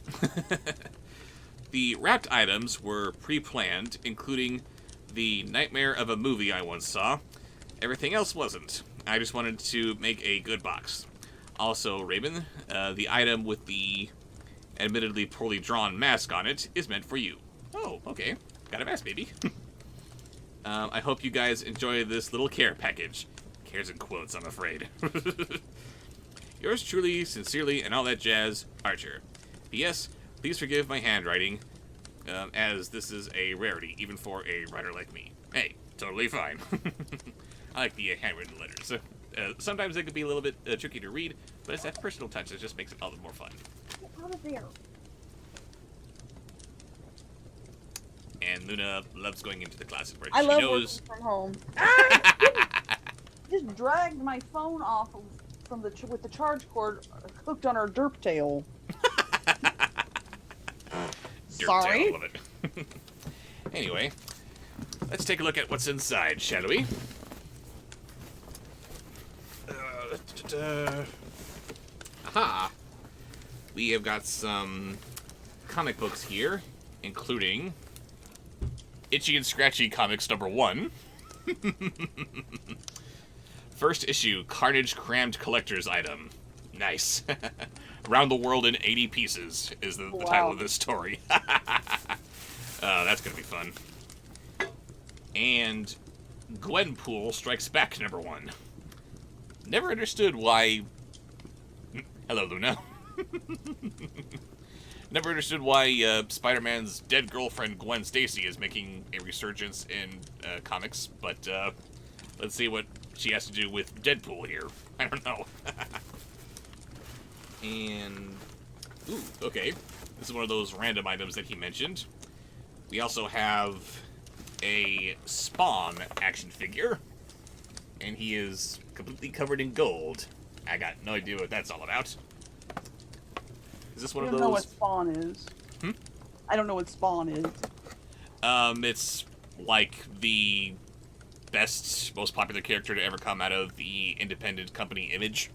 The wrapped items were pre-planned, including the nightmare of a movie I once saw. Everything else wasn't. I just wanted to make a good box. Also, Raven, the item with the admittedly poorly drawn mask on it is meant for you. Oh, okay. Got a mask, baby. I hope you guys enjoy this little care package. Cares in quotes, I'm afraid. Yours truly, sincerely, and all that jazz, Archer. P.S. Please forgive my handwriting, as this is a rarity, even for a writer like me. Hey, totally fine. I like the handwritten letters. Sometimes they could be a little bit tricky to read, but it's that personal touch that just makes it all the more fun. Get out of there. And Luna loves going into the closet where I she love knows. working from home. Ah! Just dragged my phone off from with the charge cord hooked on her derp tail. Sorry. Tail, love it. Anyway, let's take a look at what's inside, shall we? Aha! We have got some comic books here, including Itchy and Scratchy Comics #1. First issue, Carnage Crammed Collector's Item. Nice. Around the World in 80 Pieces is the title of this story. That's going to be fun. And Gwenpool Strikes Back #1. Never understood why... Hello, Luna. Never understood why Spider-Man's dead girlfriend Gwen Stacy is making a resurgence in comics, but let's see what she has to do with Deadpool here. I don't know. And... Ooh, okay. This is one of those random items that he mentioned. We also have a Spawn action figure, and he is completely covered in gold. I got no idea what that's all about. Is this one of those? I don't know what Spawn is. I don't know what Spawn is. It's like the best, most popular character to ever come out of the independent company Image.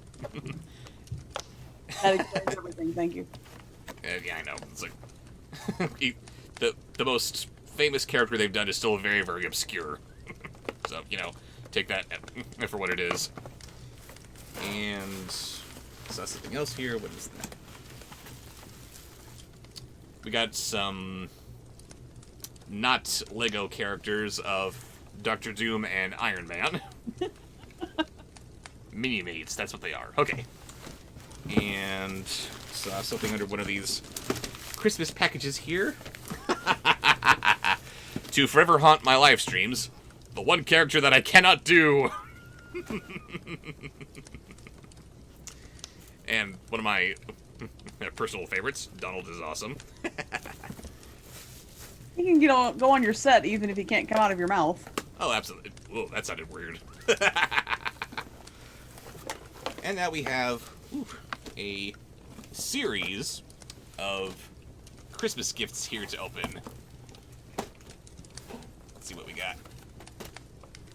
That explains everything. Thank you. Yeah, I know. It's like the most famous character they've done is still very, very obscure. So, you know, take that for what it is. And saw something else here. What is that? We got some not Lego characters of Dr. Doom and Iron Man. Mini-mates, that's what they are. Okay. And saw something under one of these Christmas packages here. To forever haunt my live streams, the one character that I cannot do. And one of my personal favorites, Donald is awesome. You can go on your set even if he can't come out of your mouth. Oh, absolutely. Whoa, that sounded weird. And now we have a series of Christmas gifts here to open. Let's see what we got.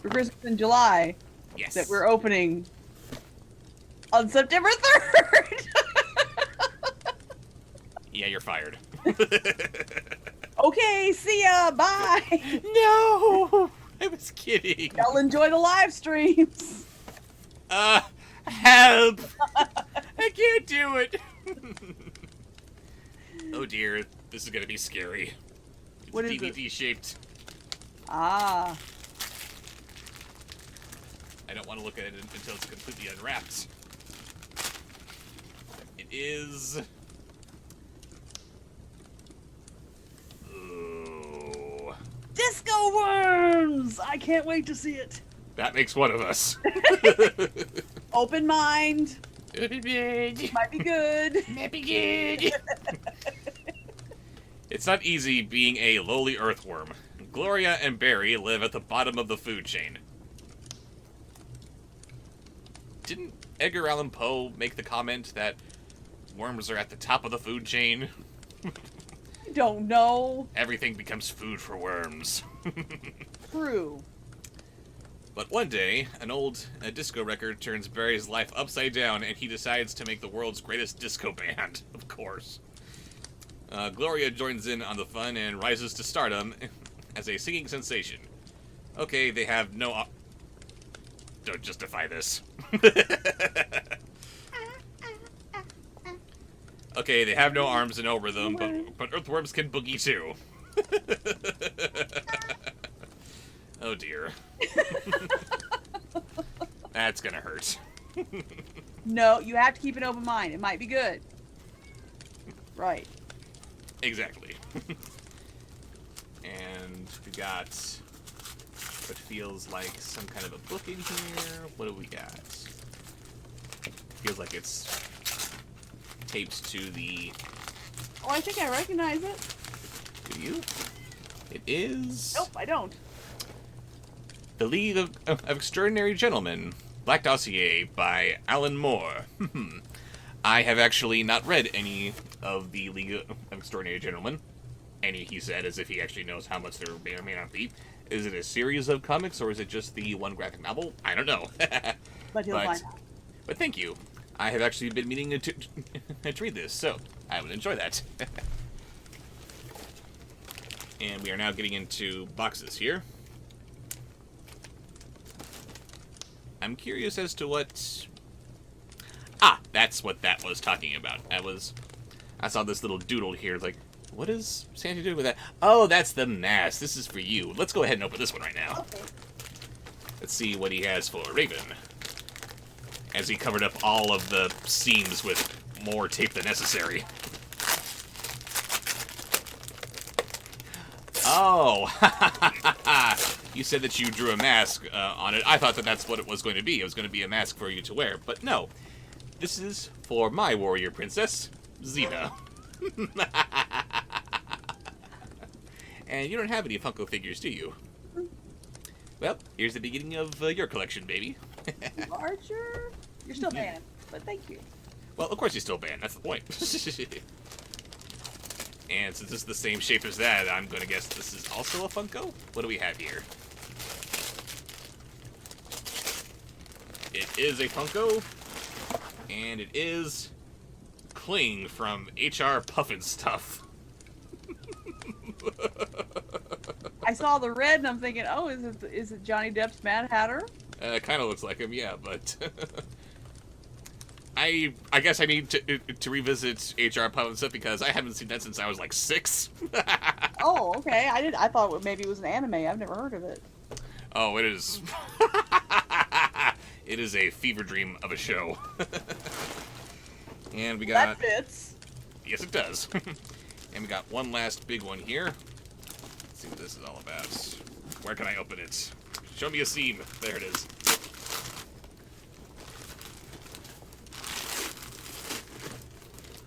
For Christmas in July. Yes. That we're opening on September 3rd. Yeah, you're fired. Okay, see ya. Bye. No, I was kidding. Y'all enjoy the live streams. Help! I can't do it. Oh dear, this is gonna be scary. It's What is DVD it? shaped. Ah. I don't want to look at it until it's completely unwrapped. It is... Ooh. Disco Worms! I can't wait to see it. That makes one of us. Open mind. Might be Might be good. good. It's not easy being a lowly earthworm. Gloria and Barry live at the bottom of the food chain. Didn't Edgar Allan Poe make the comment that worms are at the top of the food chain? I don't know. Everything becomes food for worms. True. But one day, an old disco record turns Barry's life upside down, and he decides to make the world's greatest disco band, of course. Gloria joins in on the fun and rises to stardom as a singing sensation. Okay, they have no... Don't justify this. Okay, they have no arms and no rhythm, but earthworms can boogie too. Oh dear. That's gonna hurt. No, you have to keep an open mind. It might be good. Right. Exactly. And we got what feels like some kind of a book in here. What do we got? Feels like it's taped to the... Oh, I think I recognize it. Do you? It is... Nope, I don't. The League of Extraordinary Gentlemen, Black Dossier by Alan Moore. I have actually not read any of the League of Extraordinary Gentlemen. Any, he said, as if he actually knows how much there may or may not be. Is it a series of comics, or is it just the one graphic novel? I don't know. But he'll find out. But thank you. I have actually been meaning to read this, so I would enjoy that. And we are now getting into boxes here. I'm curious as to what... Ah, that's what that was talking about. I saw this little doodle here, like, what is Santa doing with that? Oh, that's the mask. This is for you. Let's go ahead and open this one right now. Okay. Let's see what he has for Raven. as he covered up all of the seams with more tape than necessary. Oh, you said that you drew a mask on it. I thought that that's what it was going to be. It was going to be a mask for you to wear, but no. This is for my warrior princess, Xena. And you don't have any Funko figures, do you? Well, here's the beginning of your collection, baby. Archer? You're still banned, but thank you. Well, of course you're still banned. That's the point. And since this is the same shape as that, I'm going to guess this is also a Funko? What do we have here? It is a Funko, and it is Kling from HR Puffin Stuff. I saw the red and I'm thinking, oh, is it Johnny Depp's Mad Hatter? Kind of looks like him, yeah, but I guess I need to revisit HR Puffin Stuff because I haven't seen that since I was like 6. Oh, okay. I thought maybe it was an anime. I've never heard of it. Oh, it is. It is a fever dream of a show. And we got... That fits. Yes, it does. And we got one last big one here. Let's see what this is all about. Where can I open it? Show me a seam. There it is.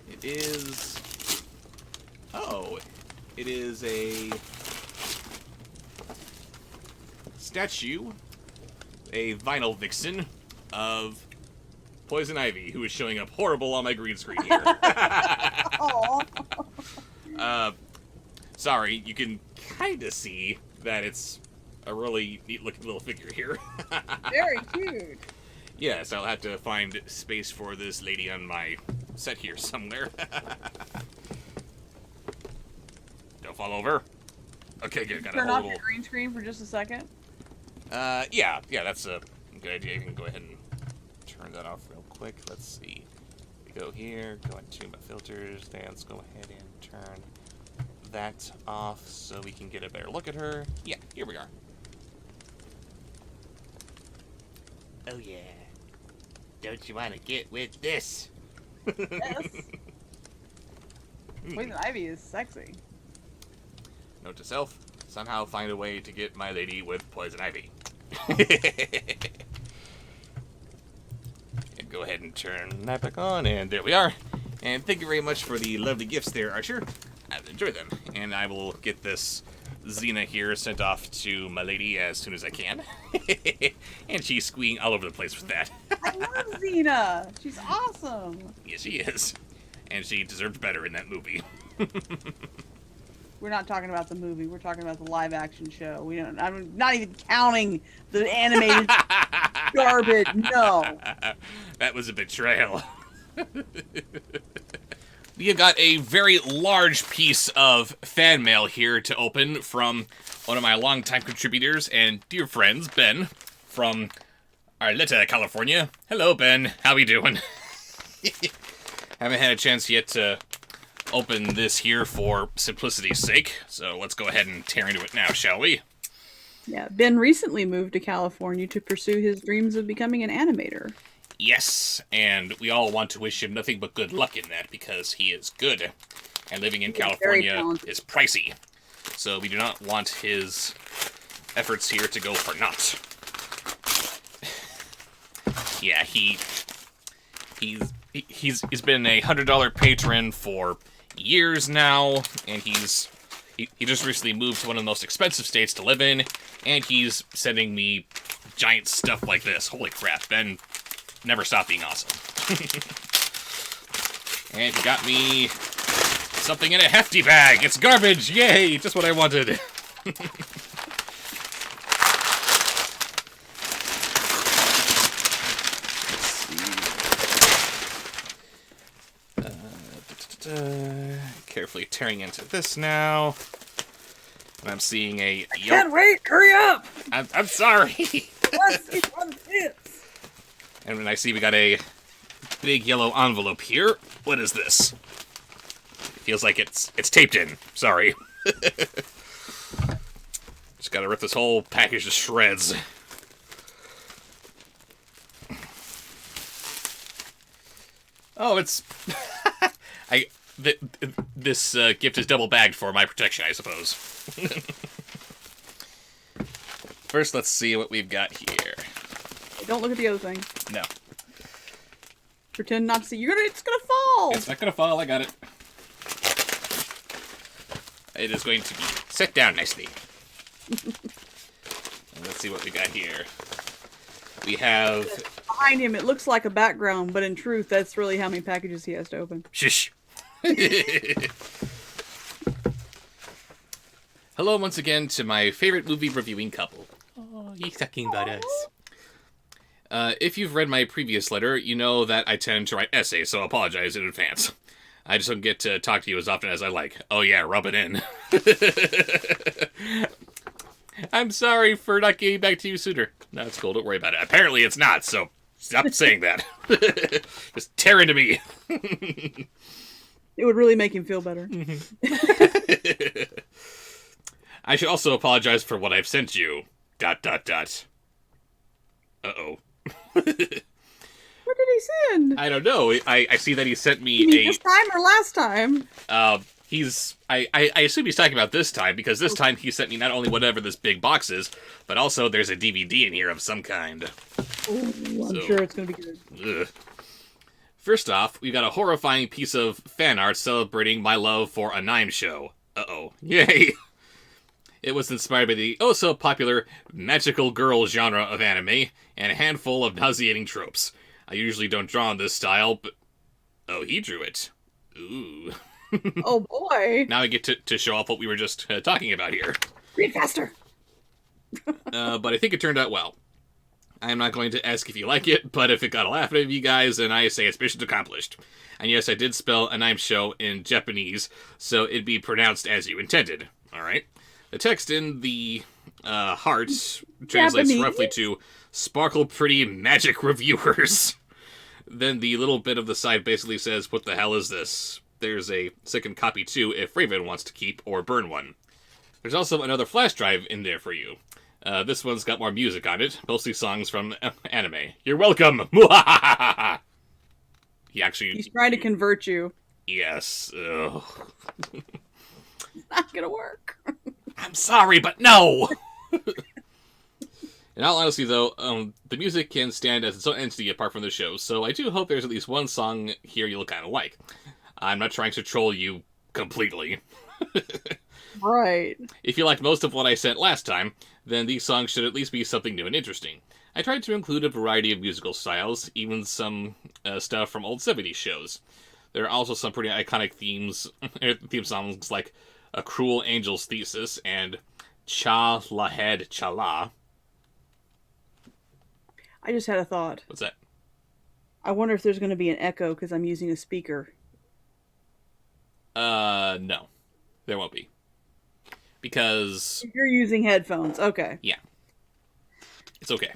It is... Oh, it is a statue, a vinyl vixen of Poison Ivy, who is showing up horrible on my green screen here. Sorry, you can kind of see that it's a really neat-looking little figure here. Very cute. Yes, I'll have to find space for this lady on my set here somewhere. Don't fall over. Okay, good. Got a Turn whole off little... your green screen for just a second. Yeah, that's a good idea. I can go ahead and turn that off real quick. Let's see. We go here, go into my filters, then let's go ahead and turn that off so we can get a better look at her. Yeah, here we are. Oh yeah. Don't you want to get with this? Yes. Poison Ivy is sexy. Note to self, somehow find a way to get my lady with Poison Ivy. And go ahead and turn that back on, and there we are. And thank you very much for the lovely gifts there, Archer. I've enjoyed them. And I will get this Xena here sent off to my lady as soon as I can. And she's squeeing all over the place with that. I love Xena. She's awesome. Yes, she is. And she deserved better in that movie. We're not talking about the movie. We're talking about the live-action show. I'm not even counting the animated garbage. No. That was a betrayal. We have got a very large piece of fan mail here to open from one of my longtime contributors and dear friends, Ben, from Arleta, California. Hello, Ben. How we doing? Haven't had a chance yet to open this here for simplicity's sake, so let's go ahead and tear into it now, shall we? Yeah, Ben recently moved to California to pursue his dreams of becoming an animator. Yes, and we all want to wish him nothing but good luck in that because he is good, and living in California is pricey, so we do not want his efforts here to go for naught. Yeah, he's been a $100 patron for years now, and he just recently moved to one of the most expensive states to live in, and he's sending me giant stuff like this. Holy crap, Ben never stop being awesome. And he got me something in a hefty bag. It's garbage. Yay, just what I wanted. Carefully tearing into this now. And I'm seeing a... I can't wait! Hurry up! I'm sorry! Let's see what it is. And then I see we got a big yellow envelope here. What is this? It feels like it's taped in. Sorry. Just gotta rip this whole package to shreds. Oh, it's... This gift is double bagged for my protection, I suppose. First, let's see what we've got here. Don't look at the other thing. No. Pretend not to see. It's gonna fall! It's not gonna fall, I got it. It is going to be set down nicely. Let's see what we got here. We have... Behind him, it looks like a background, but in truth, that's really how many packages he has to open. Shush. Hello once again to my favorite movie reviewing couple. Oh, you talking about us. If you've read my previous letter, you know that I tend to write essays, so I apologize in advance. I just don't get to talk to you as often as I like. Oh yeah, rub it in. I'm sorry for not getting back to you sooner. No, it's cool, don't worry about it. Apparently it's not, so stop saying that. Just tear into me. It would really make him feel better. I should also apologize for what I've sent you. ... Uh-oh. What did he send? I don't know. I see that he sent me You mean this time or last time? I assume he's talking about this time, because this time he sent me not only whatever this big box is, but also there's a DVD in here of some kind. Ooh, I'm sure it's going to be good. Ugh. First off, we got a horrifying piece of fan art celebrating my love for a Nime show. Uh-oh. Yay! It was inspired by the oh-so-popular magical girl genre of anime, and a handful of nauseating tropes. I usually don't draw in this style, but... Oh, he drew it. Ooh. Oh, boy. Now I get to show off what we were just talking about here. Read faster. But I think it turned out well. I'm not going to ask if you like it, but if it got a laugh out of you guys, then I say it's mission accomplished. And yes, I did spell a Nime show in Japanese, so it'd be pronounced as you intended. Alright? The text in the heart translates Japanese? roughly to "Sparkle Pretty Magic Reviewers." Then the little bit of the side basically says, "What the hell is this?" There's a second copy too if Raven wants to keep or burn one. There's also another flash drive in there for you. This one's got more music on it, mostly songs from anime. You're welcome! He's trying to convert you. Yes. Ugh. It's not gonna work. I'm sorry, but no! In all honesty, though, the music can stand as its own entity apart from the show, so I do hope there's at least one song here you'll kind of like. I'm not trying to troll you completely. Right. If you liked most of what I sent last time, then these songs should at least be something new and interesting. I tried to include a variety of musical styles, even some stuff from old 70s shows. There are also some pretty iconic theme songs like A Cruel Angel's Thesis and Cha La Head Cha La. I just had a thought. What's that? I wonder if there's going to be an echo because I'm using a speaker. No. There won't be. Because... You're using headphones. Okay. Yeah. It's okay.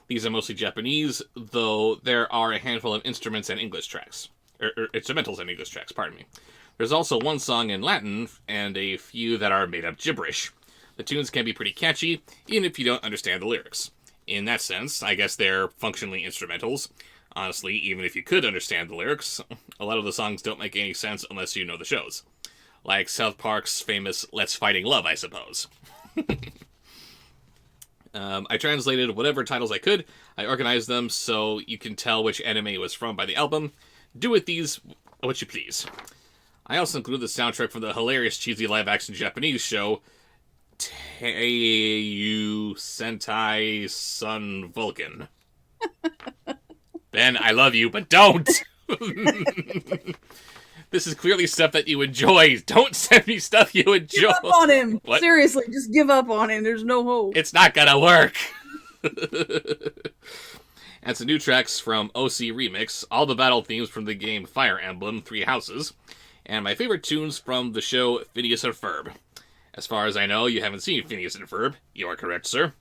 These are mostly Japanese, though there are a handful of instruments and English tracks. Or instrumentals and English tracks, pardon me. There's also one song in Latin, and a few that are made up gibberish. The tunes can be pretty catchy, even if you don't understand the lyrics. In that sense, I guess they're functionally instrumentals. Honestly, even if you could understand the lyrics, a lot of the songs don't make any sense unless you know the shows. Like South Park's famous Let's Fighting Love, I suppose. I translated whatever titles I could. I organized them so you can tell which anime it was from by the album. Do with these what you please. I also included the soundtrack from the hilarious cheesy live-action Japanese show Teiyu Sentai Sun Vulcan. Ben, I love you, but don't! This is clearly stuff that you enjoy. Don't send me stuff you enjoy. Give up on him. What? Seriously, just give up on him. There's no hope. It's not gonna work. And some new tracks from OC Remix, all the battle themes from the game Fire Emblem 3 Houses, and my favorite tunes from the show Phineas and Ferb. As far as I know, you haven't seen Phineas and Ferb. You are correct, sir.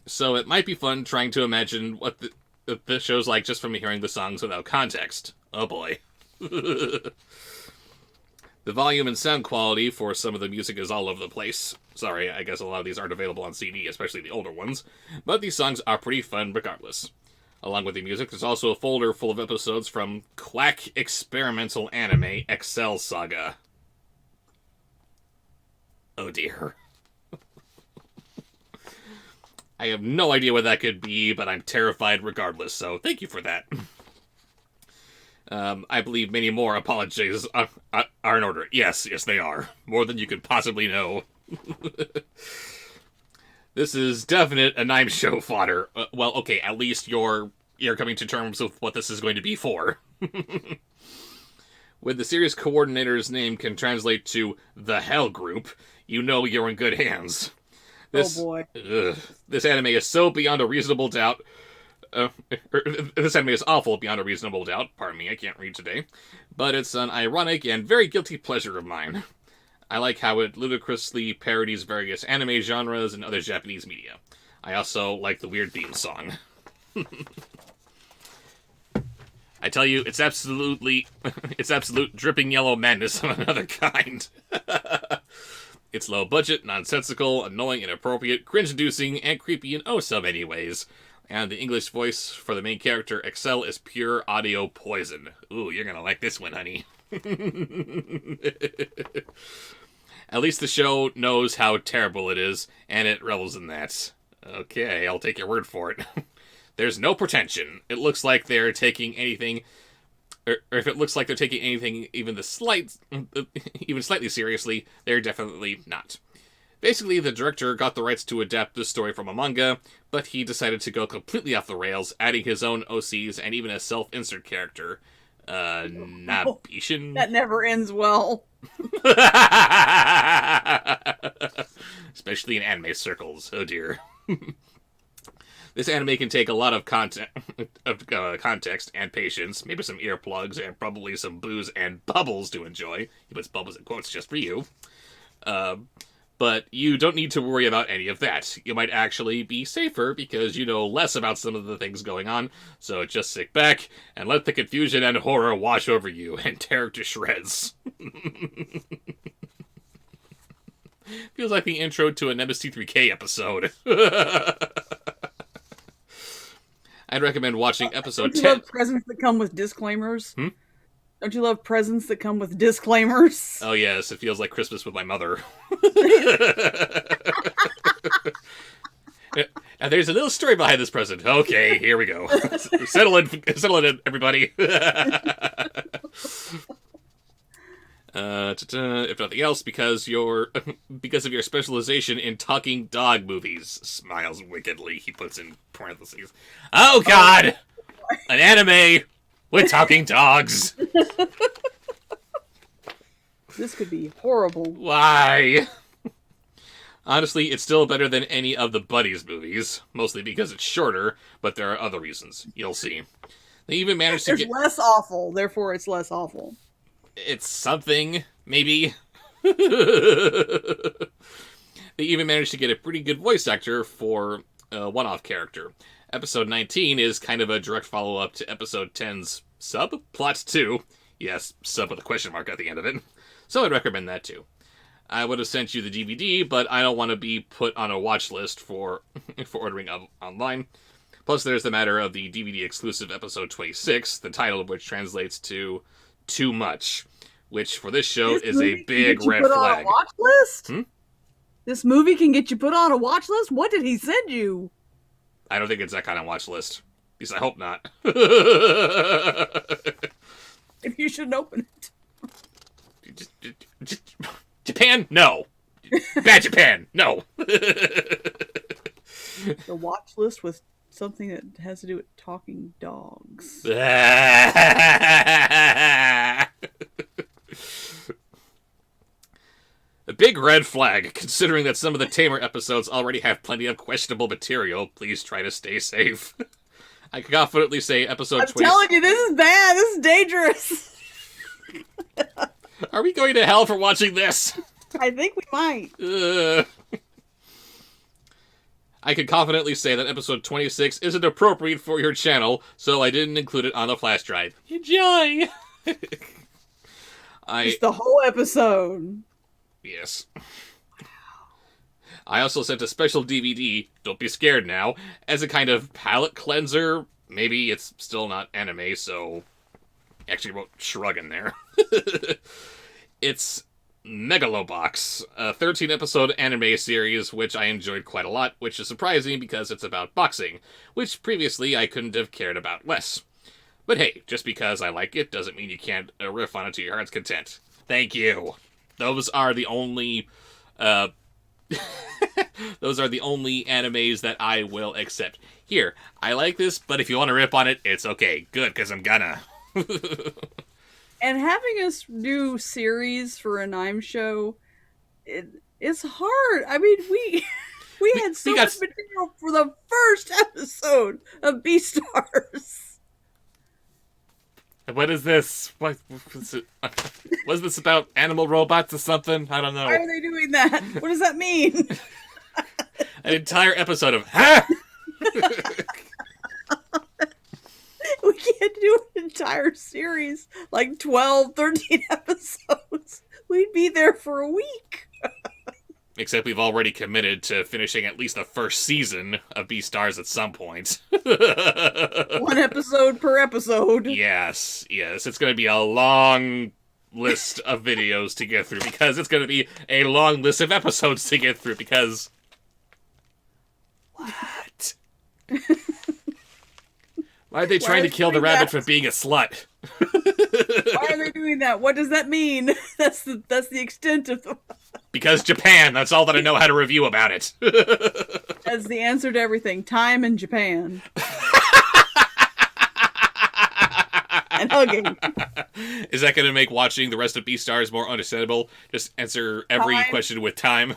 So it might be fun trying to imagine what the show's like just from hearing the songs without context. Oh boy. The volume and sound quality for some of the music is all over the place. Sorry, I guess a lot of these aren't available on CD, especially the older ones. But these songs are pretty fun regardless. Along with the music, there's also a folder full of episodes from Quack Experimental Anime Excel Saga. Oh dear. I have no idea what that could be, but I'm terrified regardless, so thank you for that. I believe many more apologies are in order. Yes, they are. More than you could possibly know. This is definite a Nime show fodder. Well, okay, at least you're coming to terms with what this is going to be for. When the series coordinator's name can translate to the Hell Group, you know you're in good hands. Oh boy. This anime is so beyond a reasonable doubt. This anime is awful beyond a reasonable doubt. Pardon me, I can't read today. But it's an ironic and very guilty pleasure of mine. I like how it ludicrously parodies various anime genres and other Japanese media. I also like the weird theme song. I tell you, it's absolute dripping yellow madness of another kind. It's low budget, nonsensical, annoying, inappropriate, cringe-inducing, and creepy in oh so many ways. And the English voice for the main character, Excel, is pure audio poison. Ooh, you're gonna like this one, honey. At least the show knows how terrible it is, and it revels in that. Okay, I'll take your word for it. There's no pretension. It looks like they're taking anything, or if it looks like they're taking anything even slightly seriously, they're definitely not. Basically, the director got the rights to adapt this story from a manga, but he decided to go completely off the rails, adding his own OCs and even a self-insert character. Nabishin? That never ends well. Especially in anime circles. Oh dear. This anime can take a lot of context and patience, maybe some earplugs, and probably some booze and bubbles to enjoy. He puts bubbles in quotes just for you. But you don't need to worry about any of that. You might actually be safer because you know less about some of the things going on, so just sit back and let the confusion and horror wash over you and tear to shreds. Feels like the intro to a Nemesis T3K episode. I'd recommend watching episode 10. Don't you love presents that come with disclaimers? Don't you love presents that come with disclaimers? Oh yes, it feels like Christmas with my mother. And there's a little story behind this present. Okay, here we go. Settle in, everybody. If nothing else, because of your specialization in talking dog movies. Smiles wickedly, he puts in parentheses. Oh God! An anime with talking dogs. This could be horrible. Why? Honestly, it's still better than any of the Buddies movies, mostly because it's shorter, but there are other reasons. You'll see. They even managed to get less awful, therefore it's less awful. It's something, maybe. They even managed to get a pretty good voice actor for a one-off character. Episode 19 is kind of a direct follow-up to Episode 10's Plot 2. Yes, sub with a question mark at the end of it. So I'd recommend that too. I would have sent you the DVD, but I don't want to be put on a watch list for ordering online. Plus, there's the matter of the DVD exclusive Episode 26, the title of which translates to Too Much, which for this show is a big red flag. On a watch list? This movie can get you put on a watch list? What did he send you? I don't think it's that kind of watch list. At least I hope not. If you shouldn't open it. Japan? No. Bad Japan? No. The watch list with something that has to do with talking dogs. A big red flag, considering that some of the tamer episodes already have plenty of questionable material. Please try to stay safe. I can confidently say episode 20... I'm telling you, this is bad. This is dangerous. Are we going to hell for watching this? I think we might. I can confidently say that episode 26 isn't appropriate for your channel, so I didn't include it on the flash drive. Enjoy! Just the whole episode. Yes. I also sent a special DVD, don't be scared now, as a kind of palate cleanser maybe it's still not anime, so actually wrote shrug in there. It's Megalobox, a 13-episode anime series which I enjoyed quite a lot, which is surprising because it's about boxing, which previously I couldn't have cared about less. But hey, just because I like it doesn't mean you can't riff on it to your heart's content. Thank you. Those are the only those are the only animes that I will accept. Here, I like this, but if you want to rip on it, it's okay. Good, because I'm gonna. And having us do series for a Nime show, it's hard. I mean, we had so much material for the first episode of Beastars. What is this? What was it? Was this about animal robots or something? I don't know. Why are they doing that? What does that mean? An entire episode of, huh? We can't do an entire series, like 12, 13 episodes. We'd be there for a week. Except we've already committed to finishing at least the first season of Beastars at some point. 1 episode per episode. Yes. It's going to be a long list of videos to get through, because it's going to be a long list of episodes to get through, because... What? Why are they trying to kill the rabbit for being a slut? Why are they doing that? What does that mean? That's the extent of the... Because Japan, that's all that I know how to review about it. That's the answer to everything. Time in Japan. And hugging. Is that going to make watching the rest of Beastars more understandable? Just answer every question with time.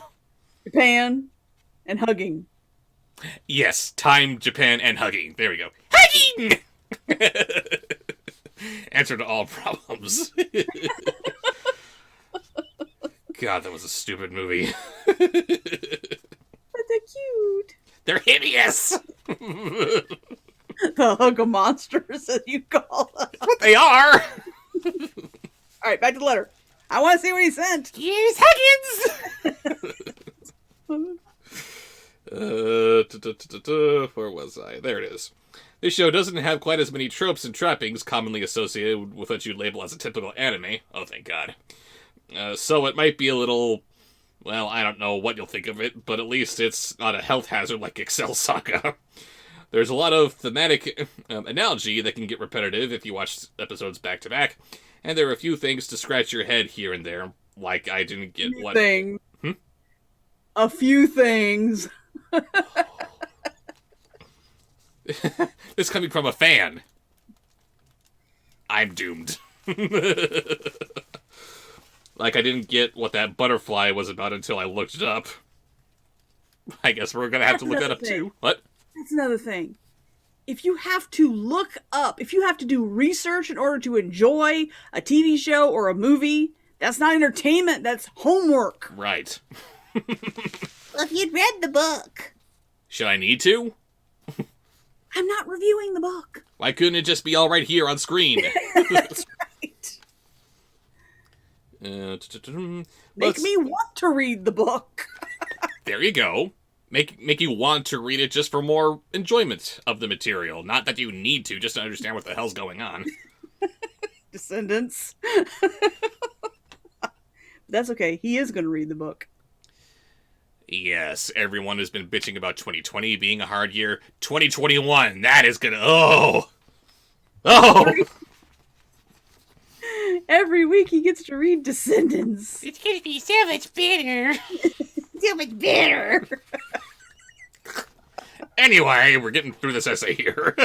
Japan and hugging. Yes, time, Japan, and hugging. There we go. Hugging! Answer to all problems. God, that was a stupid movie. But they're cute. They're hideous! The hugger monsters, as you call them. That's what they are! Alright, back to the letter. I want to see what he sent. Here's Huggins! Where was I? There it is. This show doesn't have quite as many tropes and trappings commonly associated with what you'd label as a typical anime. Oh, thank God. So it might be a little... Well, I don't know what you'll think of it, but at least it's not a health hazard like Excel Saga. There's a lot of thematic analogy that can get repetitive if you watch episodes back-to-back, and there are a few things to scratch your head here and there, like I didn't get what... A few things. This coming from a fan. I'm doomed. Like, I didn't get what that butterfly was about until I looked it up. I guess we're gonna have to look that up too. What? That's another thing. If you have to look up, if you have to do research in order to enjoy a TV show or a movie, that's not entertainment, that's homework. Right. Well, if you'd read the book. Should I need to? I'm not reviewing the book. Why couldn't it just be all right here on screen? That's right. Make me want to read the book. There you go. Make you want to read it just for more enjoyment of the material. Not that you need to, just to understand what the hell's going on. Descendants. That's okay. He is going to read the book. Yes, everyone has been bitching about 2020 being a hard year. 2021, that is gonna... Oh! Every week he gets to read Descendants. It's gonna be so much better. So much better. Anyway, we're getting through this essay here.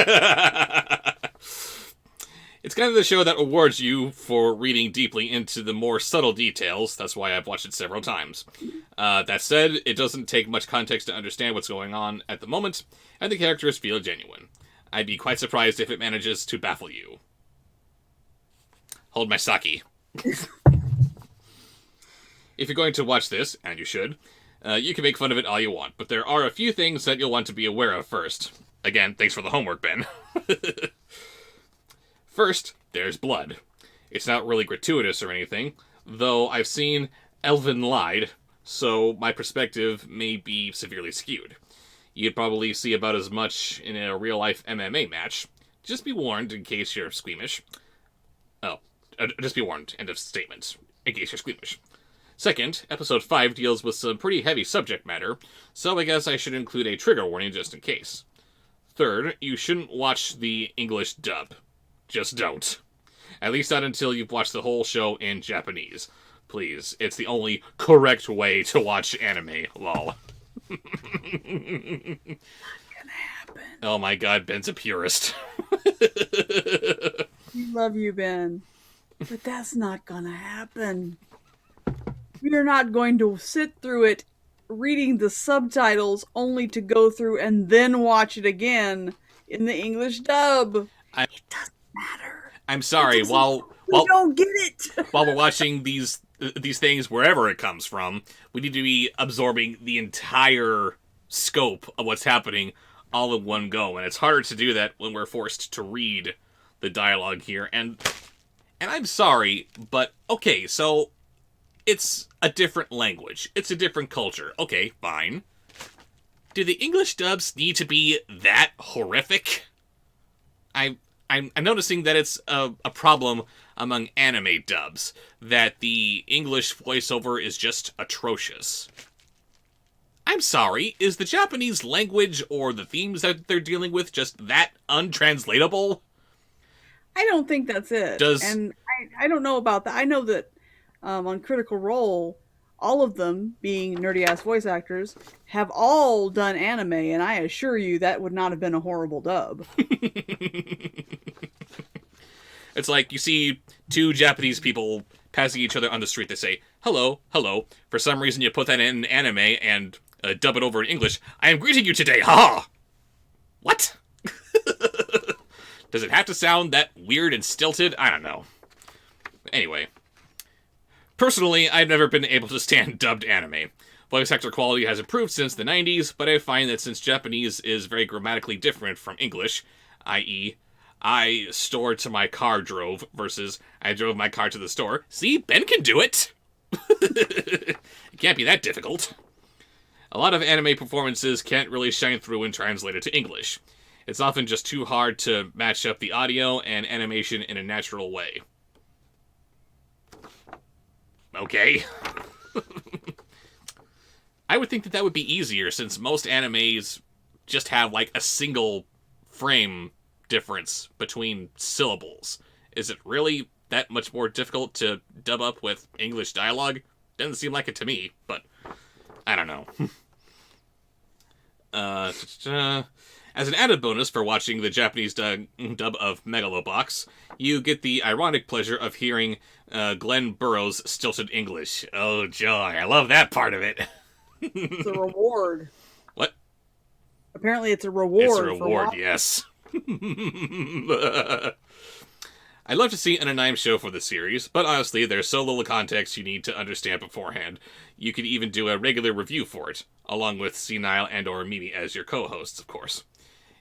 It's kind of the show that rewards you for reading deeply into the more subtle details. That's why I've watched it several times. That said, it doesn't take much context to understand what's going on at the moment, and the characters feel genuine. I'd be quite surprised if it manages to baffle you. Hold my sake. If you're going to watch this, and you should, you can make fun of it all you want, but there are a few things that you'll want to be aware of first. Again, thanks for the homework, Ben. First, there's blood. It's not really gratuitous or anything, though I've seen Elvin lied, so my perspective may be severely skewed. You'd probably see about as much in a real-life MMA match. just be warned in case you're squeamish. Oh, just be warned. End of statement. In case you're squeamish. Second, episode 5 deals with some pretty heavy subject matter, so I guess I should include a trigger warning just in case. Third, you shouldn't watch the English dub. Just don't. At least not until you've watched the whole show in Japanese. Please, it's the only correct way to watch anime, lol. Not gonna happen. Oh my god, Ben's a purist. We love you, Ben. But that's not gonna happen. We are not going to sit through it reading the subtitles only to go through and then watch it again in the English dub. It doesn't matter. I'm sorry, We while don't get it. while we're watching these things wherever it comes from, we need to be absorbing the entire scope of what's happening all in one go, and it's harder to do that when we're forced to read the dialogue here. And I'm sorry, but okay, so it's a different language. It's a different culture. Okay, fine. Do the English dubs need to be that horrific? I'm noticing that it's a problem among anime dubs, that the English voiceover is just atrocious. I'm sorry, is the Japanese language or the themes that they're dealing with just that untranslatable? I don't think that's it. And I don't know about that. I know that on Critical Role, all of them, being nerdy-ass voice actors, have all done anime, and I assure you that would not have been a horrible dub. It's like you see two Japanese people passing each other on the street. They say, hello, hello. For some reason you put that in anime and dub it over in English. I am greeting you today, ha! What? Does it have to sound that weird and stilted? I don't know. Anyway. Personally, I've never been able to stand dubbed anime. Voice actor quality has improved since the 90s, but I find that since Japanese is very grammatically different from English, i.e., I store to my car drove versus I drove my car to the store. See, Ben can do it! It can't be that difficult. A lot of anime performances can't really shine through when translated to English. It's often just too hard to match up the audio and animation in a natural way. Okay. I would think that would be easier since most animes just have like a single frame difference between syllables. Is it really that much more difficult to dub up with English dialogue? Doesn't seem like it to me, but I don't know. As an added bonus for watching the Japanese dub of Megalobox, you get the ironic pleasure of hearing Glenn Burroughs' stilted English. Oh, joy. I love that part of it. It's a reward. What? Apparently it's a reward. It's a reward, yes. I'd love to see an anime show for the series, but honestly, there's so little context you need to understand beforehand. You could even do a regular review for it, along with Senile and or Mimi as your co-hosts, of course.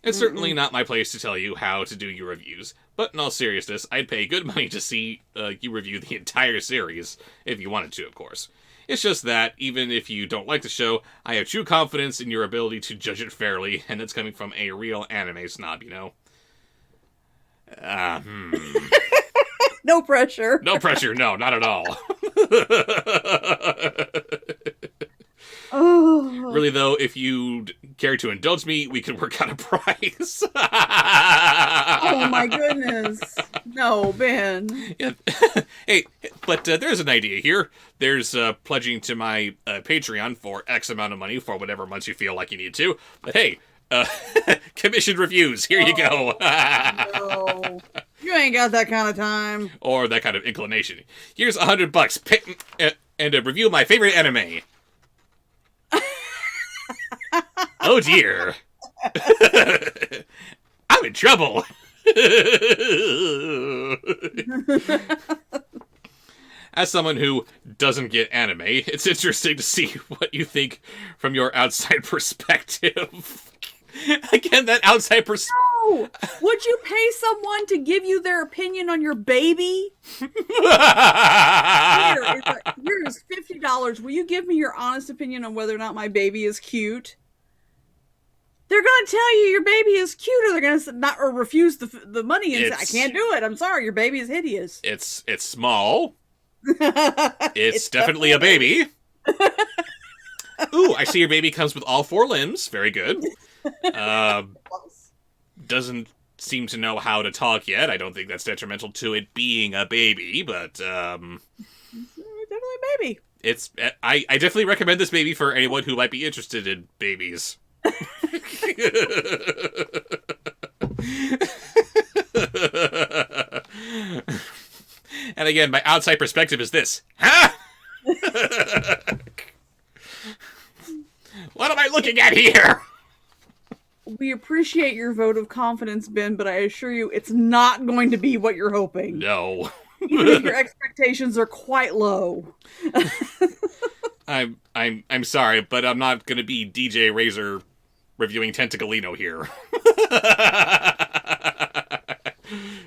It's certainly not my place to tell you how to do your reviews, but in all seriousness, I'd pay good money to see you review the entire series, if you wanted to, of course. It's just that, even if you don't like the show, I have true confidence in your ability to judge it fairly, and that's coming from a real anime snob, you know? No pressure. No pressure, no, not at all. Oh. Really, though, if you'd care to indulge me, we could work out a price. Oh my goodness. No, Ben. Yeah. Hey, but there's an idea here. There's pledging to my Patreon for X amount of money for whatever months you feel like you need to. But hey, commissioned reviews, here you go. No. You ain't got that kind of time. Or that kind of inclination. Here's $100. Pick and a review of my favorite anime. Oh dear. I'm in trouble. As someone who doesn't get anime, it's interesting to see what you think from your outside perspective. Again, that outside perspective. No! Would you pay someone to give you their opinion on your baby? Here's $50. Will you give me your honest opinion on whether or not my baby is cute? They're gonna tell you your baby is cute, or they're gonna not or refuse the money and say, "I can't do it. I'm sorry, your baby is hideous." It's small. It's definitely a baby. Ooh, I see your baby comes with all 4 limbs. Very good. Doesn't seem to know how to talk yet. I don't think that's detrimental to it being a baby, but definitely a baby. I definitely recommend this baby for anyone who might be interested in babies. And again, my outside perspective is this. Huh? What am I looking at here? We appreciate your vote of confidence, Ben, but I assure you it's not going to be what you're hoping. No. Even if your expectations are quite low. I'm sorry, but I'm not gonna be DJ Razor reviewing Tentacleino here.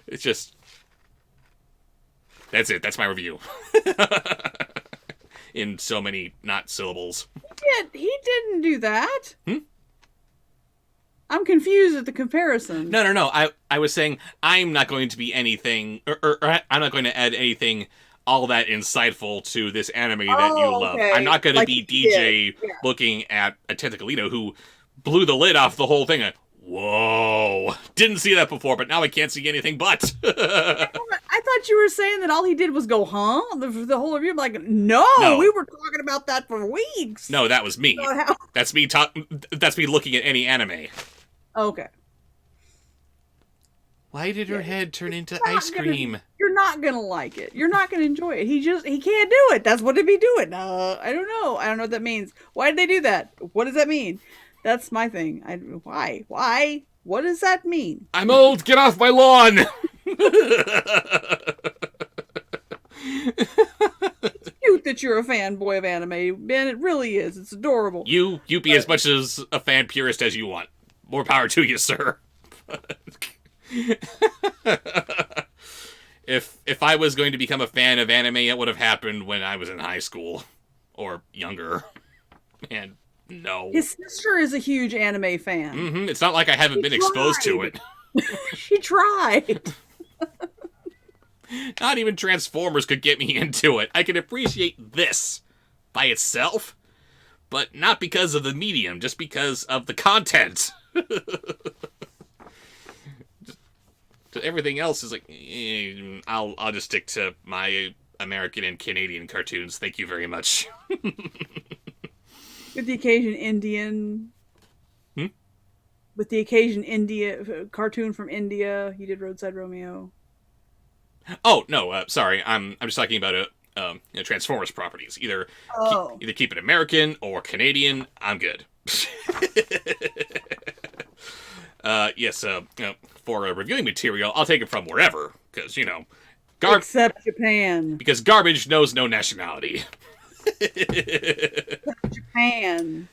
It's just... That's it. That's my review. In so many not syllables. He didn't do that. I'm confused at the comparison. No. I was saying I'm not going to be anything, or I'm not going to add anything all that insightful to this anime that you love. Okay. I'm not going to Like be DJ looking at a Tentacleino who blew the lid off the whole thing. Whoa. Didn't see that before, but now I can't see anything but. I thought you were saying that all he did was go, huh? The whole review. I'm like, no, we were talking about that for weeks. No, that was me. That's me that's me looking at any anime. Okay. Why did her head turn into ice cream? You're not gonna like it. You're not gonna enjoy it. He can't do it. That's what he'd be doing. I don't know. I don't know what that means. Why did they do that? What does that mean? That's my thing. Why? What does that mean? I'm old. Get off my lawn. It's cute that you're a fanboy of anime, Ben. It really is. It's adorable. You be as much as a fan purist as you want. More power to you, sir. If I was going to become a fan of anime, it would have happened when I was in high school or younger. And no. His sister is a huge anime fan. Mm-hmm. It's not like I haven't been exposed to it. She tried. Not even Transformers could get me into it. I can appreciate this by itself, but not because of the medium, just because of the content. Everything else is like, I'll just stick to my American and Canadian cartoons. Thank you very much. With the occasion Indian. With the occasion India cartoon from India. He did Roadside Romeo. Oh no, sorry. I'm just talking about Transformers properties. Either keep it American or Canadian. I'm good. Yes. For reviewing material, I'll take it from wherever, because except Japan. Because garbage knows no nationality. Japan.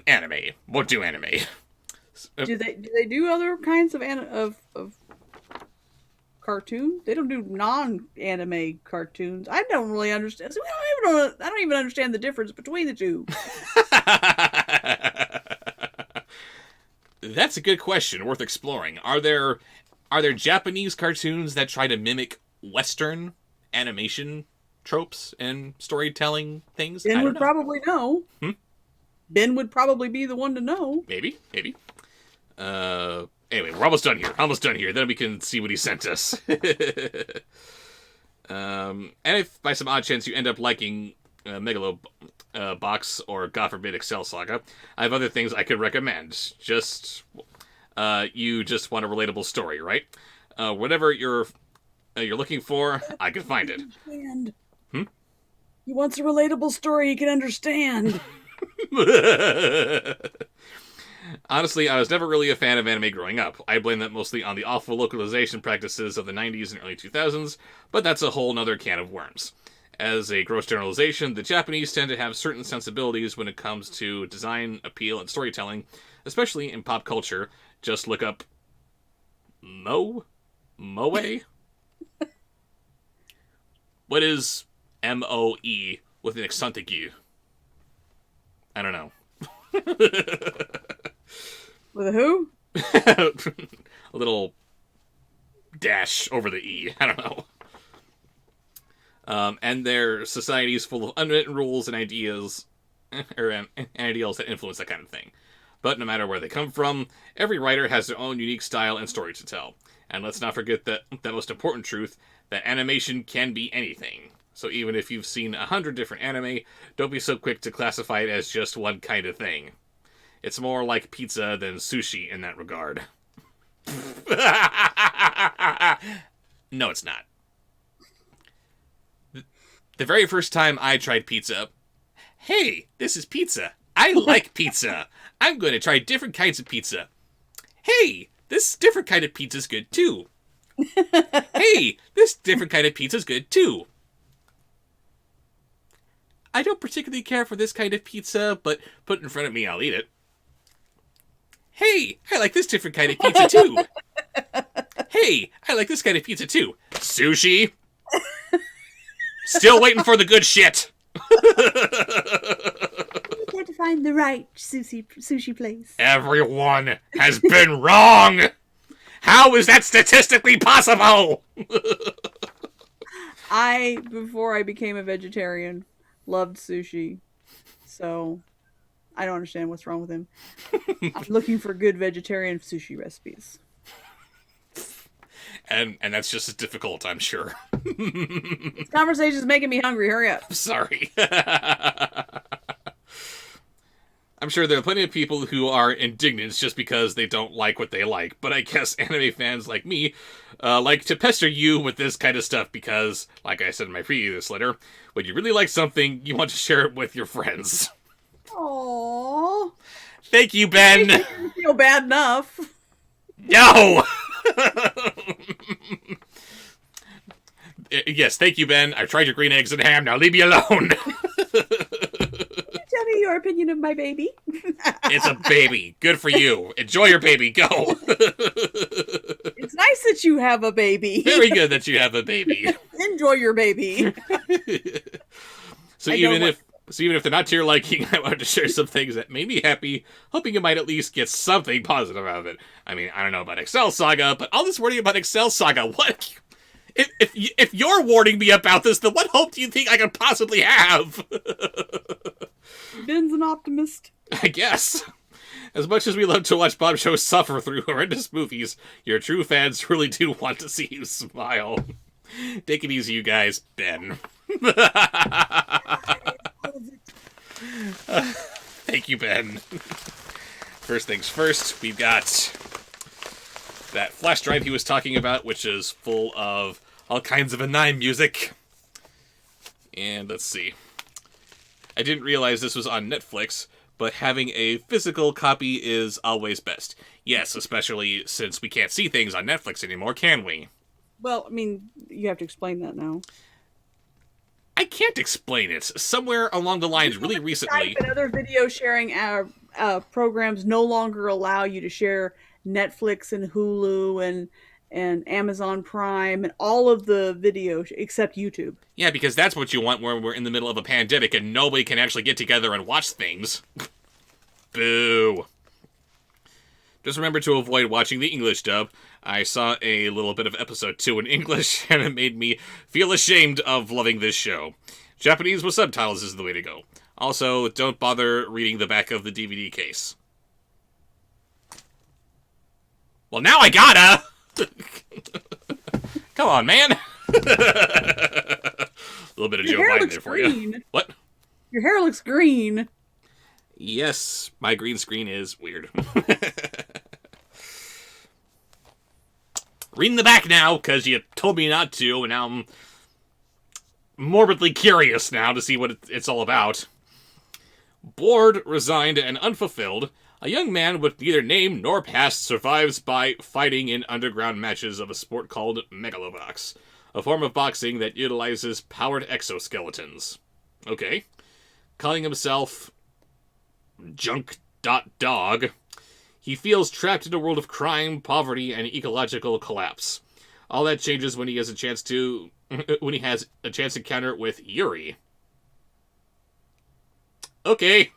Anime. We'll do anime. Do they do other kinds of cartoons? They don't do non-anime cartoons. I don't really understand. So I don't even understand the difference between the two. That's a good question, worth exploring. Are there Japanese cartoons that try to mimic Western animation tropes and storytelling things? Ben would probably know. Ben would probably be the one to know. Maybe. Anyway, we're almost done here. Then we can see what he sent us. And if by some odd chance you end up liking Megalo Box or God forbid Excel Saga, I have other things I could recommend. You just want a relatable story, right? Whatever you're looking for, I can find it. He wants a relatable story he can understand. Honestly, I was never really a fan of anime growing up. I blame that mostly on the awful localization practices of the 90s and early 2000s, but that's a whole nother can of worms. As a gross generalization, the Japanese tend to have certain sensibilities when it comes to design, appeal, and storytelling, especially in pop culture. Just look up Moe? What is MOE with an accent aigu? I don't know. With a who? A little dash over the E. I don't know. And their society is full of unwritten rules and ideas, or ideals that influence that kind of thing. But no matter where they come from, every writer has their own unique style and story to tell. And let's not forget that most important truth, that animation can be anything. So even if you've seen 100 different anime, don't be so quick to classify it as just one kind of thing. It's more like pizza than sushi in that regard. No, it's not. The very first time I tried pizza, hey, this is pizza. I like pizza. I'm going to try different kinds of pizza. Hey, this different kind of pizza is good too. Hey, this different kind of pizza is good too. I don't particularly care for this kind of pizza, but put it in front of me, I'll eat it. Hey, I like this different kind of pizza too. Hey, I like this kind of pizza too. Sushi. Still waiting for the good shit. You can't find the right sushi place. Everyone has been wrong. How is that statistically possible? Before I became a vegetarian, loved sushi. So, I don't understand what's wrong with him. I'm looking for good vegetarian sushi recipes. And that's just as difficult, I'm sure. This conversation is making me hungry. Hurry up. Sorry. I'm sure there are plenty of people who are indignant just because they don't like what they like, but I guess anime fans like me like to pester you with this kind of stuff because, like I said in my previous letter, when you really like something, you want to share it with your friends. Aww. Thank you, Ben. I didn't feel bad enough. No! Yes, thank you, Ben. I've tried your green eggs and ham. Now leave me alone. Tell me your opinion of my baby. It's a baby. Good for you. Enjoy your baby. Go. It's nice that you have a baby. Very good that you have a baby. Enjoy your baby. So even if they're not to your liking, I wanted to share some things that made me happy, hoping you might at least get something positive out of it. I mean, I don't know about Excel Saga, but all this wording about Excel Saga, what? If you're warning me about this, then what hope do you think I could possibly have? Ben's an optimist. I guess. As much as we love to watch Bob Show suffer through horrendous movies, your true fans really do want to see you smile. Take it easy, you guys. Ben. Thank you, Ben. First things first, we've got that flash drive he was talking about, which is full of all kinds of anime music. And let's see. I didn't realize this was on Netflix, but having a physical copy is always best. Yes, especially since we can't see things on Netflix anymore, can we? Well, I mean, you have to explain that now. I can't explain it. Somewhere along the lines, really recently... Skype and other video sharing programs no longer allow you to share Netflix and Hulu and Amazon Prime and all of the videos except YouTube. Yeah, because that's what you want when we're in the middle of a pandemic and nobody can actually get together and watch things. Boo. Just remember to avoid watching the English dub. I saw a little bit of episode 2 in English, and it made me feel ashamed of loving this show. Japanese with subtitles is the way to go. Also, don't bother reading the back of the DVD case. Well, now I gotta! Come on, man! A little bit of Joe Biden there for you. What? Your hair looks green. Yes, my green screen is weird. Reading the back now, because you told me not to, and now I'm morbidly curious now to see what it's all about. Bored, resigned, and unfulfilled, a young man with neither name nor past survives by fighting in underground matches of a sport called Megalobox, a form of boxing that utilizes powered exoskeletons. Okay. Calling himself Junk.Dog, he feels trapped in a world of crime, poverty, and ecological collapse. All that changes when he has a chance to encounter with Yuri. Okay.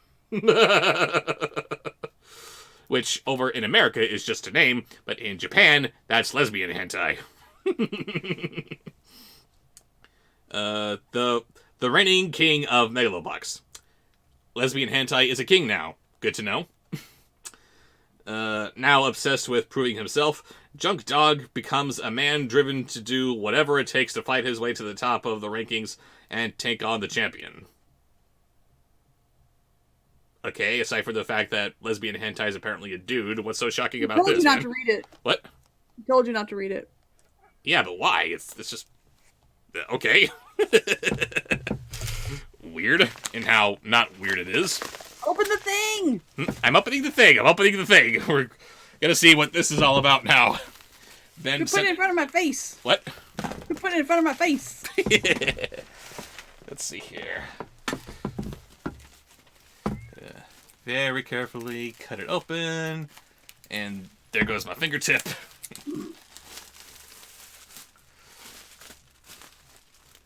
Which, over in America, is just a name, but in Japan, that's lesbian hentai. The reigning king of Megalobox. Lesbian hentai is a king now. Good to know. Now obsessed with proving himself, Junk Dog becomes a man driven to do whatever it takes to fight his way to the top of the rankings and take on the champion. Okay, aside from the fact that lesbian hentai is apparently a dude, what's so shocking about this? I told you not to read it. What? I told you not to read it. Yeah, but why? It's just... Okay. Weird, and how not weird it is. Open the thing! I'm opening the thing. We're gonna see what this is all about now. Ben, you put it in front of my face. What? You put it in front of my face. Let's see here. Very carefully cut it open, and there goes my fingertip.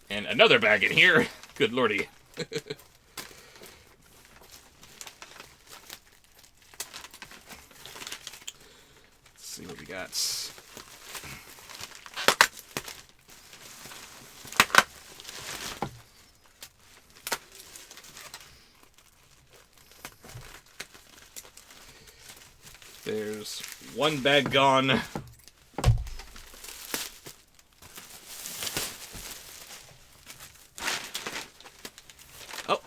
And another bag in here. Good lordy. Let's see what we got. There's one bag gone. Oh.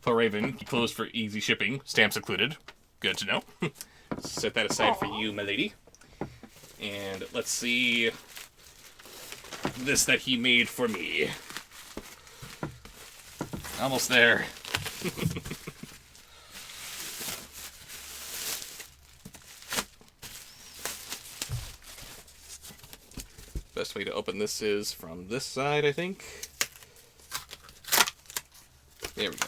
Raven, closed for easy shipping, stamps included. Good to know. Set that aside for you, my lady. And let's see this that he made for me. Almost there. Best way to open this is from this side, I think. There we go.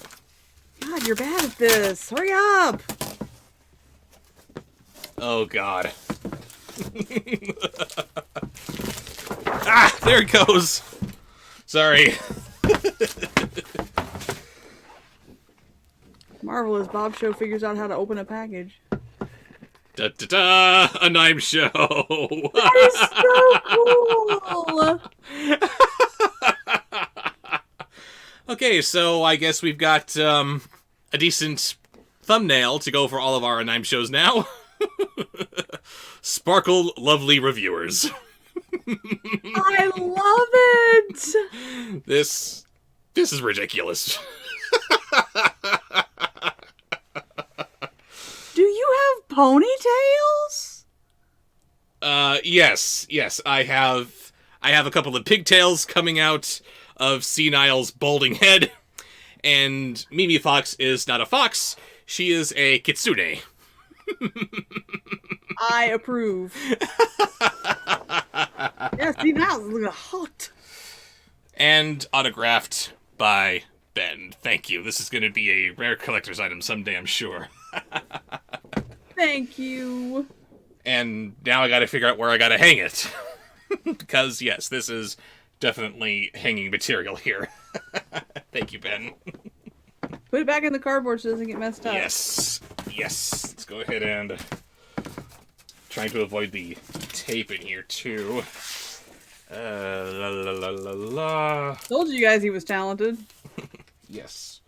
God, you're bad at this. Hurry up. Oh, God. Ah, there it goes. Sorry. Marvelous. Bob Show figures out how to open a package. Da da da! A Nime Show! That is so cool! Okay, so I guess we've got a decent thumbnail to go for all of our Nime shows now. Sparkle lovely reviewers. I love it! This is ridiculous. Do you have ponytails? Yes, I have a couple of pigtails coming out of Senile's balding head, and Mimi Fox is not a fox, she is a kitsune. I approve. Yeah, Senile is looking hot. And autographed by Ben. Thank you. This is going to be a rare collector's item someday, I'm sure. Thank you. And now I gotta figure out where I gotta hang it. Because, yes, this is definitely hanging material here. Thank you, Ben. Put it back in the cardboard so it doesn't get messed up. Yes. Let's go ahead and... Trying to avoid the tape in here, too. La la la la la. Told you guys he was talented. Yes.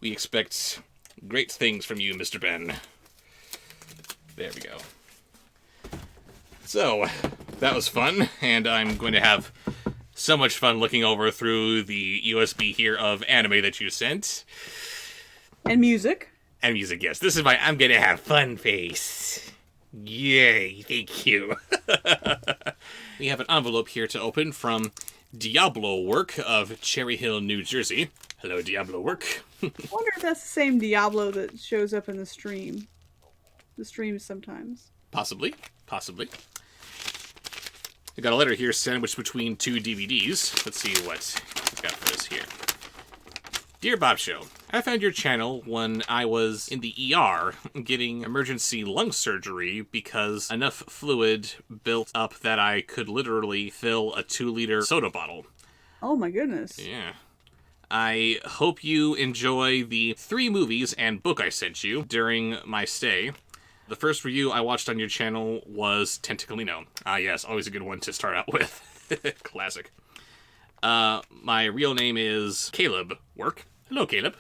We expect great things from you, Mr. Ben. There we go. So, that was fun, and I'm going to have so much fun looking over through the USB here of anime that you sent. And music. And music, yes. This is my I'm gonna have fun face. Yay, thank you. We have an envelope here to open from DiabloWork of Cherry Hill, New Jersey. Hello, DiabloWork. I wonder if that's the same Diablo that shows up in the stream. The streams sometimes. Possibly. I got a letter here sandwiched between two DVDs. Let's see what it's got for us here. Dear Bob Show, I found your channel when I was in the ER getting emergency lung surgery because enough fluid built up that I could literally fill a 2-liter soda bottle. Oh my goodness. Yeah. I hope you enjoy the 3 movies and book I sent you during my stay. The first review I watched on your channel was Tentaclino. Ah, yes, always a good one to start out with. Classic. My real name is Caleb Work. Hello, Caleb.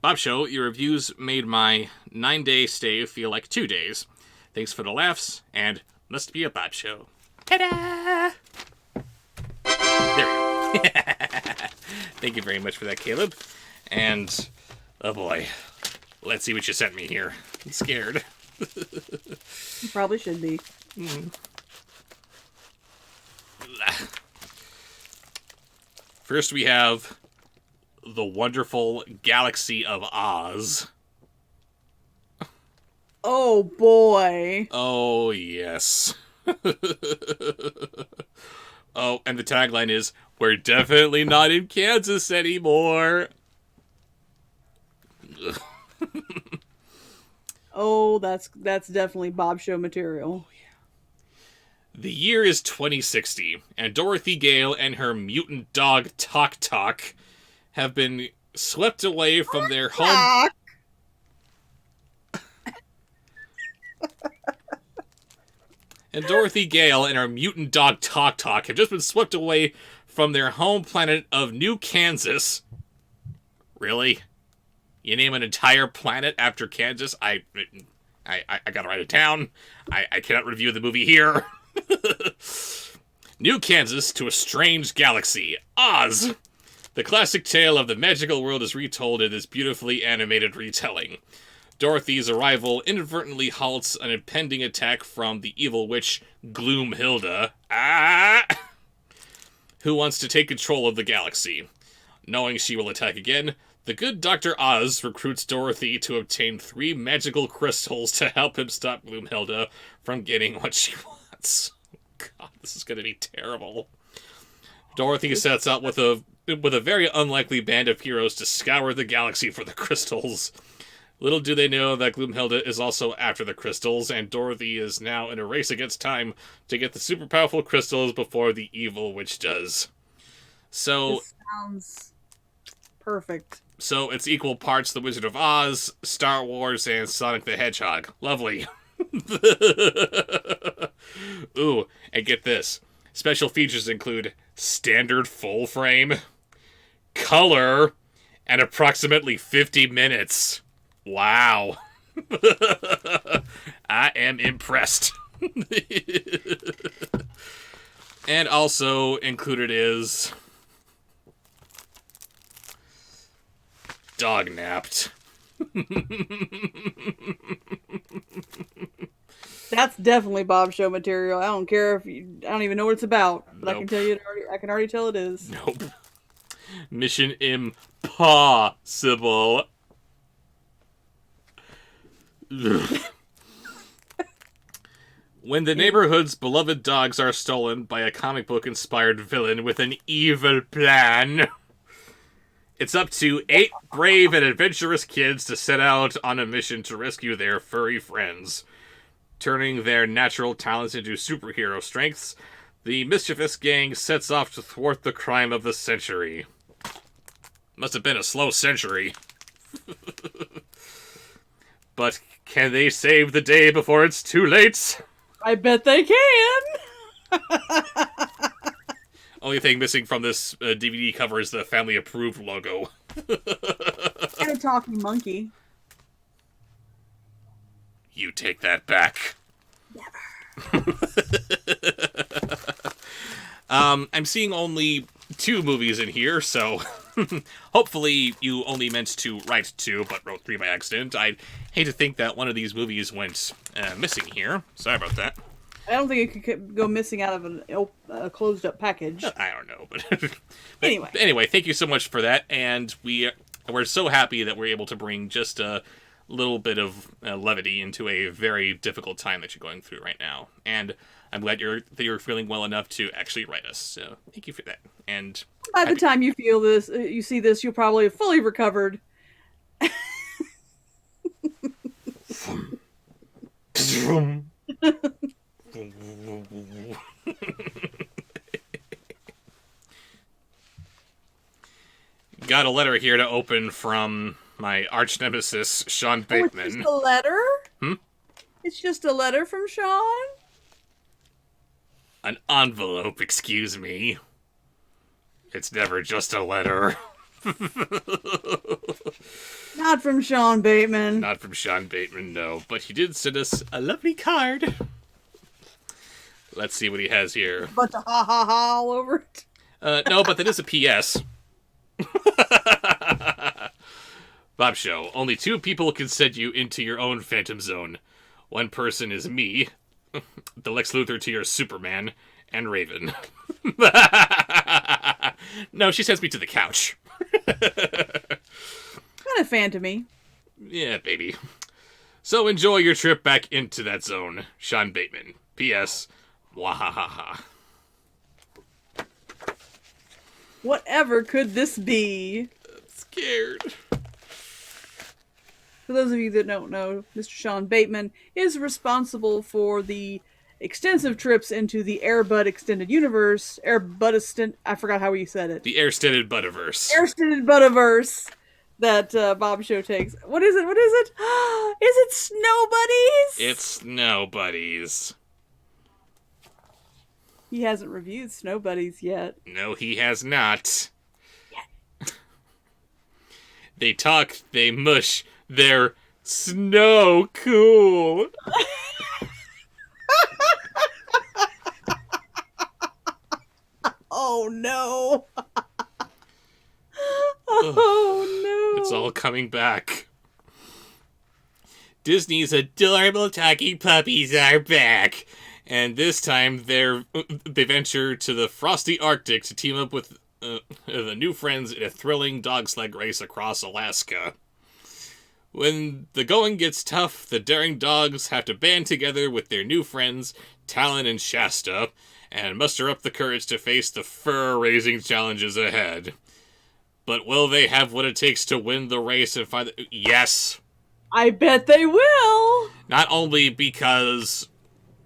Bob Show, your reviews made my 9-day stay feel like 2 days. Thanks for the laughs, and must be a Bob Show. Ta-da! There we go. Thank you very much for that, Caleb. And, oh boy, let's see what you sent me here. I'm scared. You probably should be. First we have The Wonderful Galaxy of Oz. Oh boy. Oh, yes. Oh, and the tagline is, "We're definitely not in Kansas anymore." Oh, that's definitely Bob Show material. The year is 2060, and Dorothy Gale and her mutant dog Tok Tok have been swept away from their home. And Dorothy Gale and her mutant dog Tok Tok have just been swept away from their home planet of New Kansas. Really? You name an entire planet after Kansas? I gotta write it down. I cannot review the movie here. New Kansas to a strange galaxy. Oz! The classic tale of the magical world is retold in this beautifully animated retelling. Dorothy's arrival inadvertently halts an impending attack from the evil witch Gloomhilda, who wants to take control of the galaxy. Knowing she will attack again, the good Dr. Oz recruits Dorothy to obtain 3 magical crystals to help him stop Gloomhilda from getting what she wants. God, this is going to be terrible. Dorothy sets out with a very unlikely band of heroes to scour the galaxy for the crystals. Little do they know that Gloomhilda is also after the crystals, and Dorothy is now in a race against time to get the super powerful crystals before the evil witch does. So, this sounds perfect. So it's equal parts The Wizard of Oz, Star Wars, and Sonic the Hedgehog. Lovely. Ooh, and get this. Special features include standard full frame, color, and approximately 50 minutes. Wow. I am impressed. And also included is dog napped. That's definitely Bob Show material. I don't care if you, I don't even know what it's about, but I can tell you I can already tell it is. Nope. Mission impossible. When the neighborhood's beloved dogs are stolen by a comic book inspired villain with an evil plan, it's up to 8 brave and adventurous kids to set out on a mission to rescue their furry friends. Turning their natural talents into superhero strengths, the mischievous gang sets off to thwart the crime of the century. Must have been a slow century. But can they save the day before it's too late? I bet they can! Only thing missing from this DVD cover is the family approved logo. And a talking monkey. You take that back. Never. I'm seeing only 2 movies in here, so hopefully you only meant to write 2, but wrote 3 by accident. I'd hate to think that one of these movies went missing here. Sorry about that. I don't think it could go missing out of a closed-up package. I don't know, but Anyway, thank you so much for that, and we're so happy that we're able to bring just a little bit of levity into a very difficult time that you're going through right now. And I'm glad you're feeling well enough to actually write us. So thank you for that. And by the time you feel this, you see this, you'll probably have fully recovered. got a letter here to open from my arch nemesis, Sean Bateman. It's just a letter? It's just a letter from Sean? An envelope, excuse me. It's never just a letter. Not from Sean Bateman. Not from Sean Bateman, no. But he did send us a lovely card. Let's see what he has here. A bunch of ha-ha-ha all over it. No, but that is a P.S. Bob Show, only 2 people can send you into your own Phantom Zone. One person is me, the Lex Luthor to your Superman, and Raven. No, she sends me to the couch. Kind of phantom-y. Yeah, baby. So enjoy your trip back into that zone, Sean Bateman. P.S. Wahahaha. Whatever could this be? I'm scared. For those of you that don't know, Mr. Sean Bateman is responsible for the extensive trips into the Air Bud Extended Universe. I forgot how you said it. The Air-Stended Budiverse. Air-Stended Budiverse that Bob Show takes. What is it? What is it? Is it Snow Buddies? It's Snow Buddies. He hasn't reviewed Snow Buddies yet. No, he has not. They talk, they mush, they're snow cool. Oh no. Oh no. It's all coming back. Disney's adorable talking puppies are back. And this time they venture to the frosty Arctic to team up with the new friends in a thrilling dog sled race across Alaska. When the going gets tough, the daring dogs have to band together with their new friends, Talon and Shasta, and muster up the courage to face the fur-raising challenges ahead. But will they have what it takes to win the race and find the... Yes! I bet they will! Not only because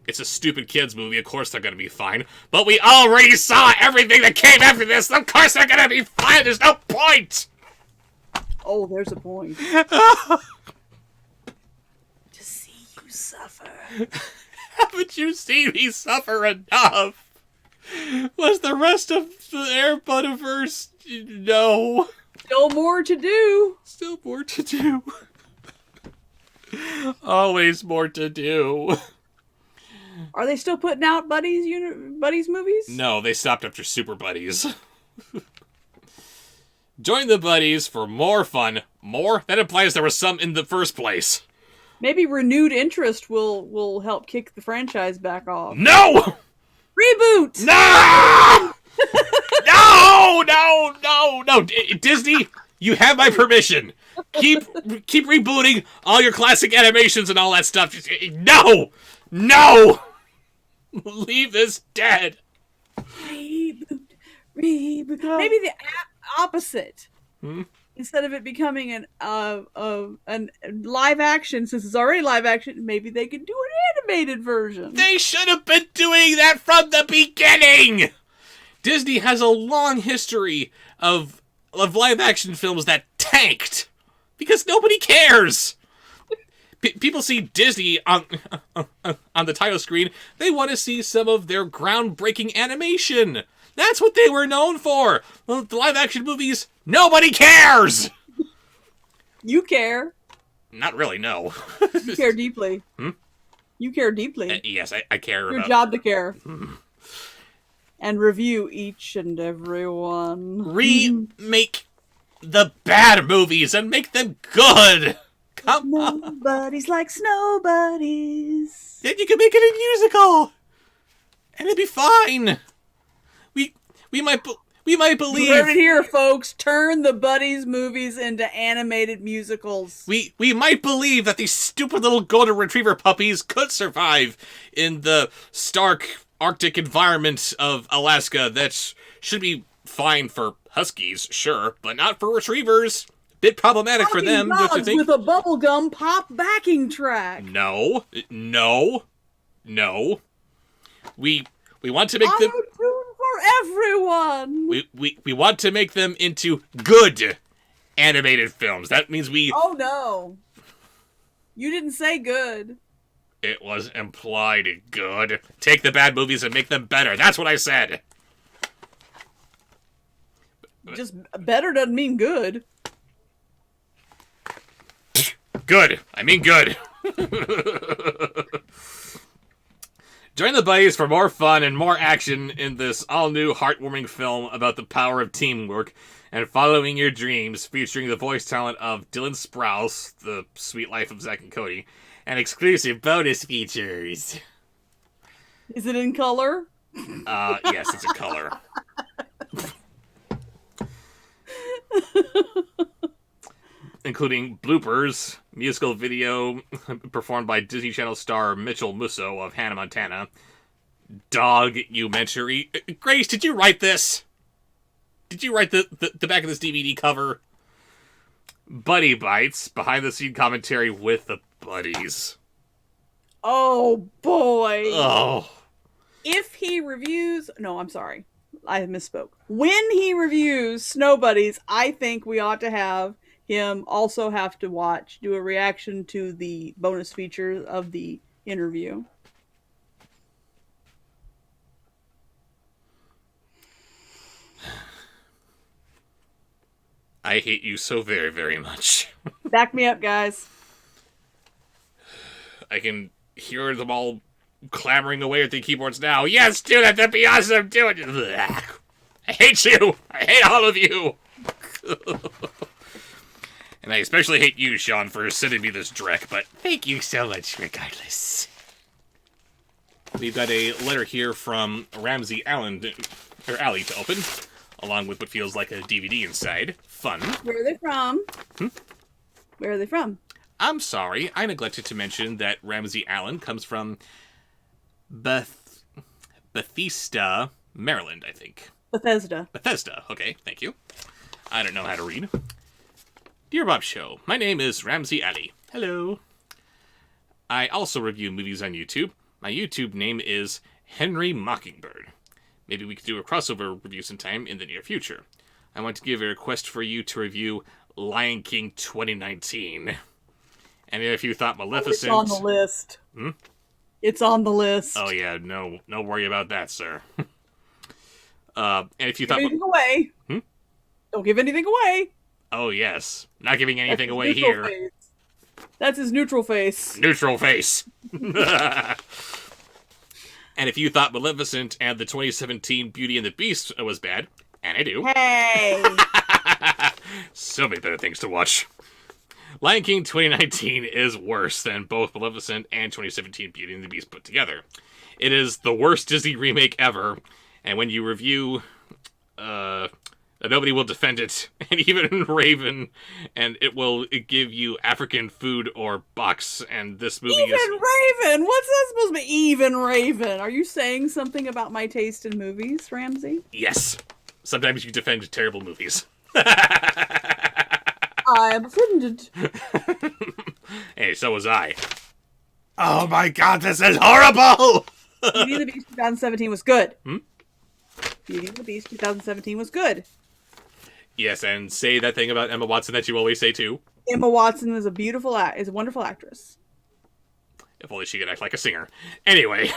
it's a stupid kids movie, of course they're gonna be fine, but we already saw everything that came after this, of course they're gonna be fine, there's no point! Oh, there's a point. To see you suffer. Haven't you seen me suffer enough? Was the rest of the Air Budiverse? No. Still more to do. Still more to do. Always more to do. Are they still putting out Buddies movies? No, they stopped after Super Buddies. Join the Buddies for more fun. More? That implies there was some in the first place. Maybe renewed interest will help kick the franchise back off. No! Reboot! No! No! Disney, you have my permission. Keep rebooting all your classic animations and all that stuff. No! Leave this dead. Reboot. Maybe the opposite. Instead of it becoming an live action, since it's already live action, maybe they could do an animated version. They should have been doing that from the beginning. Disney has a long history of live action films that tanked because nobody cares. People see Disney on the title screen. They want to see some of their groundbreaking animation. That's what they were known for. Well, the live-action movies, nobody cares! You care. Not really, no. You care deeply. You care deeply. Yes, I care. Your job to care. And review each and every one. Remake the bad movies and make them good! Come on. Nobody's like Snow Buddies. Then you can make it a musical! And it'd be fine! We might believe. You heard it here, folks. Turn the Buddies movies into animated musicals. We might believe that these stupid little golden retriever puppies could survive in the stark Arctic environment of Alaska. That should be fine for huskies, sure, but not for retrievers. Bit problematic for them, don't you think? With a bubblegum pop backing track. No. We want to make them. Auto-tune for everyone. We want to make them into good animated films. That means we... Oh, no. You didn't say good. It was implied good. Take the bad movies and make them better. That's what I said. Just better doesn't mean good. Good. I mean good. Join the buddies for more fun and more action in this all-new heartwarming film about the power of teamwork and following your dreams, featuring the voice talent of Dylan Sprouse, The Sweet Life of Zack and Cody, and exclusive bonus features. Is it in color? Yes, it's in color. Including bloopers, musical video performed by Disney Channel star Mitchell Musso of Hannah Montana, documentary. Grace, did you write this? Did you write the back of this DVD cover? Buddy Bites, behind-the-scene commentary with the buddies. Oh, boy. Oh. If he reviews... No, I'm sorry. I misspoke. When he reviews Snow Buddies, I think we ought to have him also have to do a reaction to the bonus feature of the interview. I hate you so very, very much. Back me up, guys. I can hear them all clamoring away at the keyboards now. Yes, do that. That'd be awesome. Do it. Ugh. I hate you. I hate all of you. And I especially hate you, Sean, for sending me this dreck, but thank you so much regardless. We've got a letter here from Ramsey Aly to open, along with what feels like a DVD inside. Fun. Where are they from? Where are they from? I'm sorry, I neglected to mention that Ramsey Aly comes from Bethesda, Maryland, I think. Bethesda, okay, thank you. I don't know how to read. Dear Bob Show, my name is Ramsey Aly. Hello. I also review movies on YouTube. My YouTube name is Henry Mockingbird. Maybe we could do a crossover review sometime in the near future. I want to give a request for you to review Lion King 2019. And if you thought Maleficent... It's on the list. It's on the list. Oh yeah, no worry about that, sir. And if you thought... Anything away. Don't give anything away. Oh yes, not giving anything away here. Face. That's his neutral face. Neutral face. And if you thought Maleficent and the 2017 Beauty and the Beast was bad, and I do. Hey! So many better things to watch. Lion King 2019 is worse than both Maleficent and 2017 Beauty and the Beast put together. It is the worst Disney remake ever, and when you review, nobody will defend it, and even Raven, and it will give you African food or box, and this movie Even Raven? What's that supposed to be? Even Raven? Are you saying something about my taste in movies, Ramsey? Yes. Sometimes you defend terrible movies. I am offended. Hey, so was I. Oh my god, this is horrible! Beauty and the Beast 2017 was good. Beauty and the Beast 2017 was good. Yes, and say that thing about Emma Watson that you always say too. Emma Watson is a wonderful actress. If only she could act like a singer. Anyway.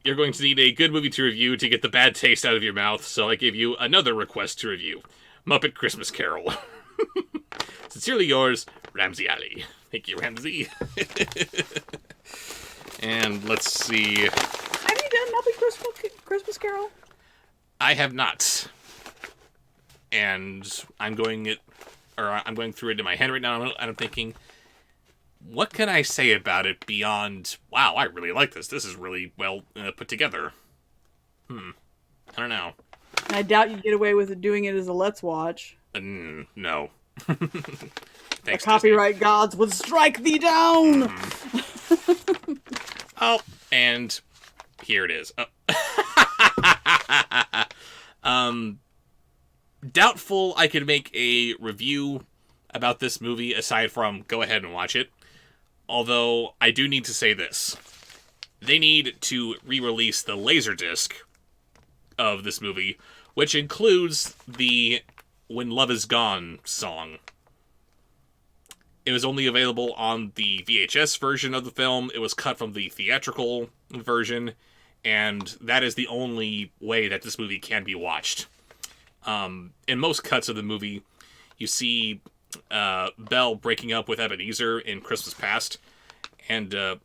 You're going to need a good movie to review to get the bad taste out of your mouth, so I give you another request to review. Muppet Christmas Carol. Sincerely yours, Ramsey Aly. Thank you, Ramsey. And let's see. Have you done Muppet Christmas Carol? I have not. And I'm going through it in my head right now, and I'm thinking, what can I say about it beyond, wow, I really like this. This is really well put together. I don't know. I doubt you'd get away with doing it as a Let's Watch. No. The copyright gods would strike thee down! Oh, and here it is. Doubtful I could make a review about this movie aside from go ahead and watch it. Although, I do need to say this. they need to re-release the Laserdisc of this movie, which includes the When Love Is Gone song. It was only available on the VHS version of the film. It was cut from the theatrical version, and that is the only way that this movie can be watched. In most cuts of the movie, you see Belle breaking up with Ebenezer in Christmas Past, and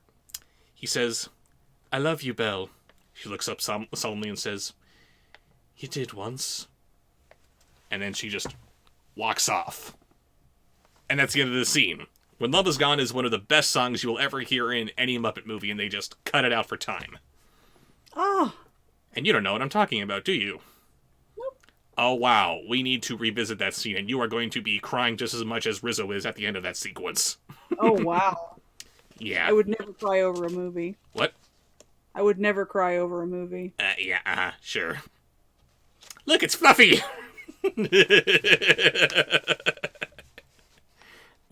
he says, "I love you, Belle." She looks up solemnly and says, "You did once." And then she just walks off. And that's the end of the scene. When Love Is Gone is one of the best songs you will ever hear in any Muppet movie, and they just cut it out for time. Oh. And you don't know what I'm talking about, do you? Nope. Oh, wow. We need to revisit that scene, and you are going to be crying just as much as Rizzo is at the end of that sequence. Oh, wow. Yeah. I would never cry over a movie. What? I would never cry over a movie. Yeah, sure. Look, it's Fluffy!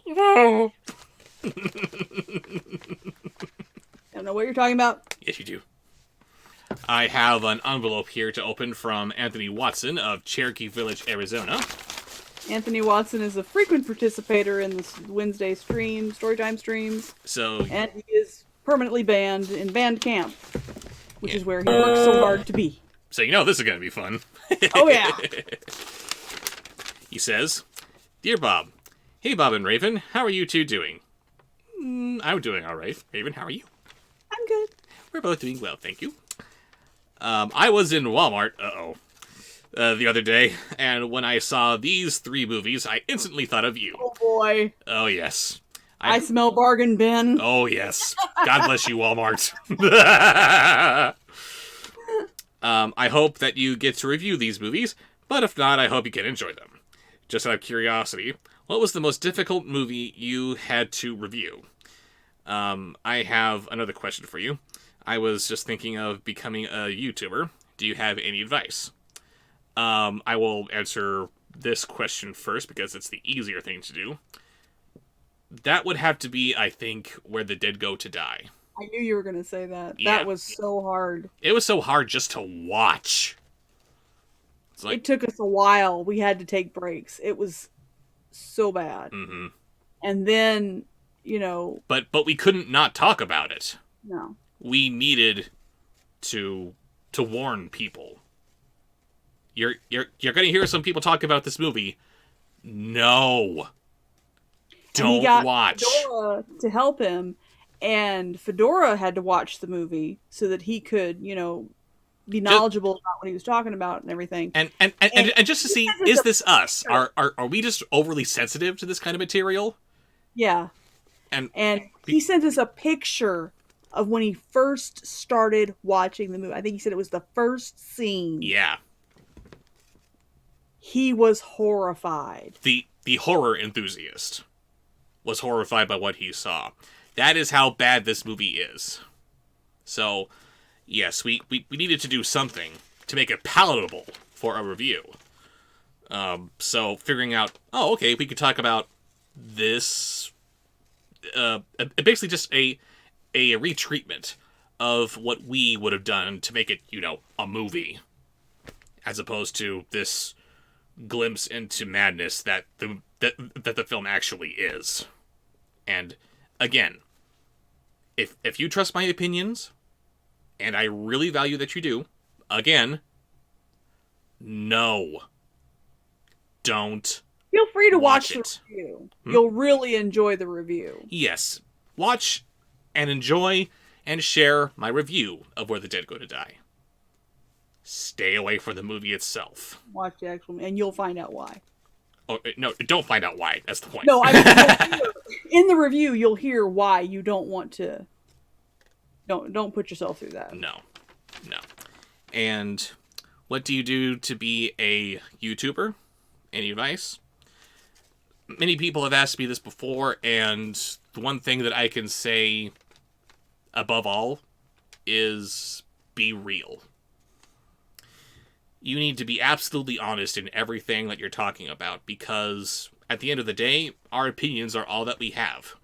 No. I don't know what you're talking about. Yes, you do. I have an envelope here to open from Anthony Watson of Cherokee Village, Arizona. Anthony Watson is a frequent participator in the Wednesday Storytime streams. And he is permanently banned in band camp, which is where he works so hard to be. So you know this is going to be fun. Oh, yeah. He says, "Dear Bob, hey Bob and Raven, how are you two doing?" I'm doing all right. Raven, how are you? I'm good. We're both doing well, thank you. I was in Walmart, the other day, and when I saw these 3 movies, I instantly thought of you. Oh, boy. Oh, yes. I smell bargain bin. Oh, yes. God bless you, Walmart. I hope that you get to review these movies, but if not, I hope you can enjoy them. Just out of curiosity, what was the most difficult movie you had to review? I have another question for you. I was just thinking of becoming a YouTuber. Do you have any advice? I will answer this question first because it's the easier thing to do. That would have to be, I think, Where the Dead Go to Die. I knew you were going to say that. Yeah. That was so hard. It was so hard just to watch. It's like, it took us a while. We had to take breaks. It was so bad. Mm-hmm. And then, But we couldn't not talk about it. No. We needed to warn people. You're going to hear some people talk about this movie. No. Don't he got watch. Fedora to help him, and Fedora had to watch the movie so that he could, be knowledgeable about what he was talking about and everything. And just to see, is this us? Are we just overly sensitive to this kind of material? Yeah. And he sent us a picture of when he first started watching the movie. I think he said it was the first scene. Yeah. He was horrified. The horror enthusiast was horrified by what he saw. That is how bad this movie is. So, yes, we needed to do something to make it palatable for a review. So figuring out, okay, we could talk about this, basically just a retreatment of what we would have done to make it, a movie, as opposed to this glimpse into madness that the film actually is. And again, if you trust my opinions, and I really value that you do, again, no, don't. Feel free to watch the it. review. You'll really enjoy the review. Yes, watch and enjoy and share my review of Where the Dead Go to Die. Stay away from the movie itself. Watch the actual, and you'll find out why. Oh, no, don't find out why. That's the point. No, I mean, in the review, you'll hear why you don't want to. Don't put yourself through that. No. And what do you do to be a YouTuber? Any advice? Many people have asked me this before, and the one thing that I can say above all is be real. You need to be absolutely honest in everything that you're talking about, because at the end of the day, our opinions are all that we have.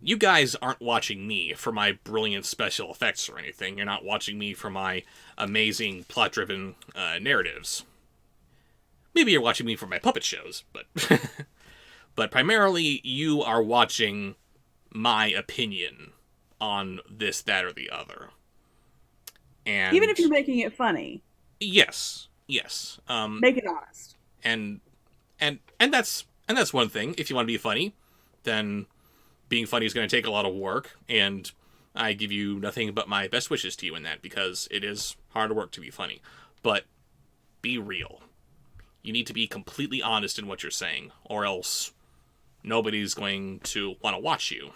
you guys aren't watching me for my brilliant special effects or anything. You're not watching me for my amazing plot-driven narratives. Maybe you're watching me for my puppet shows, but but primarily you are watching my opinion on this, that, or the other. And even if you're making it funny. Yes. Make it honest. And that's one thing. If you want to be funny, then being funny is going to take a lot of work, and I give you nothing but my best wishes to you in that, because it is hard work to be funny. But be real. You need to be completely honest in what you're saying, or else nobody's going to want to watch you.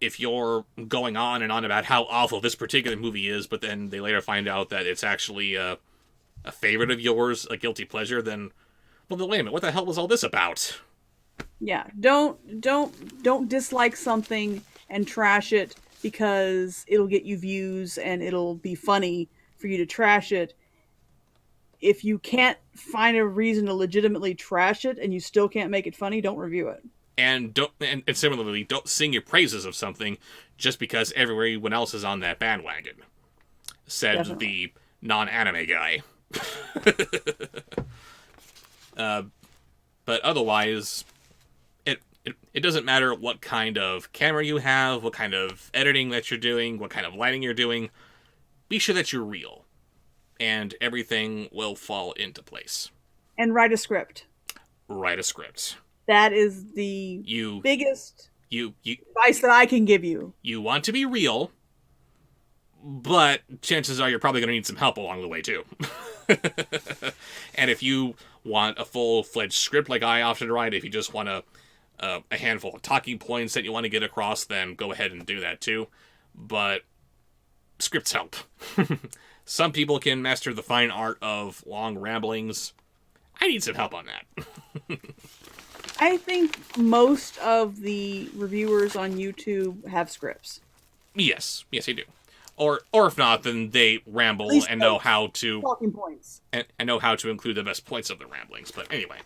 If you're going on and on about how awful this particular movie is, but then they later find out that it's actually a favorite of yours, a guilty pleasure, then, well, then wait a minute, what the hell was all this about? Yeah, don't dislike something and trash it because it'll get you views and it'll be funny for you to trash it. If you can't find a reason to legitimately trash it and you still can't make it funny, don't review it. And similarly, don't sing your praises of something just because everyone else is on that bandwagon, said Definitely. the non-anime guy. But otherwise, it doesn't matter what kind of camera you have, what kind of editing that you're doing, what kind of lighting you're doing. Be sure that you're real, and everything will fall into place. And write a script. Write a script. That is the biggest advice that I can give you. You want to be real, but chances are you're probably going to need some help along the way, too. And if you want a full-fledged script like I often write, if you just want a handful of talking points that you want to get across, then go ahead and do that, too. But scripts help. Some people can master the fine art of long ramblings. I need some help on that. I think most of the reviewers on YouTube have scripts. Yes, they do. Or if not, then they ramble and know how to talking points and know how to include the best points of the ramblings. But anyway,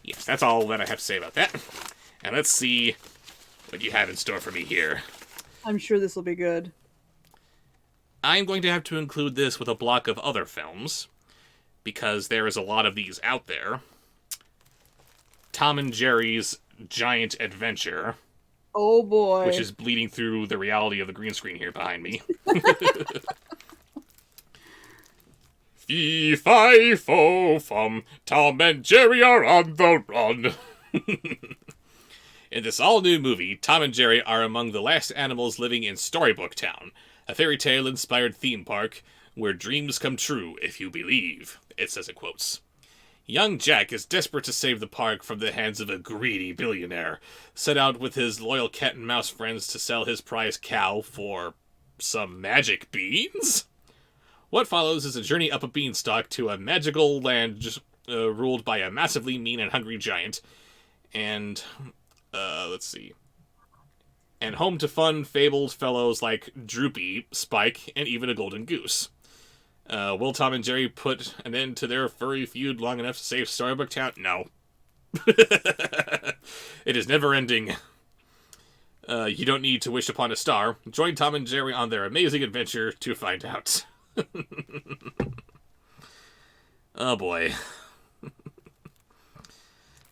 yes, that's all that I have to say about that. And let's see what you have in store for me here. I'm sure this will be good. I'm going to have to include this with a block of other films, because there is a lot of these out there. Tom and Jerry's Giant Adventure. Oh boy. Which is bleeding through the reality of the green screen here behind me. Fee-fi-fo-fum, Tom and Jerry are on the run. In this all-new movie, Tom and Jerry are among the last animals living in Storybook Town, a fairy tale-inspired theme park where dreams come true if you believe, it says in quotes. Young Jack is desperate to save the park from the hands of a greedy billionaire, set out with his loyal cat and mouse friends to sell his prize cow for some magic beans? What follows is a journey up a beanstalk to a magical land ruled by a massively mean and hungry giant, and, and home to fun, fabled fellows like Droopy, Spike, and even a golden goose. Will Tom and Jerry put an end to their furry feud long enough to save Storybook Town? No. It is never ending. You don't need to wish upon a star. Join Tom and Jerry on their amazing adventure to find out. Oh boy.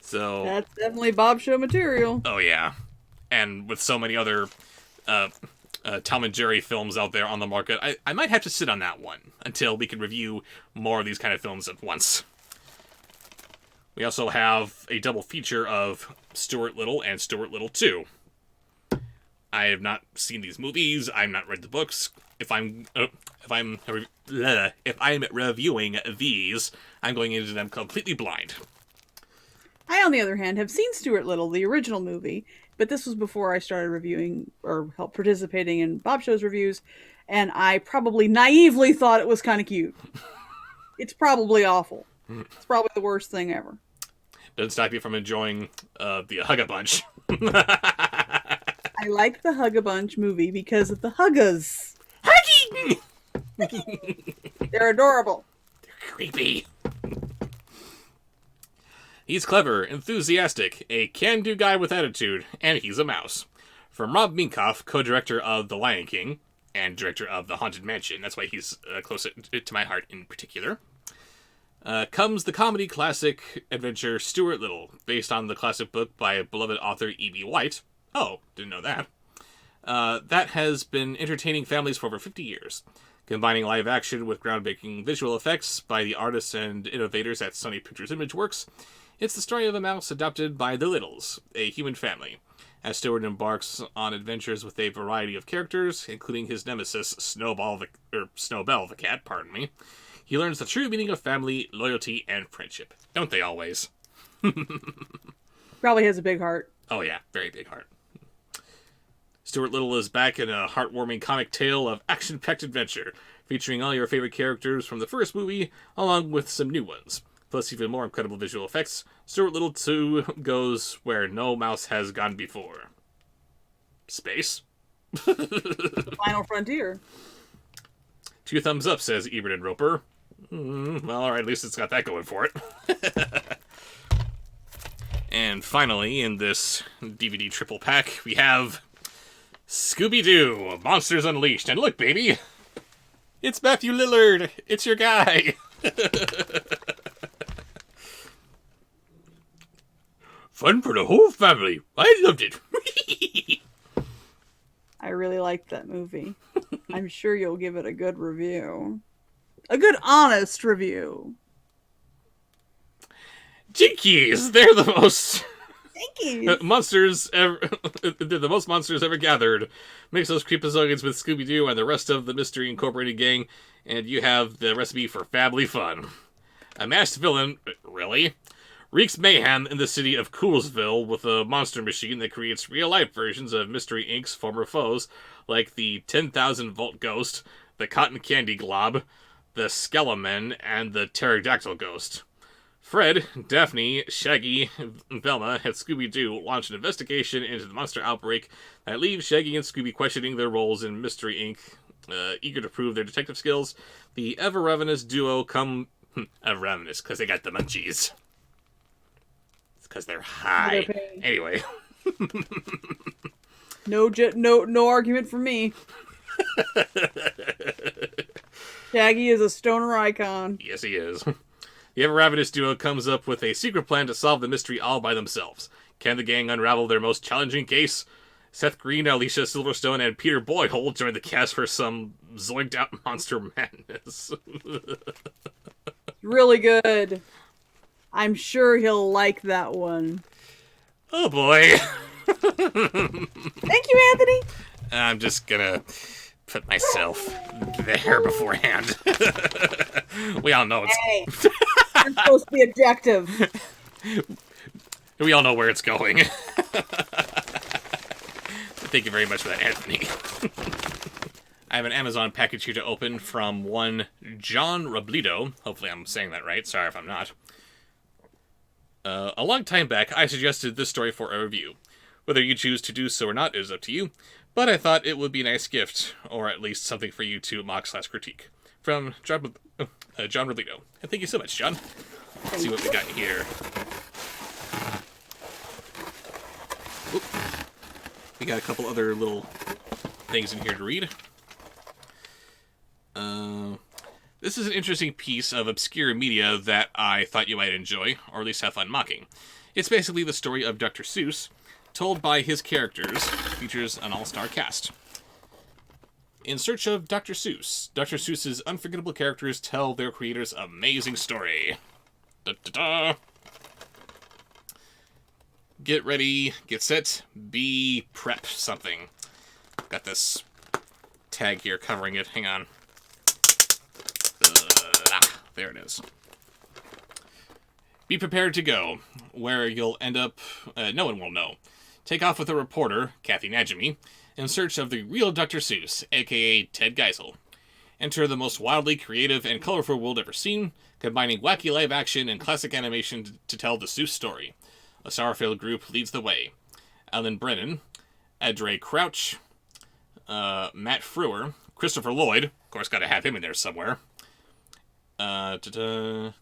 So that's definitely Bob Show material. Oh yeah. And with so many other Tom and Jerry films out there on the market, I might have to sit on that one until we can review more of these kind of films at once. We also have a double feature of Stuart Little and Stuart Little 2. I have not seen these movies. I've not read the books. If I'm reviewing these, I'm going into them completely blind. I, on the other hand, have seen Stuart Little, the original movie, but this was before I started reviewing or participating in Bob Show's reviews, and I probably naively thought it was kind of cute. It's probably awful. It's probably the worst thing ever. Doesn't stop you from enjoying the Hug-a-Bunch. I like the Hug-a-Bunch movie because of the Huggas. Huggy! They're adorable. They're creepy. He's clever, enthusiastic, a can-do guy with attitude, and he's a mouse. From Rob Minkoff, co-director of The Lion King and director of The Haunted Mansion. That's why he's close to my heart in particular. Comes the comedy classic adventure Stuart Little, based on the classic book by beloved author E.B. White. Oh, didn't know that. That has been entertaining families for over 50 years, combining live action with groundbreaking visual effects by the artists and innovators at Sony Pictures Imageworks. It's the story of a mouse adopted by the Littles, a human family, as Stuart embarks on adventures with a variety of characters, including his nemesis, Snowbell the cat, he learns the true meaning of family, loyalty, and friendship. Don't they always? Probably has a big heart. Oh yeah, very big heart. Stuart Little is back in a heartwarming comic tale of action-packed adventure, featuring all your favorite characters from the first movie, along with some new ones. Plus even more incredible visual effects, Stuart Little 2 goes where no mouse has gone before. Space? The final frontier. 2 thumbs up, says Ebert and Roper. Well, alright, at least it's got that going for it. And finally, in this DVD triple pack, we have Scooby-Doo, Monsters Unleashed. And look, baby, it's Matthew Lillard. It's your guy. Fun for the whole family. I loved it. I really liked that movie. I'm sure you'll give it a good review. A good, honest review. Jinkies, they're the most... Jinkies! Monsters ever... They're the most monsters ever gathered. Mix those creepazoids with Scooby-Doo and the rest of the Mystery Incorporated gang, and you have the recipe for family fun. A masked villain... Really? Wreaks mayhem in the city of Coolsville with a monster machine that creates real-life versions of Mystery Inc.'s former foes, like the 10,000-volt ghost, the cotton candy glob, the Skelemen, and the pterodactyl ghost. Fred, Daphne, Shaggy, Velma, and Scooby-Doo launch an investigation into the monster outbreak that leaves Shaggy and Scooby questioning their roles in Mystery Inc., eager to prove their detective skills. The ever-ravenous duo come... ravenous, because they got the munchies. Because they're high. Anyway. No argument from me. Shaggy is a stoner icon. Yes, he is. The ever-ravenous duo comes up with a secret plan to solve the mystery all by themselves. Can the gang unravel their most challenging case? Seth Green, Alicia Silverstone, and Peter Boyhole join the cast for some zoinked-out monster madness. Really good. I'm sure he'll like that one. Oh boy. Thank you, Anthony. I'm just gonna put myself there beforehand. We all know it's... Hey, you're supposed to be objective. We all know where it's going. Thank you very much for that, Anthony. I have an Amazon package here to open from one John Robledo. Hopefully I'm saying that right. Sorry if I'm not. A long time back, I suggested this story for a review. Whether you choose to do so or not is up to you, but I thought it would be a nice gift, or at least something for you to mock/critique. From John Robledo. And thank you so much, John. Let's see what we got here. Oop. We got a couple other little things in here to read. This is an interesting piece of obscure media that I thought you might enjoy, or at least have fun mocking. It's basically the story of Dr. Seuss, told by his characters, features an all-star cast. In search of Dr. Seuss, Dr. Seuss's unforgettable characters tell their creator's amazing story. Da-da-da! Get ready, get set, be prep something. Got this tag here covering it, hang on. There it is. Be prepared to go. Where you'll end up, no one will know. Take off with a reporter, Kathy Najimy, in search of the real Dr. Seuss, aka Ted Geisel. Enter the most wildly creative and colorful world ever seen, combining wacky live action and classic animation to tell the Seuss story. A star-filled group leads the way. Alan Brennan, Adre Crouch, Matt Frewer, Christopher Lloyd, of course gotta have him in there somewhere, Andrea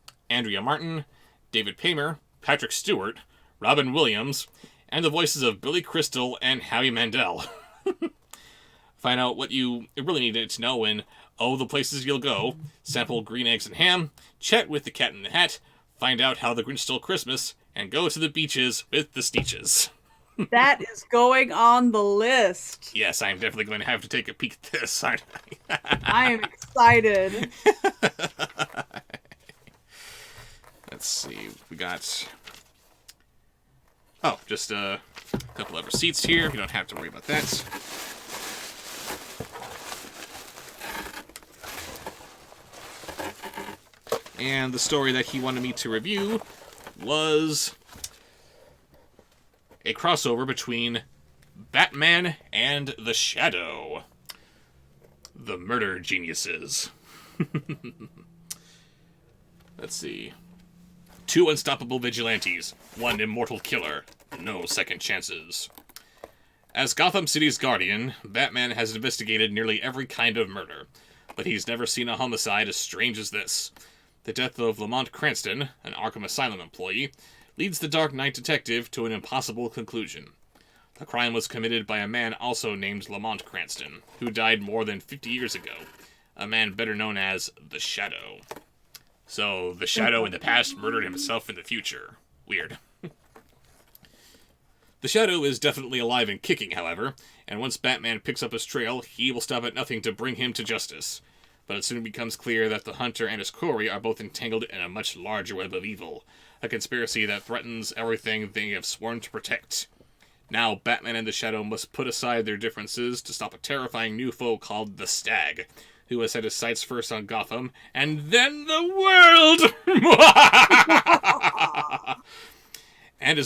Martin, David Paymer, Patrick Stewart, Robin Williams, and the voices of Billy Crystal and Howie Mandel. Find out what you really needed to know in Oh, the Places You'll Go, sample Green Eggs and Ham, chat with the Cat in the Hat, find out how the Grinch stole Christmas, and go to the beaches with the Sneetches. That is going on the list. Yes, I'm definitely going to have to take a peek at this, aren't I? I am excited. Let's see, we got... Oh, just a couple of receipts here. You don't have to worry about that. And the story that he wanted me to review was a crossover between Batman and the Shadow. The Murder Geniuses. Let's see. 2 unstoppable vigilantes, 1 immortal killer, no second chances. As Gotham City's guardian, Batman has investigated nearly every kind of murder, but he's never seen a homicide as strange as this. The death of Lamont Cranston, an Arkham Asylum employee, leads the Dark Knight detective to an impossible conclusion. The crime was committed by a man also named Lamont Cranston, who died more than 50 years ago, a man better known as the Shadow. So, the Shadow in the past murdered himself in the future. Weird. The Shadow is definitely alive and kicking, however, and once Batman picks up his trail, he will stop at nothing to bring him to justice. But it soon becomes clear that the Hunter and his quarry are both entangled in a much larger web of evil, a conspiracy that threatens everything they have sworn to protect. Now, Batman and the Shadow must put aside their differences to stop a terrifying new foe called the Stag, who has set his sights first on Gotham, and then the world! And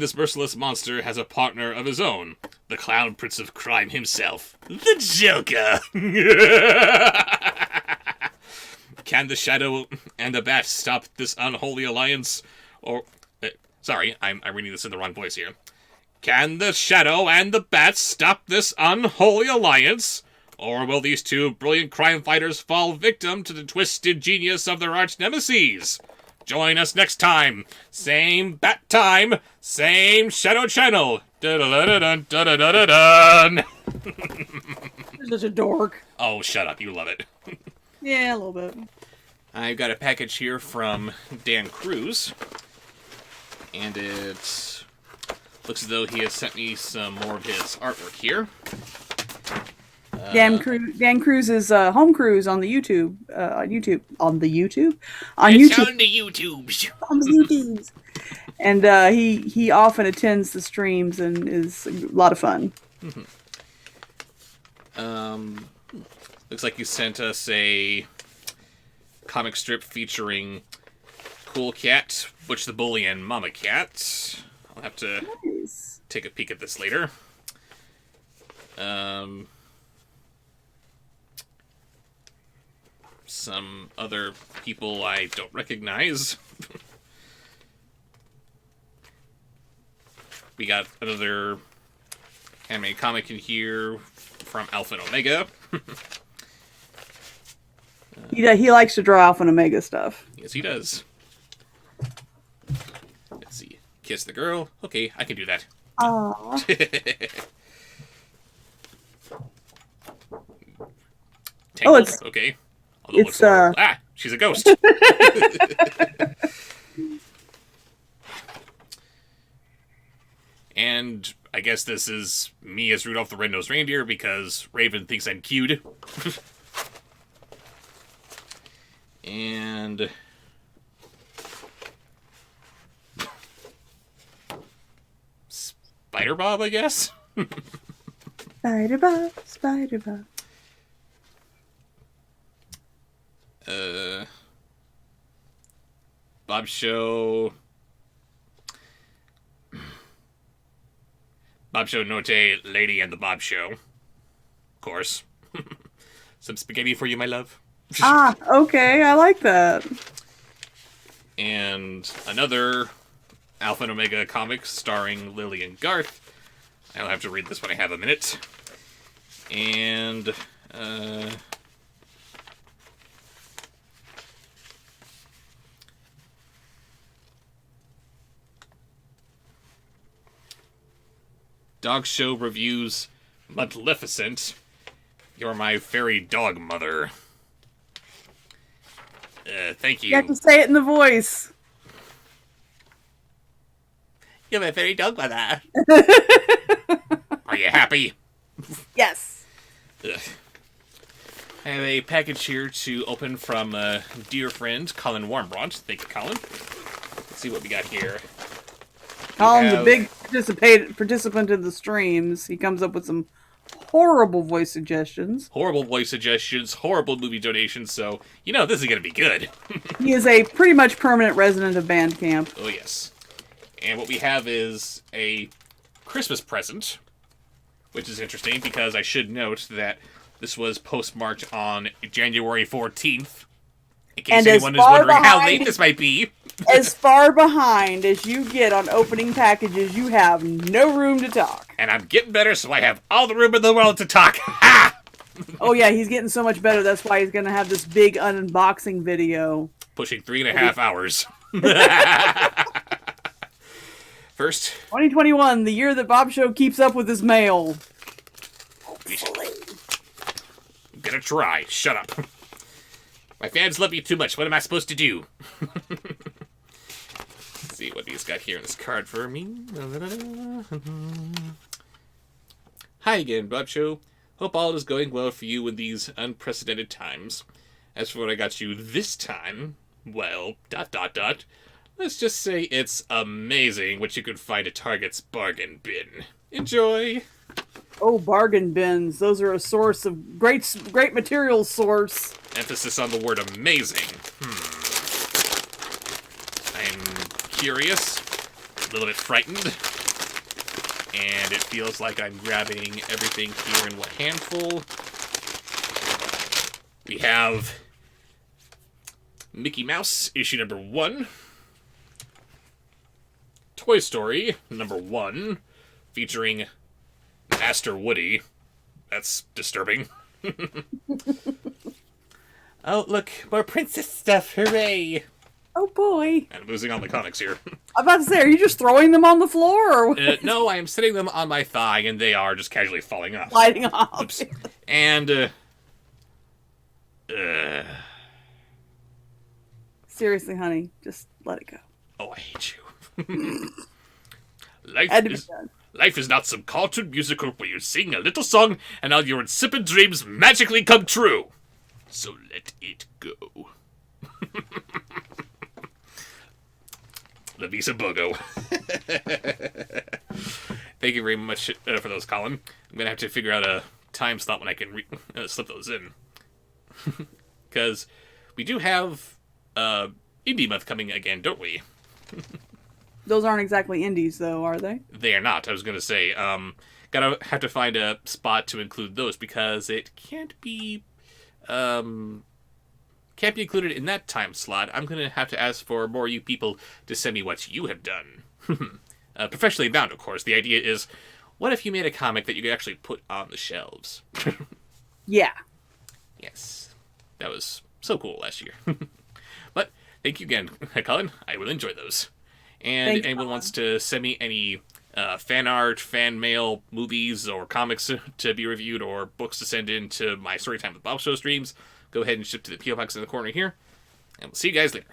this merciless monster has a partner of his own, the Clown Prince of Crime himself, the Joker! Can the Shadow and the Bat stop this unholy alliance? Or, sorry, I'm reading this in the wrong voice here. Can the Shadow and the Bat stop this unholy alliance? Or will these two brilliant crime fighters fall victim to the twisted genius of their arch nemesis? Join us next time. Same Bat time, same Shadow channel. Da-da-da-da-dun-da-da-da-dun. You're such a dork. Oh, shut up. You love it. Yeah, a little bit. I've got a package here from Dan Cruz. And it looks as though he has sent me some more of his artwork here. Dan Cruz is home cruise on the YouTube. On the YouTube. On the YouTubes. On the YouTubes. And he often attends the streams and is a lot of fun. Mm-hmm. Looks like you sent us a comic strip featuring Cool Cat, Butch the Bully, and Mama Cat. I'll have to take a peek at this later. Some other people I don't recognize. We got another anime comic in here from Alpha and Omega. He likes to draw Alpha and Omega stuff. Yes, he does. Let's see. Kiss the girl. Okay, I can do that. Aww. Tangled. Oh, it's okay. Although it looks she's a ghost. And I guess this is me as Rudolph the Red-Nosed Reindeer because Raven thinks I'm cute. And Spider Bob, I guess? Spider Bob, Spider Bob. Bob Show. Bob Show Note, Lady and the Bob Show. Of course. Some spaghetti for you, my love. Okay, I like that. And another Alpha and Omega comic starring Lily and Garth. I'll have to read this when I have a minute. And, Dog Show Reviews Maleficent. You're my fairy dog mother. Thank you. You have to say it in the voice. You're my fairy dog mother. Are you happy? Yes. Ugh. I have a package here to open from a dear friend, Colin Warmbrodt. Thank you, Colin. Let's see what we got here. Colin's a big participant in the streams. He comes up with some horrible voice suggestions. Horrible voice suggestions, horrible movie donations, so, this is going to be good. He is a pretty much permanent resident of Bandcamp. Oh, yes. And what we have is a Christmas present, which is interesting because I should note that this was postmarked on January 14th, in case anyone is wondering how late this might be. As far behind as you get on opening packages, you have no room to talk. And I'm getting better, so I have all the room in the world to talk. Ha! Oh yeah, he's getting so much better. That's why he's going to have this big unboxing video. Pushing 3.5 hours. First, 2021, the year that Bob Show keeps up with his mail. Hopefully. I'm gonna try. Shut up. My fans love you too much. What am I supposed to do? Let's see what he's got here in this card for me. Hi again, Bob Show. Hope all is going well for you in these unprecedented times. As for what I got you this time, well, ... Let's just say it's amazing what you can find at Target's bargain bin. Enjoy! Oh, bargain bins. Those are a source of great material source. Emphasis on the word amazing. I'm curious, a little bit frightened, and it feels like I'm grabbing everything here in one handful. We have Mickey Mouse, issue number 1. Toy Story, number 1, featuring Master Woody. That's disturbing. Oh, look, more princess stuff, hooray! Oh boy. I'm losing all my comics here. I'm about to say, are you just throwing them on the floor? Or no, I am setting them on my thigh, and they are just casually falling off. Sliding off. Oops. And, seriously, honey, just let it go. oh, I hate you. Life is not some cartoon musical where you sing a little song and all your insipid dreams magically come true. So let it go. Lavisa Bogo. Thank you very much for those, Colin. I'm going to have to figure out a time slot when I can slip those in. Because we do have Indie Month coming again, don't we? Those aren't exactly indies, though, are they? They are not. I was going to say, gotta have to find a spot to include those because it can't be included in that time slot. I'm going to have to ask for more you people to send me what you have done. Professionally bound, of course. The idea is, what if you made a comic that you could actually put on the shelves? Yeah. Yes. That was so cool last year. But thank you again, Colin. I will enjoy those. And Thanks, anyone Colin. wants to send me any fan art, fan mail, movies, or comics to be reviewed, or books to send in to my Storytime with Bob Show streams, go ahead and ship to the P.O. Box in the corner here. And we'll see you guys later.